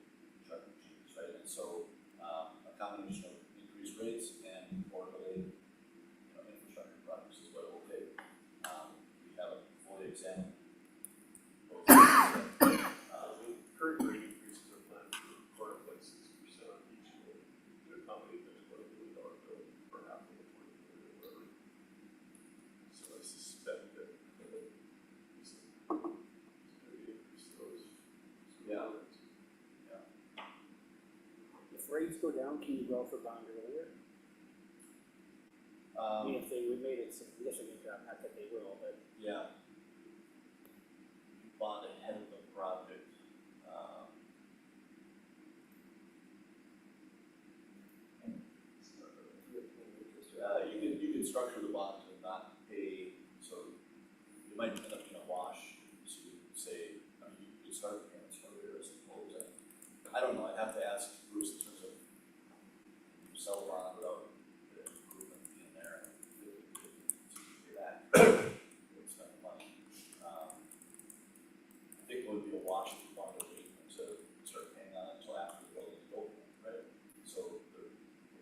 changes, right? And so a combination of increased rates and or delayed infrastructure projects is what it will take. We haven't fully examined those. Current rate increases are planned for 4.6% on each year to accommodate the $20 million bill for half of the $20 million or whatever. So I suspect that it's going to increase those. Yeah. If rates go down, can you go for bond earlier? I mean, if they made it significant drop, not that they will, but. Yeah. You bond ahead of the project. might end up being a wash, so you could say, I mean, you could start the payments earlier, I suppose. I don't know, I'd have to ask Bruce in terms of sell bond without the improvement being there, and if we could do that, we'd spend the money. I think it would be a wash if you wanted to wait to start paying on it until after the building is open, right? So the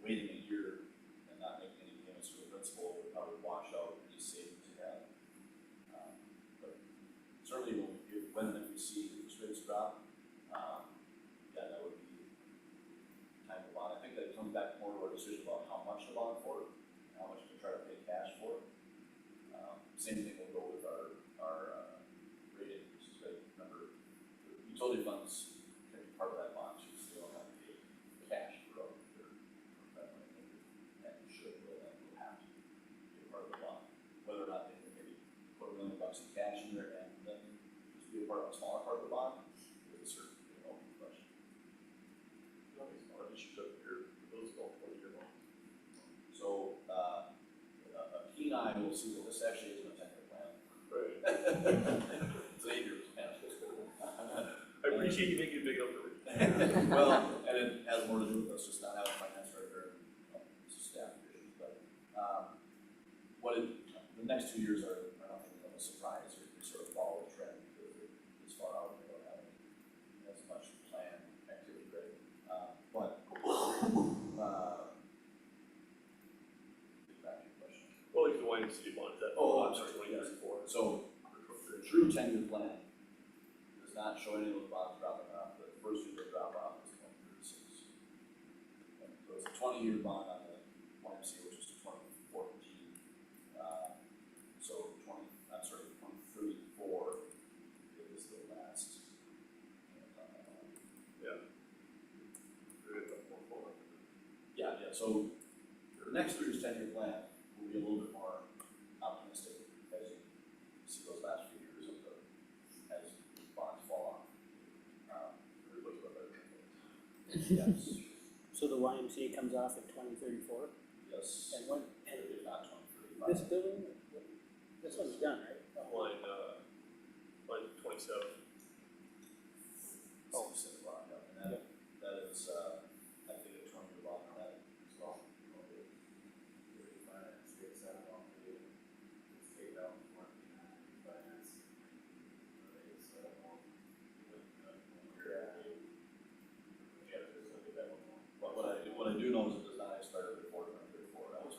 waiting a year and not making any payments to the principal would probably wash out any savings you have. But certainly when and if we see interest rates drop, yeah, that would be time to bond. I think that comes back more to our decision about how much to bond for, and how much to try to pay cash for. Same thing will go with our rate increases, right? Remember, the utility funds can be part of that bond, so you don't have to pay cash for that money. And you should, will have to be a part of the bond. Whether or not they can maybe put $1 million in cash in there and then just be a part of a smaller part of the bond, is a certain, open question. Or you should have your, those all 20-year bonds. So, a keen eye will see that this actually isn't a 10-year plan. Right. It's an 8-year plan. I appreciate you making it big enough for me. Well, and it has more to do with us just not having a finance director and staff issues, but, the next 2 years are nothing of a surprise, or you sort of follow the trend, because it's far out, we don't have as much planned activity, right? But, get back to your question. Well, like the Wayne City bond, is that? Oh, I'm sorry, 20 years yes. before. So, the true 10-year plan does not show any of those bonds dropping off. The first year they drop off is 2036. And so it's a 20-year bond on the YMCA, which is 2014. So 2034 is the last payment on that bond. Yeah, so the next 3 year's 10-year plan will be a little bit more optimistic as you see those last few years of as bonds fall off. Everybody's got better trend. Yes, So the YMCA comes off in 2034, yes. and when, and If not 2035. this building, this one's done, right? Line 27. Oh, city bond, yeah, and that is, I think a 20-year bond on that as well. But what I do know is it does not expire before 2034, that was.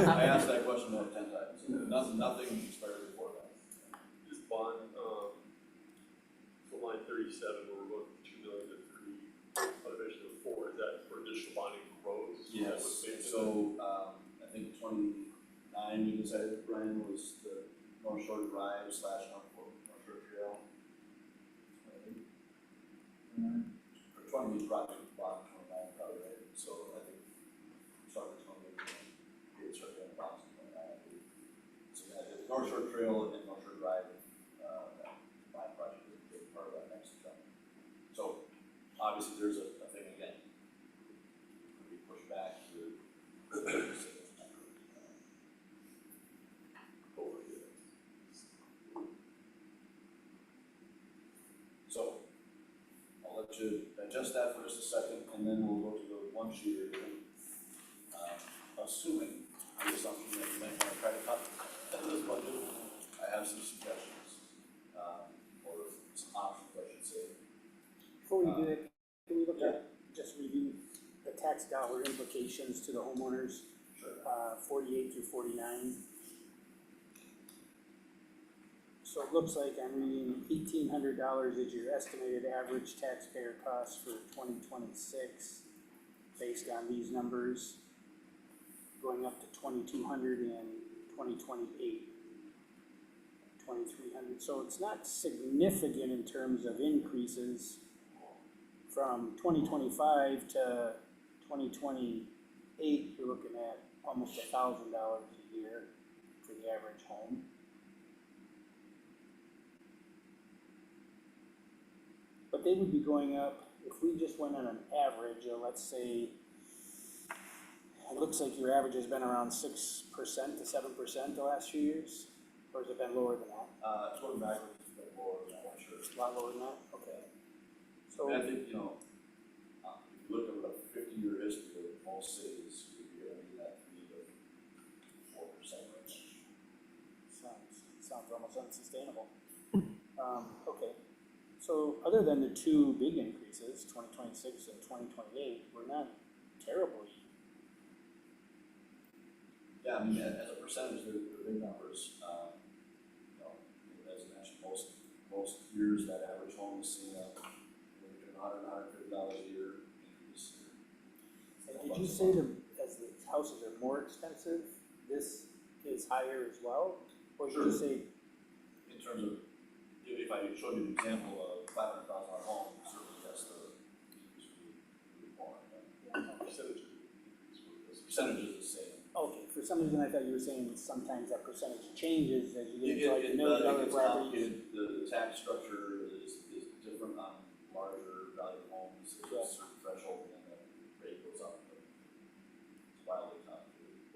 I asked that question about 10 times, nothing expires before that. This bond, so line 37, where we're going from 2 million to 3, elevation of 4, is that for additional bonding roads? Yes, so, I think 29, we decided, Brian, was the North Shore Drive / North Shore Trail. For 20, we brought to bottom 29 probably, right? So I think, starting with 28, we start doing bottom 29, I believe. So yeah, the North Shore Trail and North Shore Drive, that combined project is a big part of that next chunk. So obviously there's a thing again, we push back to so I'll let you digest that for just a second, and then we'll go to the one sheet here. Assuming, the assumption that you might want to try to cut this budget, I have some suggestions, or some options, I should say. Before we do that, can we look at, just review the tax dollar implications to the homeowners, Sure. 48 through 49? So it looks like I'm reading $1,800 is your estimated average taxpayer cost for 2026, based on these numbers, going up to $2,200 in 2028, $2,300. So it's not significant in terms of increases. From 2025 to 2028, you're looking at almost $1,000 a year for the average home. But they would be going up, if we just went on an average, let's say, it looks like your average has been around 6% to 7% the last few years. Or has it been lower than that? Going backwards, it's been lower than that, I'm sure. A lot lower than that? Okay. So, And I think, if you look at a 50-year history of most cities, you'd be able to get that 3 to 4% range. sounds almost unsustainable. Okay. So other than the two big increases, 2026 and 2028, we're not terribly. Yeah, I mean, as a percentage, they're big numbers. As I mentioned, most years that average home is seeing between $100 and $150 a year increase. And did you say as the houses are more expensive, this is higher as well? Or did you say, In terms of, if I showed you an example of $500,000 home, certainly that's the increase we want. Percentage is the same. okay, for some reason I thought you were saying sometimes that percentage changes as you get into like It $1 million gets properties. complicated. The tax structure is different on larger value homes. There's a certain threshold and then the rate goes up. It's wildly complicated.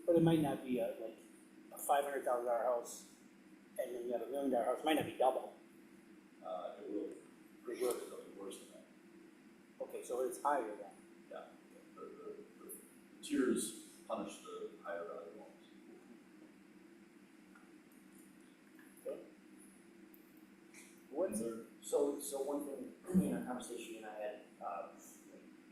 But it might not be like a $500,000 house and then you have $1 million house, it might not be double. It will, for sure, it'll be worse than that. Okay, so it's higher then. Yeah. The tiers punish the higher value homes. Okay. What's So one thing, in a conversation you and I had,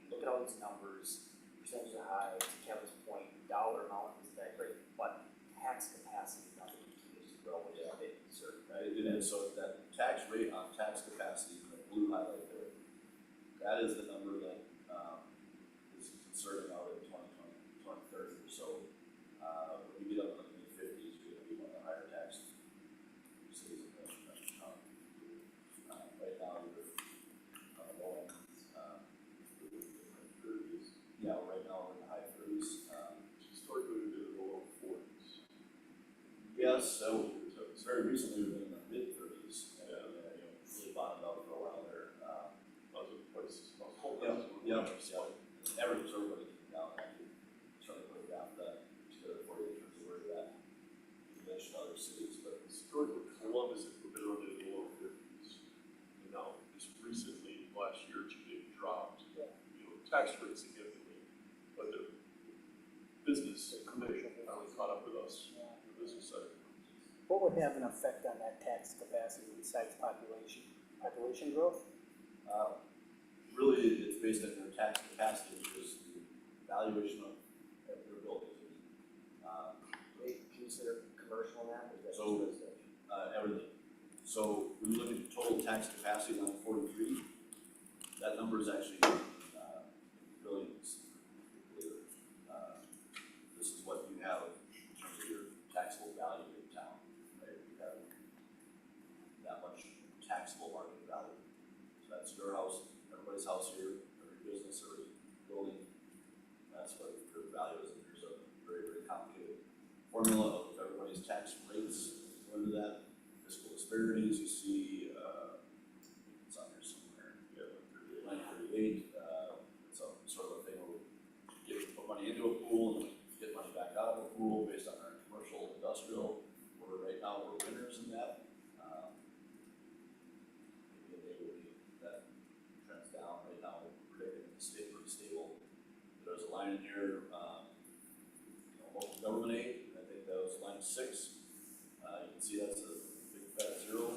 you look at all these numbers, percentages are high, to Kevin's point, dollar amount isn't that great, but tax capacity number continues to grow, which is a big concern. Right, and so that tax rate on tax capacity, the blue highlight there, that is the number that, is concerning out in 2030. So, when you get up in the mid-50s, you're gonna be one of the higher tax cities in the country. Right now, you're, low end, yeah, right now, we're in the high 30s. Historically, we've been in the low 40s. Yes, so, very recently, we've been in the mid-30s, and, really bottomed out for a while there. Lots of places, whole Yeah, places. yeah. Average everybody came down, and I could try to put down that together for you in terms of where you're at in relation to other cities, but Historically, Columbus has been running in the low 50s. And now, just recently, last year or two, it dropped, tax rate significantly. But the business commission finally caught up with us, the business side. what would have an effect on that tax capacity besides population growth? really, it's based on your tax capacity, which is the valuation of your buildings. They consider commercial in that, or is that just So- residential? Everything. So when you look at total tax capacity on 43, that number is actually billions. This is what you have in terms of your taxable value in town, right? You have that much taxable market value. So that's your house, everybody's house here, every business, every building. That's what your value is, and there's a very, very complicated formula of everybody's tax rates. Go into that. Fiscal disparities, you see, it's on here somewhere, line 38, it's a sort of a thing where we put money into a pool and we get money back out of a pool based on our commercial, industrial, where right now we're winners in that. Maybe a day will be that trends down, right now we're predicting it to stay pretty stable. There's a line in here, local government aid, I think that was line 6. You can see that's a big fat zero.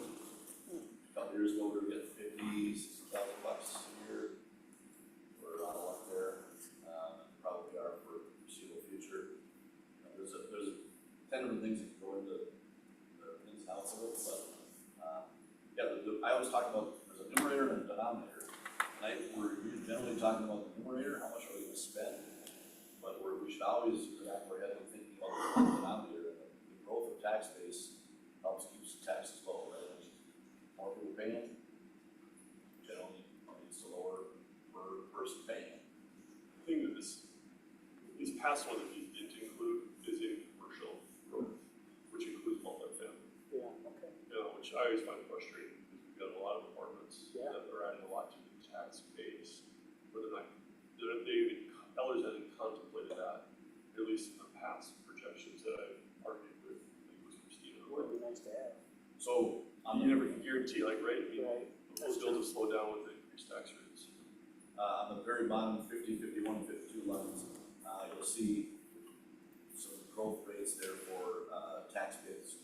A couple years ago, we were getting $50,000 a year. We're out of luck there, and probably are for the foreseeable future. There's 10 different things that can go into the ins and outs of it, but, I always talk about, there's a numerator and a denominator. We're generally talking about the numerator, how much are we gonna spend? But we should always wrap our head in thinking about the denominator, and the growth of tax base helps keep taxes low, right? More people paying, generally leads to lower per person paying. The thing that this past one that you didn't include is in commercial growth, which includes multifamily. Yeah, okay. Which I always find frustrating, because we've got a lot of apartments Yeah. that are adding a lot to the tax base, but Ellers hasn't contemplated that, at least in the past projections that I've argued with, I think it was from So, You never can guarantee, like, right, I mean, Right. most deals will slow down with the increased tax rates. on the very bottom, 50, 51, 52 lines, you'll see some growth rates there for, tax-based,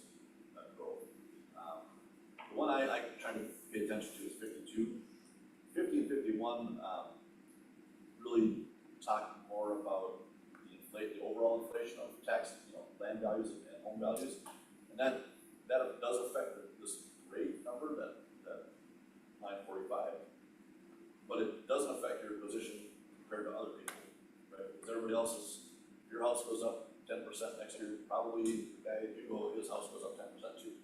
growth. The one I try to pay attention to is 52. 50 and 51, really talk more about the overall inflation of tax, land values and home values. And that does affect this rate number, that 945. But it doesn't affect your position compared to other people, right? Because everybody else's, if your house goes up 10% next year, probably the guy at Hugo, his house goes up 10% too.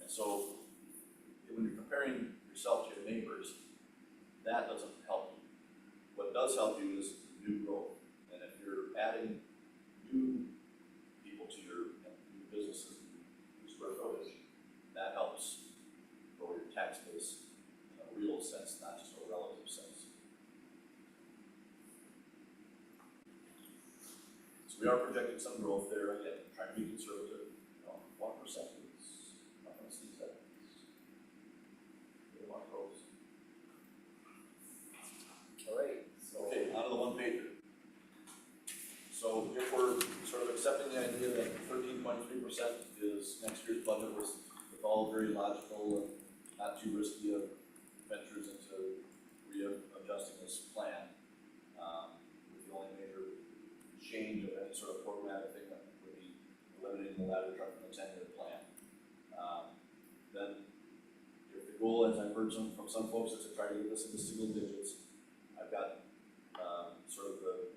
And so when you're comparing yourself to your neighbors, that doesn't help you. What does help you is new growth. And if you're adding new people to your new businesses, new square footage, that helps grow your tax base in a real sense, not just a relative sense. So we are projecting some growth there, again, trying to be conservative, 1% is not gonna seize that. We want growth. All right, so. Okay, on to the one pager. So if we're sort of accepting the idea that 13.3% is next year's budget with all very logical and not too risky of ventures into readjusting this plan, with the only major change of any sort of programmatic thing that would be eliminating the ladder truck from the 10-year plan. Then if the goal, as I've heard from some folks, is to try to get this into single digits, I've got sort of the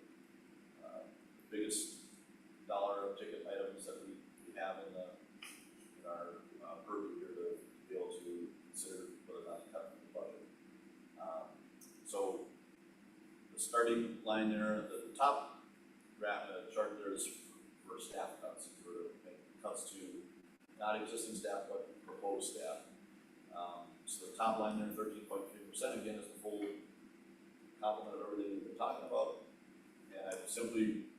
biggest dollar ticket items that we have in our purview here to be able to consider whether or not to cut from the budget. So the starting line there, the top graph, chart there is for staff cuts. If we're making cuts to not existing staff but proposed staff. So the top line there, 13.3%, again, is the full complement of everything we've been talking about. And I've simply,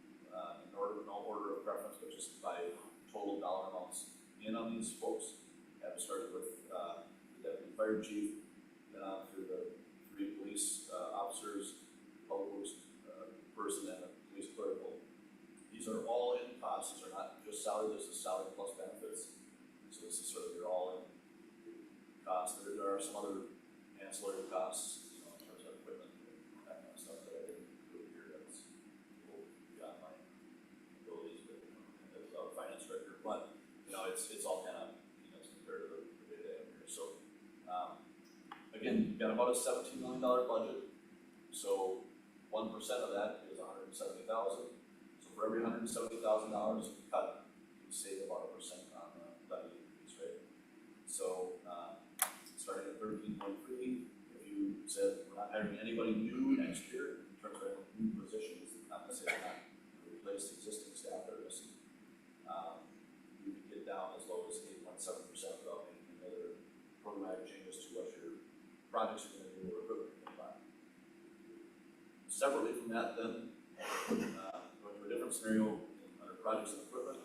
no order of preference, but just by total dollar amounts in on these folks, I've started with the deputy fire chief, then on through the 3 police officers, public works person, and a police clerical. These are all in costs. These are not just salary. This is salary plus benefits. So this is sort of your all-in cost. There are some other ancillary costs, in terms of equipment and that kind of stuff that I didn't do here. That's beyond my abilities as a finance director. But it's all kind of compared to the day-to-day here. So again, you've got about a $17 million budget. So 1% of that is $170,000. So for every $170,000 you cut, you save about 1% on the levy increase rate. So starting at 13.3, if you said we're not hiring anybody new next year in terms of new positions, not necessarily not replace existing staff that are missing, you could get down as low as 8.7% without making any other programmatic changes to what your projects are going to do or equipment you're going to buy. Separately from that, then, going to a different scenario under projects and equipment.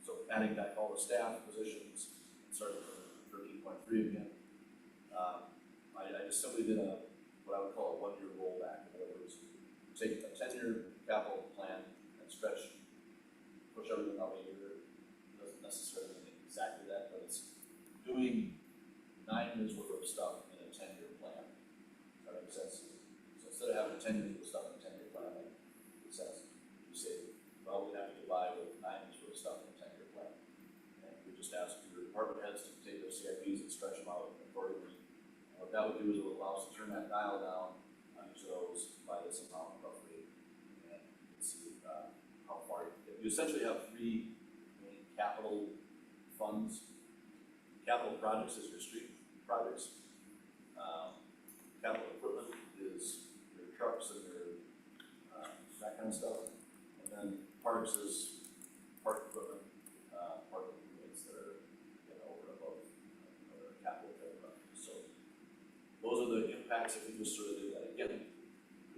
So adding back all the staff positions, starting from 13.3 again. I just simply did what I would call a 1-year rollback. In other words, take a 10-year capital plan and push everything out a year. It doesn't necessarily mean exactly that, but it's doing 9 years worth of stuff in a 10-year plan. Does that make sense? So instead of having 10 years worth of stuff in a 10-year plan, it makes sense. You say, well, we have to get by with 9 years worth of stuff in a 10-year plan. And we just ask your department heads to take their CIPs and stretch them out accordingly. And what that would do is it would allow us to turn that dial down on each of those by this amount roughly. And you can see how far you can get. You essentially have 3 main capital funds. Capital projects is your street projects. Capital equipment is your trucks and your that kind of stuff. And then parks is park equipment, park improvements that are over and above other capital type projects. So those are the impacts if you just sort of did that. Again,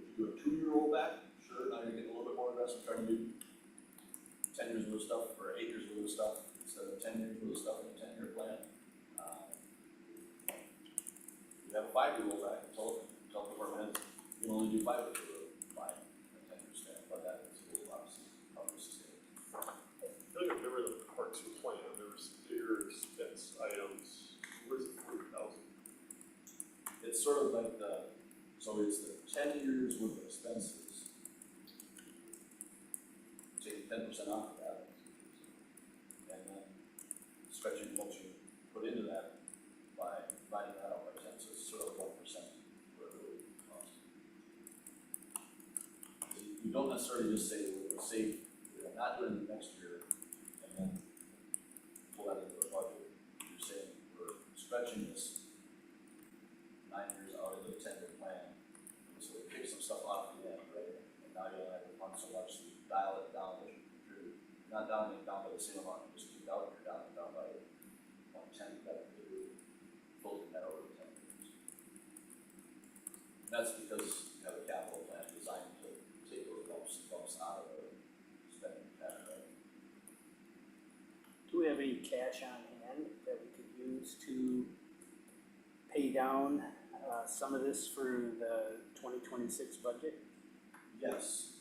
if you do a 2-year rollback, sure, now you're getting a little bit more aggressive trying to do 10 years worth of stuff or 8 years worth of stuff instead of 10 years worth of stuff in a 10-year plan. 5-year-old, I can tell department heads, you can only do 5 of the 5, and 10%, but that is a little obviously, probably sustainable. I feel like I remember the parks were plan, there was bigger expense items, where's the 40,000? It's sort of like so it's the 10 years worth of expenses. Take 10% off of that. And then stretching what you put into that by dividing that out by 10, so it's sort of 1%, whatever it would cost. You don't necessarily just say, we're gonna save, we're not doing it next year, and then pull that into the budget. You're saying, we're stretching this 9 years out of the 10-year plan, so we pick some stuff off the end, right? And now you only have to fund so much, so you dial it down, that you contribute. You're not dialing it down by the same amount, you just keep dialing it down by 1/10, that you floating that over the 10 years. And that's because you have a capital plan designed to take those bumps out of the spending pattern, right? Do we have any cash on hand that we could use to pay down some of this for the 2026 budget? Yes,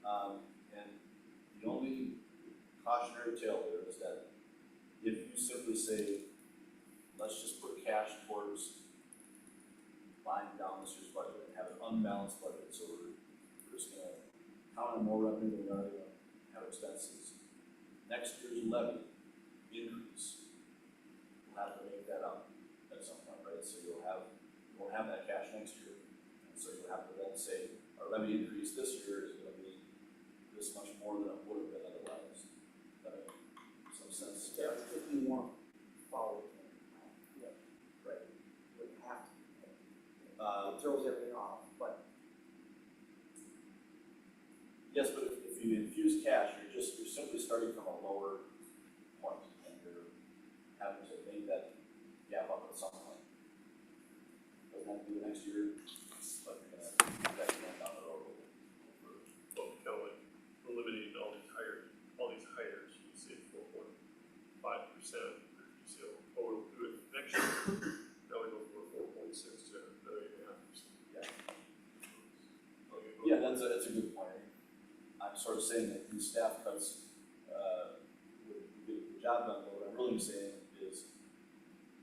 and the only cautionary tale there is that if you simply say, let's just put cash towards buying down this year's budget and have an unbalanced budget, so we're just gonna count on more revenue than we are gonna have expenses. Next year's levy increase, we'll have to make that up at some point, right? So you won't have that cash next year. And so you'll have to then say, our levy increase this year is gonna be this much more than it would have been otherwise. That makes some sense? Yeah, if you want to follow it. Yep. Right, you would have to. It throws everything off, but Yes, but if you infuse cash, you're simply starting from a lower point, and you're having to make that gap up at some point. Doesn't have to be the next year, but you're gonna move that going down the road a little further. Well, kind of like eliminating all these hires, you say 4.5%, you say, oh, we'll do it next year. Now we go from 4.6 to 9.5%. Yeah. Yeah, that's a good point. I'm sort of saying that these staff cuts, would get the job done, but what I'm really saying is,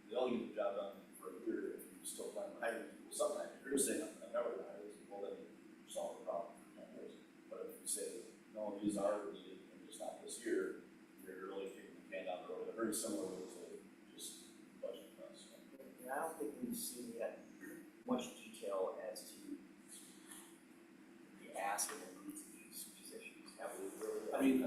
they only get the job done for a year if you still plan on hiring people sometime. If you're just saying, I'm never gonna hire these people, then you solve the problem for 10 years. But if you say, no, these are needed, and just not this year, you're really kicking the can down the road, in a very similar way to just budget cuts. and I don't think we've seen yet much detail as to the ask and the needs of these positions. Have we really? I mean,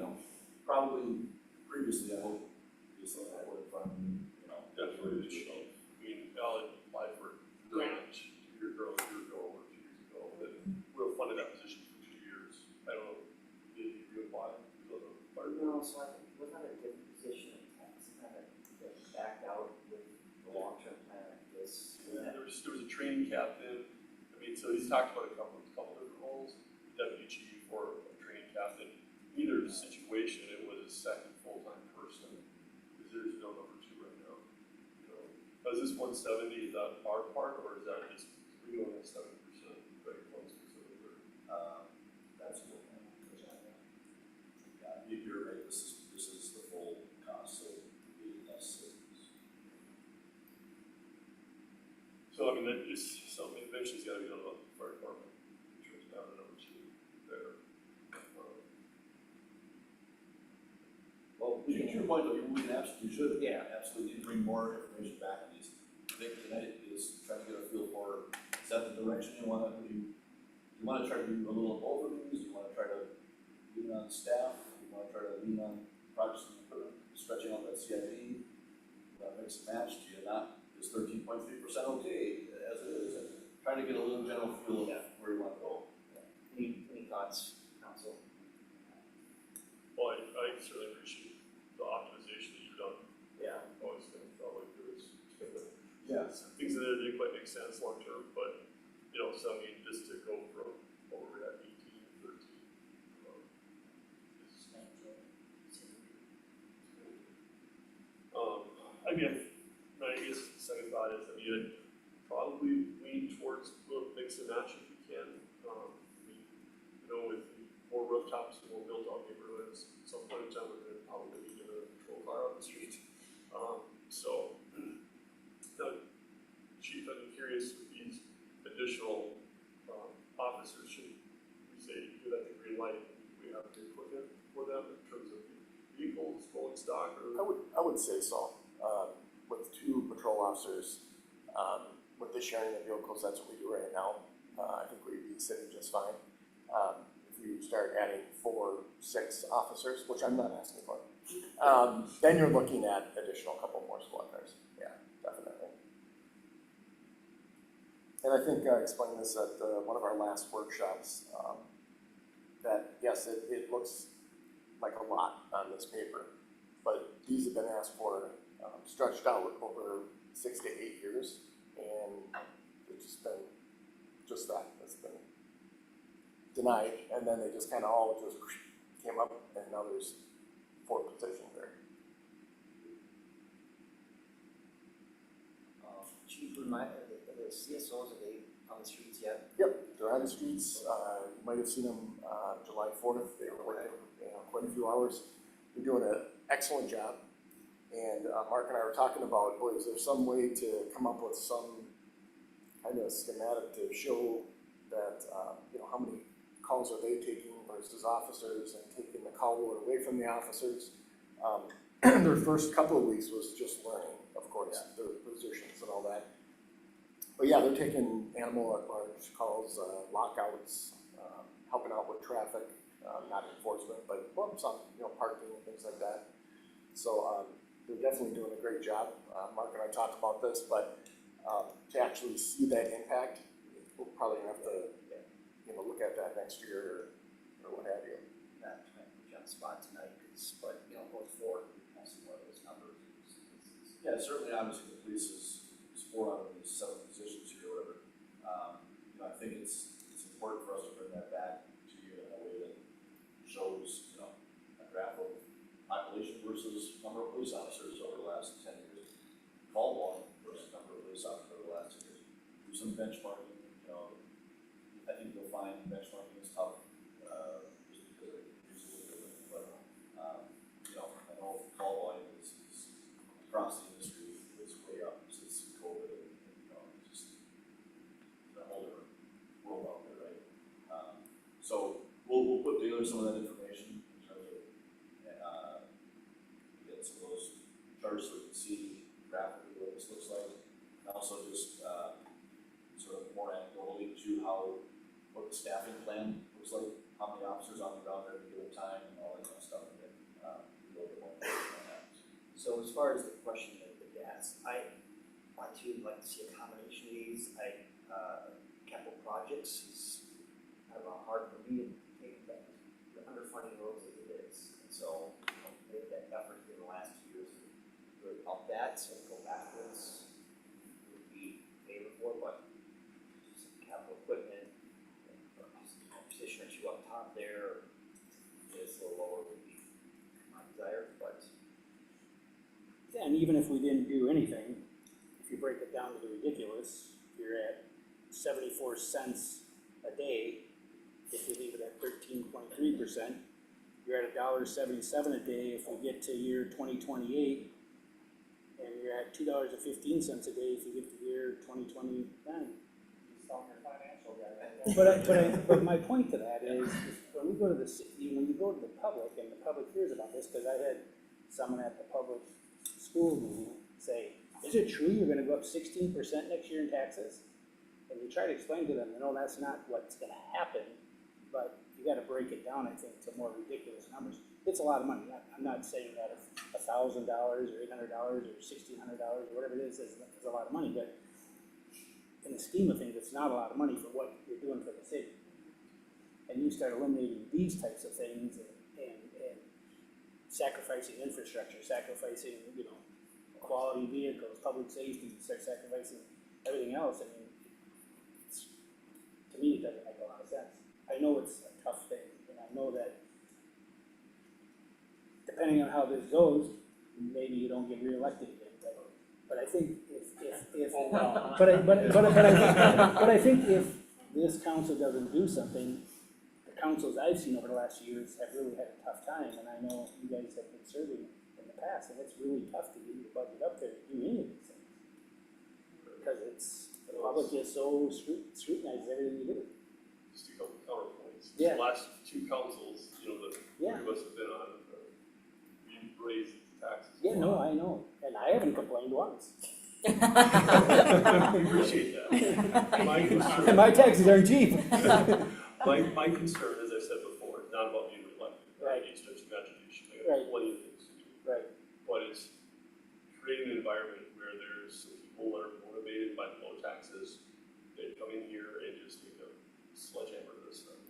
probably previously, I hope, is like I would have fun, Definitely, I mean, Alan applied for a grant 2 years ago, or 2 years ago, but we were funded that position for 2 years. I don't know, did you apply? No, so I think, wasn't that a different position in tax, kind of backed out with the long-term plan like this? There was a training captain, I mean, so he's talked about a couple different roles, deputy chief or a training captain. Either situation, it was a second full-time person, because there's no number 2 right now. Is this 170, is that our part, or is that just, we only have 7%, very close to 7%? That's a good point. Yeah, you're right, this is the full cost, so we less savings. So I mean, that is something eventually's gotta be done about the fire department, which was down to number 2 there. Well, to your point, though, you should, absolutely need to bring more information back on these. I think tonight is trying to get a feel for, is that the direction you wanna, you wanna try to do a little of both of these, you wanna try to lean on staff, you wanna try to lean on projects and equipment, stretching out that CIP, you wanna mix and match, do you not, is 13.3% okay as it is, and trying to get a little general feel of where you wanna go. Any thoughts, council? Well, I certainly appreciate the optimization that you've done. Yeah. Always felt like there was Yes. things in there that didn't quite make sense long term, but, so I mean, just to go from what we're at 18 to 13. I mean, I guess the second thought is, probably we lean towards mix and match if we can. With more rooftops and more built-out neighborhoods, at some point in time, we're gonna probably need a patrol car on the street. Chief, I'm curious, with these additional, officers, should we say, give that the green light? Do we have the equipment for them in terms of vehicles, rolling stock, or? I would say so. With 2 patrol officers, with the sharing of vehicles, that's what we do right now. I think we'd be sitting just fine. If you start adding 4, 6 officers, which I'm not asking for, then you're looking at additional couple more squad cars. Yeah, definitely. And I think I explained this at one of our last workshops, that yes, it looks like a lot on this paper, but these have been asked for, stretched out over 6 to 8 years, and it's just been just that. It's been denied, and then they just kind of all just came up, and now there's 4 positions there. Chief, remind, are the CSOs, are they on the streets yet? Yep, they're on the streets. You might have seen them July 4th. They were working quite a few hours. They're doing an excellent job. And Mark and I were talking about, boy, is there some way to come up with some kind of schematic to show that, how many calls are they taking versus officers, and taking the call load away from the officers. Their first couple of weeks was just learning, of course, their positions and all that. But yeah, they're taking animal at large calls, lockouts, helping out with traffic, not enforcement, but some, parking and things like that. So they're definitely doing a great job. Mark and I talked about this, but to actually see that impact, we'll probably have to, look at that next year or what have you. Not trying to put you on the spot tonight, but, going forward, we'll see what those numbers. Yeah, certainly, obviously, the police is 4 out of these 7 positions here, or whatever. I think it's important for us to bring that back to you in a way that shows, a graph of population versus number of police officers over the last 10 years. Call volume versus number of police officers over the last 10 years. Do some benchmarking, I think you'll find benchmarking is tough, just because it usually is, but, I know call volume is across the industry is way up since COVID, and, just a whole different world out there, right? So we'll put together some of that information in terms of, get some of those charts so we can see graphically what this looks like. And also just, sort of more anecdotally to what the staffing plan looks like, how many officers on the ground at any given time, and all that kind of stuff, and then, a little bit more information on that. So as far as the question that you asked, I want to like to see a combination of these. Capital projects is kind of hard for me to take that. You're underfunding roads as it is. And so, made that effort in the last 2 years to really up that, so go backwards would be favorable, but some capital equipment, a position or 2 up top there, just a little lower would be my desire, but. And even if we didn't do anything, if you break it down to the ridiculous, you're at 74 cents a day. If you leave it at 13.3%, you're at $1.77 a day if we get to year 2028, and you're at $2.15 a day if you get to year 2029. But my point to that is when we go to when you go to the public, and the public hears about this, because I had someone at the public school meeting say, is it true you're gonna go up 16% next year in taxes? And you try to explain to them, no, that's not what's gonna happen, but you gotta break it down, I think, to more ridiculous numbers. It's a lot of money. I'm not saying that $1,000 or $800 or $1,600 or whatever it is a lot of money, but in the scheme of things, it's not a lot of money for what you're doing for the city. And you start eliminating these types of things and sacrificing infrastructure, sacrificing, quality vehicles, public safety, start sacrificing everything else. I mean, to me, it doesn't make a lot of sense. I know it's a tough thing, and I know that depending on how this goes, maybe you don't get reelected again, but I think if if, Oh, wow. but I think if this council doesn't do something, the councils I've seen over the last few years have really had a tough time, and I know you guys have been serving in the past, and it's really tough to get your budget up there to do any of these things. Because the public is so scrutinizes everything you do. Just a couple counterpoints. Yeah. The last two councils, you know, that Yeah. three of us have been on, we raised taxes. Yeah, no, I know, and I haven't complained once. We appreciate that. My concern. And my taxes aren't cheap. My concern, as I said before, is not about being elected. Right. It's just imagination. I Right. got plenty of things to do. Right. But it's creating an environment where there's some people that are motivated by low taxes. They come in here and just make a sledgehammer to this stuff.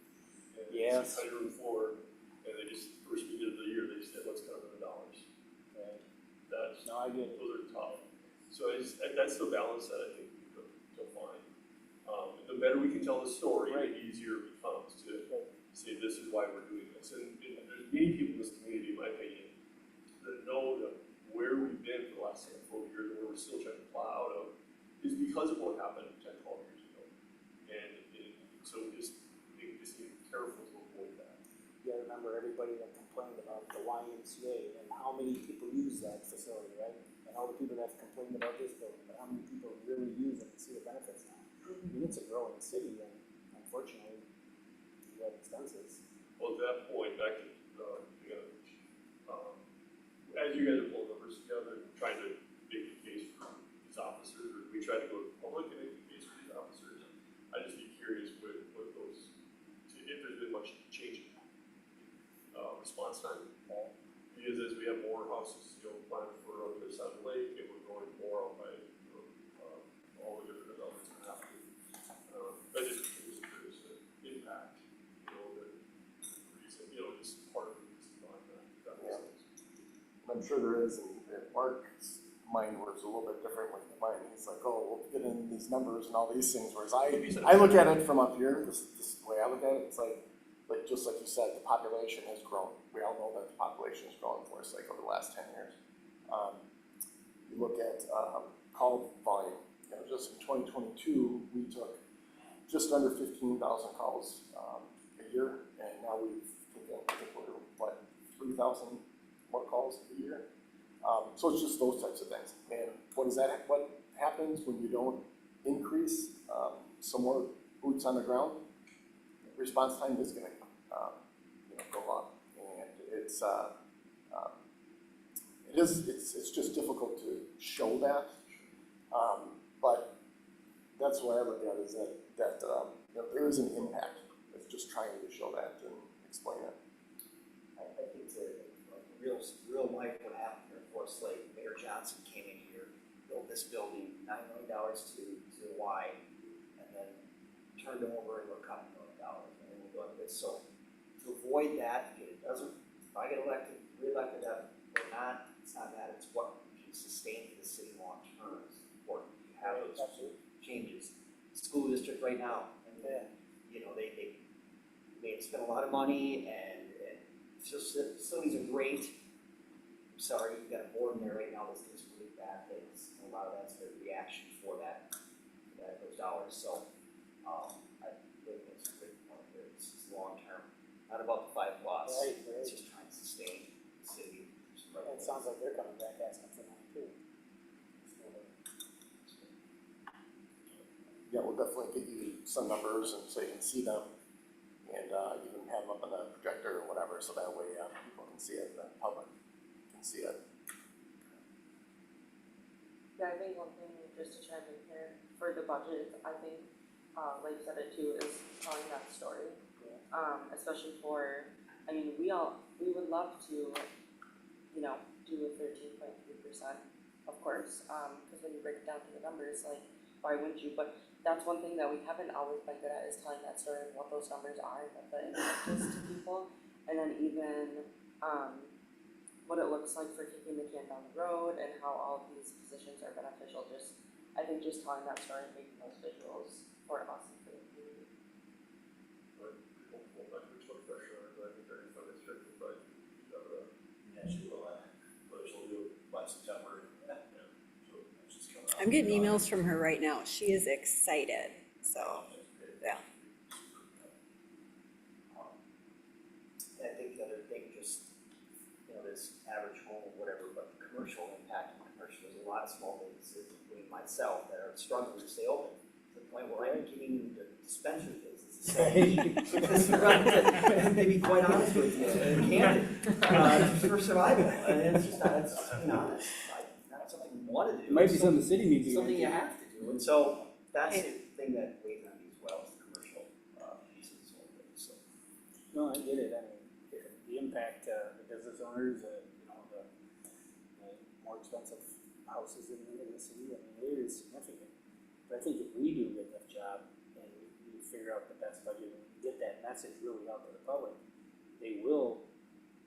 And Yes. it's $104, and they just, first week of the year, they said, let's cut $100. Right. That's, No, I get it. those are tough. So that's the balance that I think we need to find. The better we can tell the story, Right. the easier it becomes to Right. say, this is why we're doing this. And there's many people in this community, in my opinion, that know that where we've been for the last handful of years, and where we're still trying to plow out of, is because of what happened 10, 12 years ago. And so we just need to be careful to avoid that. You gotta remember everybody that complained about the YMCA and how many people use that facility, right? And all the people that complained about this building, but how many people really use it and see the benefits now? I mean, it's a growing city, and unfortunately, you have expenses. Well, at that point, back to, as you guys are pulling numbers together, and trying to make a case for these officers, or we try to go to the public and make a case for these officers, I'd just be curious what those, if there's been much change in response time. Because as we have more houses, planned for on the other side of the lake, and we're going more out by, all the different developments that happen. I just think there's an impact, that reason, just part of the reason behind that, if that makes sense. I'm sure there is, and Mark's mind works a little bit different with mine. He's like, oh, we'll get in these numbers and all these things, whereas I look at it from up here, this way I look at it, it's like just like you said, the population has grown. We all know that the population has grown for us, like over the last 10 years. You look at call volume, just in 2022, we took just under 15,000 calls a year, and now we've taken, I think we're, 3,000 more calls a year. So it's just those types of things. And what happens when you don't increase some more boots on the ground? Response time is going to go up, and it's just difficult to show that. But that's what I look at, is that there is an impact. It's just trying to show that and explain it. I think it's real life what happened here in Forest Lake. Mayor Johnson came in here, built this building, $9 million to the Y, and then turned over and we're cutting $1 million, and then we're doing this. So to avoid that, if I get reelected or not, it's not that, it's what we can sustain for the city long term. It's important to have those changes. School district right now, and they spend a lot of money, and facilities are great. I'm sorry, you've got a board in there right now that's doing some really bad things, and a lot of that's the reaction for those dollars. So I think it's a great point here. This is long term, not about the 5+. Right. It's just trying to sustain the city. And it sounds like they're coming back asking for money too. Yeah, we'll definitely get you some numbers and so you can see them, and even have them up on the projector or whatever, so that way people can see it, the public can see it. Yeah, I think one thing, just to chime in here, for the budget, I think, like you said it too, is telling that story. Especially for, we would love to, do a 13.3%, of course, because when you break it down to the numbers, like, why wouldn't you? But that's one thing that we haven't always been good at, is telling that story of what those numbers are, what the impact is to people, and then even, what it looks like for kicking the can down the road, and how all of these positions are beneficial. I think just telling that story and making those visuals for us and for the community. Yeah, she will, she'll do it by September, so it's just coming I'm getting emails from her right now. She is excited, so, yeah. And I think the other thing, just, this average home or whatever, but the commercial impact on commercial, there's a lot of small businesses, including myself, that are struggling to stay open. To the point where I'm getting the dispensary business to say, and to be quite honest with you, and candid, for survival, and it's just, that's being honest, not something you wanna do. It might be something the city needs to. Something you have to do, and so, that's the thing that weighs on me as well, is the commercial, pieces of it, so. No, I get it, I mean, the impact, the business owners, the more expensive houses in the city, I mean, it is significant. But I think if we do a good enough job and we figure out the best budget and get that message really out to the public, they will,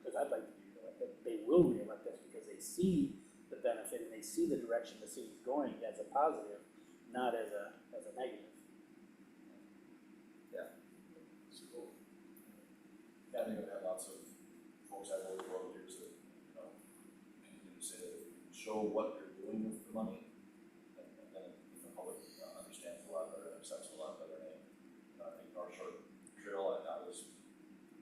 because I'd like to be reelected, they will reelect us because they see the benefit and they see the direction the city's going as a positive, not as a negative. So, I think I've had lots of folks I've worked for over the years that, continue to say that if you show what you're doing with the money, then the public understands a lot better and accepts a lot better. And I think North Shore Trail, I was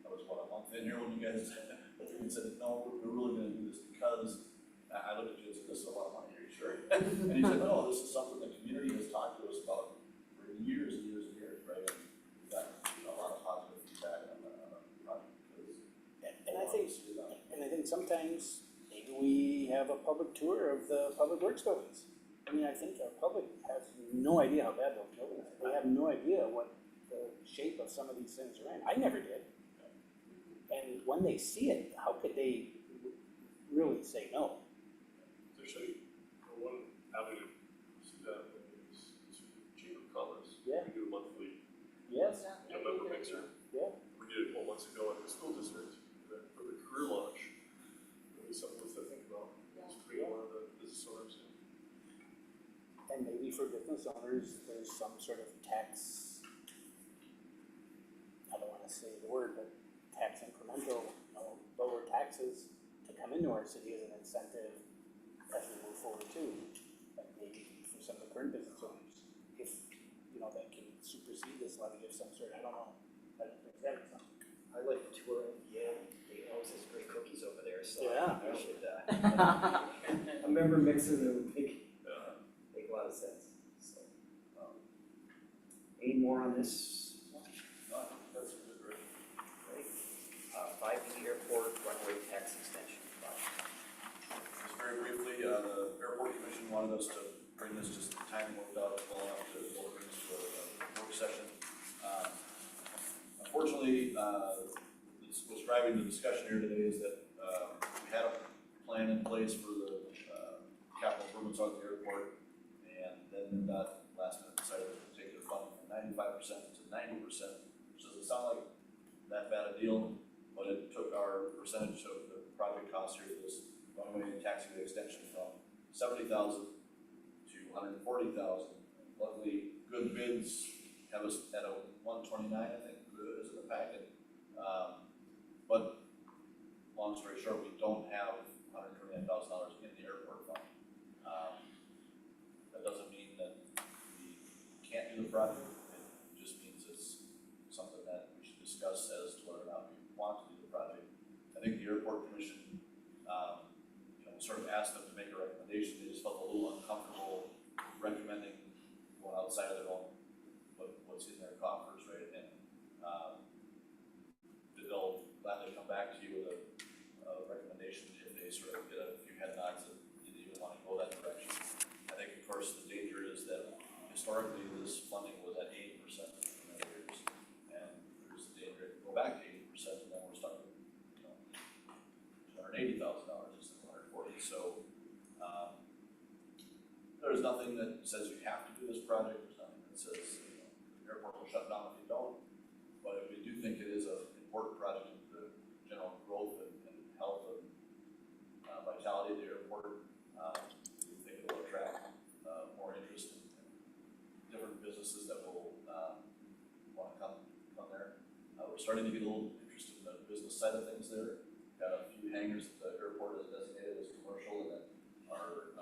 what, a month in here when you guys said, no, we're really gonna do this because I looked at you and said, this is a lot of money, are you sure? And he said, no, this is something the community has talked to us about for years and years and years, right? And we got a lot of positive feedback on the project because. And I think sometimes maybe we have a public tour of the public works buildings. I mean, I think our public has no idea how bad those buildings are. They have no idea what the shape of some of these things are in. I never did. And when they see it, how could they really say no? Actually, one avenue to see that is Chamber of Commerce. Yeah. We do a monthly, Yes. member mixer. Yeah. We did it 4 months ago at the school district for the career launch. Maybe something to think about. It's pretty one of the business owners. And maybe for business owners, there's some sort of tax, I don't wanna say the word, but tax incremental, lower taxes to come into our city as an incentive as we move forward too. Like maybe for some of the current business owners, if, that can supersede this levy of some sort, I don't know. I don't think that is something. I like the tour, they always has great cookies over there, so Yeah. I should, a member mixes it would make a lot of sense, so. Any more on this? That's a good, right? Great. 5G airport runway tax extension. Just very briefly, the airport commission wanted us to bring this, just the timing worked out well enough to bring this to a work session. Unfortunately, what's driving the discussion here today is that we had a plan in place for the capital improvements on the airport, and then that last minute decided to take their funding from 95% to 90%, which doesn't sound like that bad a deal, but it took our percentage of the project cost here for this runway and taxiway extension from 70,000 to 140,000. Luckily, good bids have us at a 129, I think, is in the packet. But long story short, we don't have $129,000 in the airport fund. That doesn't mean that we can't do the project. It just means it's something that we should discuss as to whether or not we want to do the project. I think the airport commission, sort of asked them to make a recommendation. They just felt a little uncomfortable recommending going outside of their own, what's in their coffers, right? And they'll gladly come back to you with a recommendation if they sort of get a few head nods that you even want to go that direction. I think, of course, the danger is that historically this funding was at 80% in the years, and there's the danger to go back to 80%, and then we're stuck with, $280,000 instead of $140,000. So there's nothing that says you have to do this project. There's nothing that says the airport will shut down if you don't. But we do think it is an important project in the general growth and health and vitality of the airport. We think it will attract more interest in different businesses that will want to come there. We're starting to get a little interest in the business side of things there. Got a few hangars that the airport has designated as commercial and that are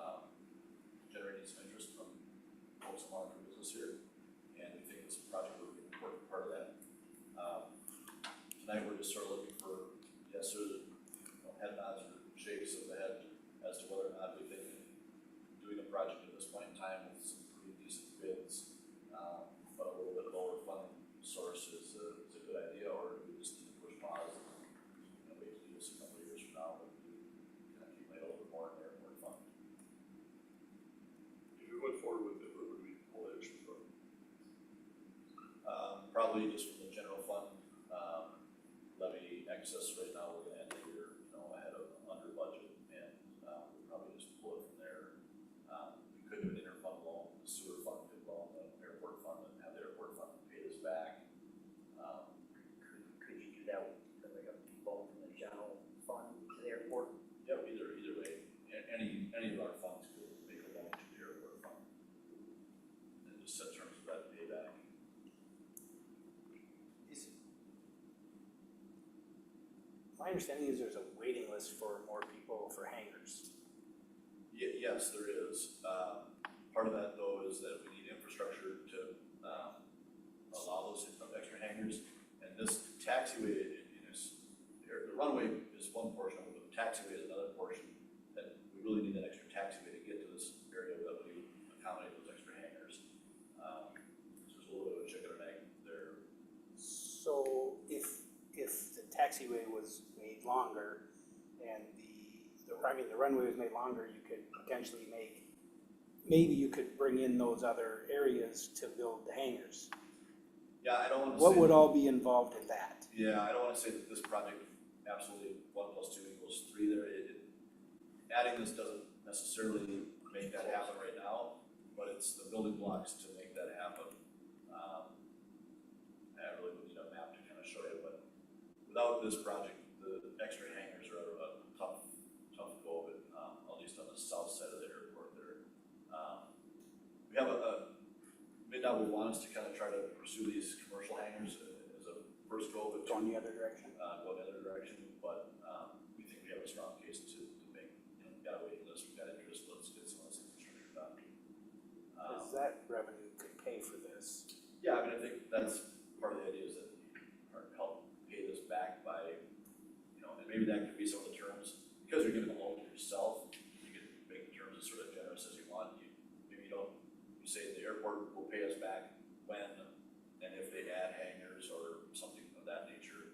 generating some interest from want to do business here, and we think this project would be an important part of that. Tonight, we're just sort of looking for, yes, sort of, head nods or shakes of the head as to whether or not we think doing a project at this point in time with some pretty decent bids, but a little bit lower funding source is a good idea, or do we just need to push pause and wait to do this a couple of years from now, but kind of accumulate a little bit more in the airport fund. If we went forward with it, where would we pull that issue from? Probably just from the general fund, levy excess right now, we're gonna end the year, ahead of, under budget, and, we'll probably just pull it from there. We could do an interfund loan, the sewer fund could loan the airport fund and have the airport fund pay this back. Could you do that with like a loan from the general fund to the airport? Yeah, either way, any of our funds could make a loan to the airport fund. And just set terms of that payback. My understanding is there's a waiting list for more people for hangars. Yes, there is. Part of that though is that we need infrastructure to, allow those extra hangars. And this taxiway, the runway is one portion of it, but the taxiway is another portion that we really need that extra taxiway to get to this area that we accommodate those extra hangars. So there's a little bit of a chicken and egg there. So if the taxiway was made longer and the runway was made longer, you could potentially maybe you could bring in those other areas to build the hangars. Yeah, I don't want to What say would all be involved in that? Yeah, I don't want to say that this project absolutely 1 + 2 = 3 there. Adding this doesn't necessarily make that happen right now, but it's the building blocks to make that happen. I really would need a map to kind of show you, but without this project, the extra hangars are a tough go of it, at least on the south side of the airport there. We have MnDOT will want us to kind of try to pursue these commercial hangars as a first go of it. Going the other direction? Go the other direction, but, we think we have a strong case to make, we've got a waiting list, we've got interest, let's get some of this infrastructure done. Because that revenue could pay for this. Yeah, I mean, I think that's part of the idea is that we help pay this back by, and maybe that could be some of the terms, because you're giving a loan to yourself, you can make the terms as sort of generous as you want. Maybe you say the airport will pay us back when and if they add hangars or something of that nature.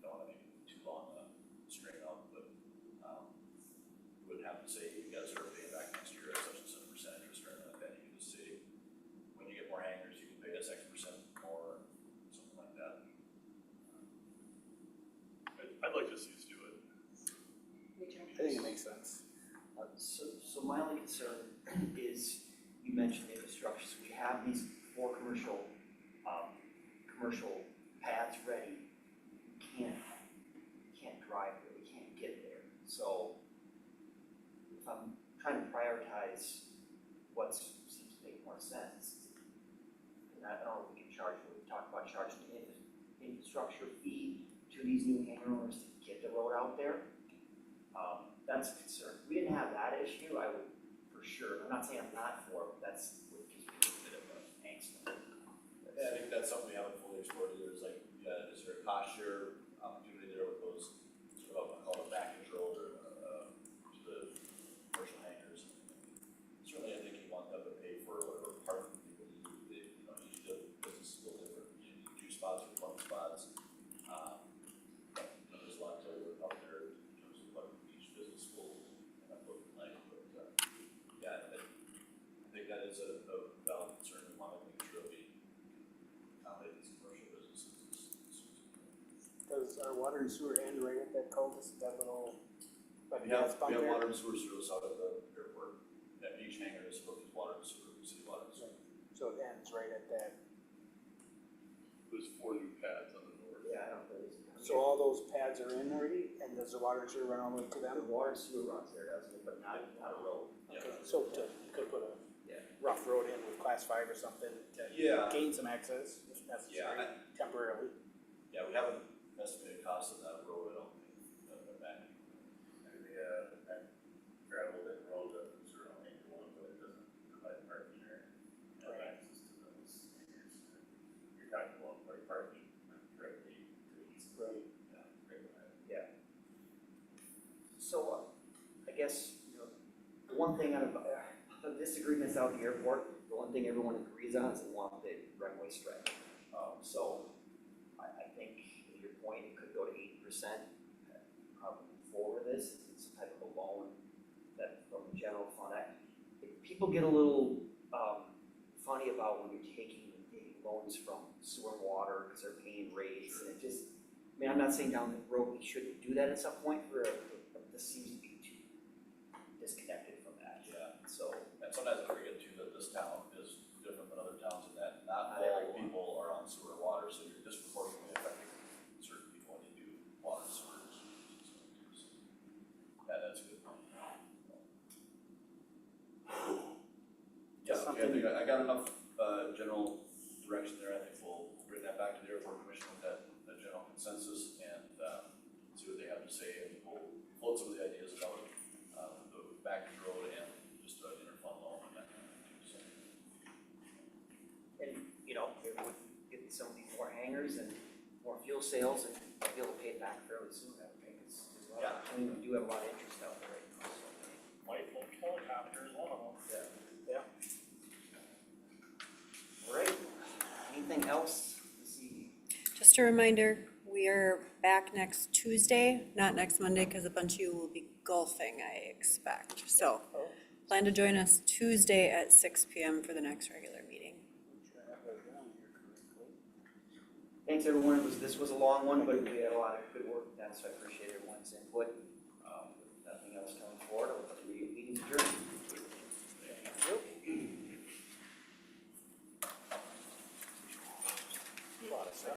Don't want to make it too long a string out, but you wouldn't have to say you guys are paying back next year at such and such percent interest or anything like that. You can just say when you get more hangars, you can pay us X% more, something like that. I'd like to see us do it. I think it makes sense. So my only concern is, you mentioned infrastructure, so we have these 4 commercial paths ready. You can't drive there, we can't get there. So if I'm trying to prioritize what seems to make more sense, and I don't know if we can we talked about charging an infrastructure fee to these new hangar owners to get the road out there. That's a concern. If we didn't have that issue, I would, for sure, I'm not saying I'm not for it, but that's what gives me a bit of angst. Yeah, I think that's something we haven't fully explored either, is like, is there a cost share opportunity there with those, sort of, I'll call it backage road or, to the commercial hangars? Certainly, I think you want them to pay for whatever parking people need, each business is a little different, you need 2 spots or 20 spots. There's a lot to work out there in terms of what each business will end up looking like, but, yeah, I think that is a valid concern, we want to make sure we accommodate these commercial businesses. Does our water and sewer end right at that cul-de-sac, that little, We have water and sewer service out of the airport, at each hangar is hooked with water and sewer, city water and sewer. So it ends right at that. There's 4 new pads on the north. Yeah, I don't think it's. So all those pads are in already, and does the water and sewer run all the way to them? The water and sewer runs there, doesn't it, but not a road. Okay, so you could put a Yeah. rough road in with class 5 or something to Yeah. gain some access if necessary, temporarily. Yeah, we haven't estimated cost of that road, I don't think, back. Maybe that gravel that road up is around 81, but it doesn't provide parking. thing on the disagreements out at the airport, the one thing everyone agrees on is they want the runway stretch. So I think, to your point, it could go to 80%, probably for this, it's some type of a loan that from the general fund. People get a little funny about when you're taking loans from sewer and water because they're paying rates, and it just, I mean, I'm not saying down the road we shouldn't do that at some point, this seems to be too disconnected from that. Yeah, so, and sometimes I forget too that this town is different than other towns in that not Not all everyone. people are on sewer and water, so you're disproportionately affecting certain people when you do water and sewer. So, yeah, that's a good point. Yeah, okay, I got enough, general direction there. I think we'll bring that back to the airport commission with that general consensus and, see what they have to say, and we'll float some of the ideas about, the back road and just an interfund loan and that kind of thing, so. And, you know, it would get some of these more hangers and more fuel sales, and be able to pay it back fairly soon, I would think, it's, there's a lot of, I mean, we do have a lot of interest out there right now, so. White helicopter is one of them. Yeah. All right, anything else this evening? Just a reminder, we are back next Tuesday, not next Monday, because a bunch of you will be golfing, I expect. So plan to join us Tuesday at 6 p.m. for the next regular meeting. Thanks, everyone. This was a long one, but we had a lot of good work done, so I appreciate everyone's input. With nothing else coming forward, I'll let the meeting adjourn.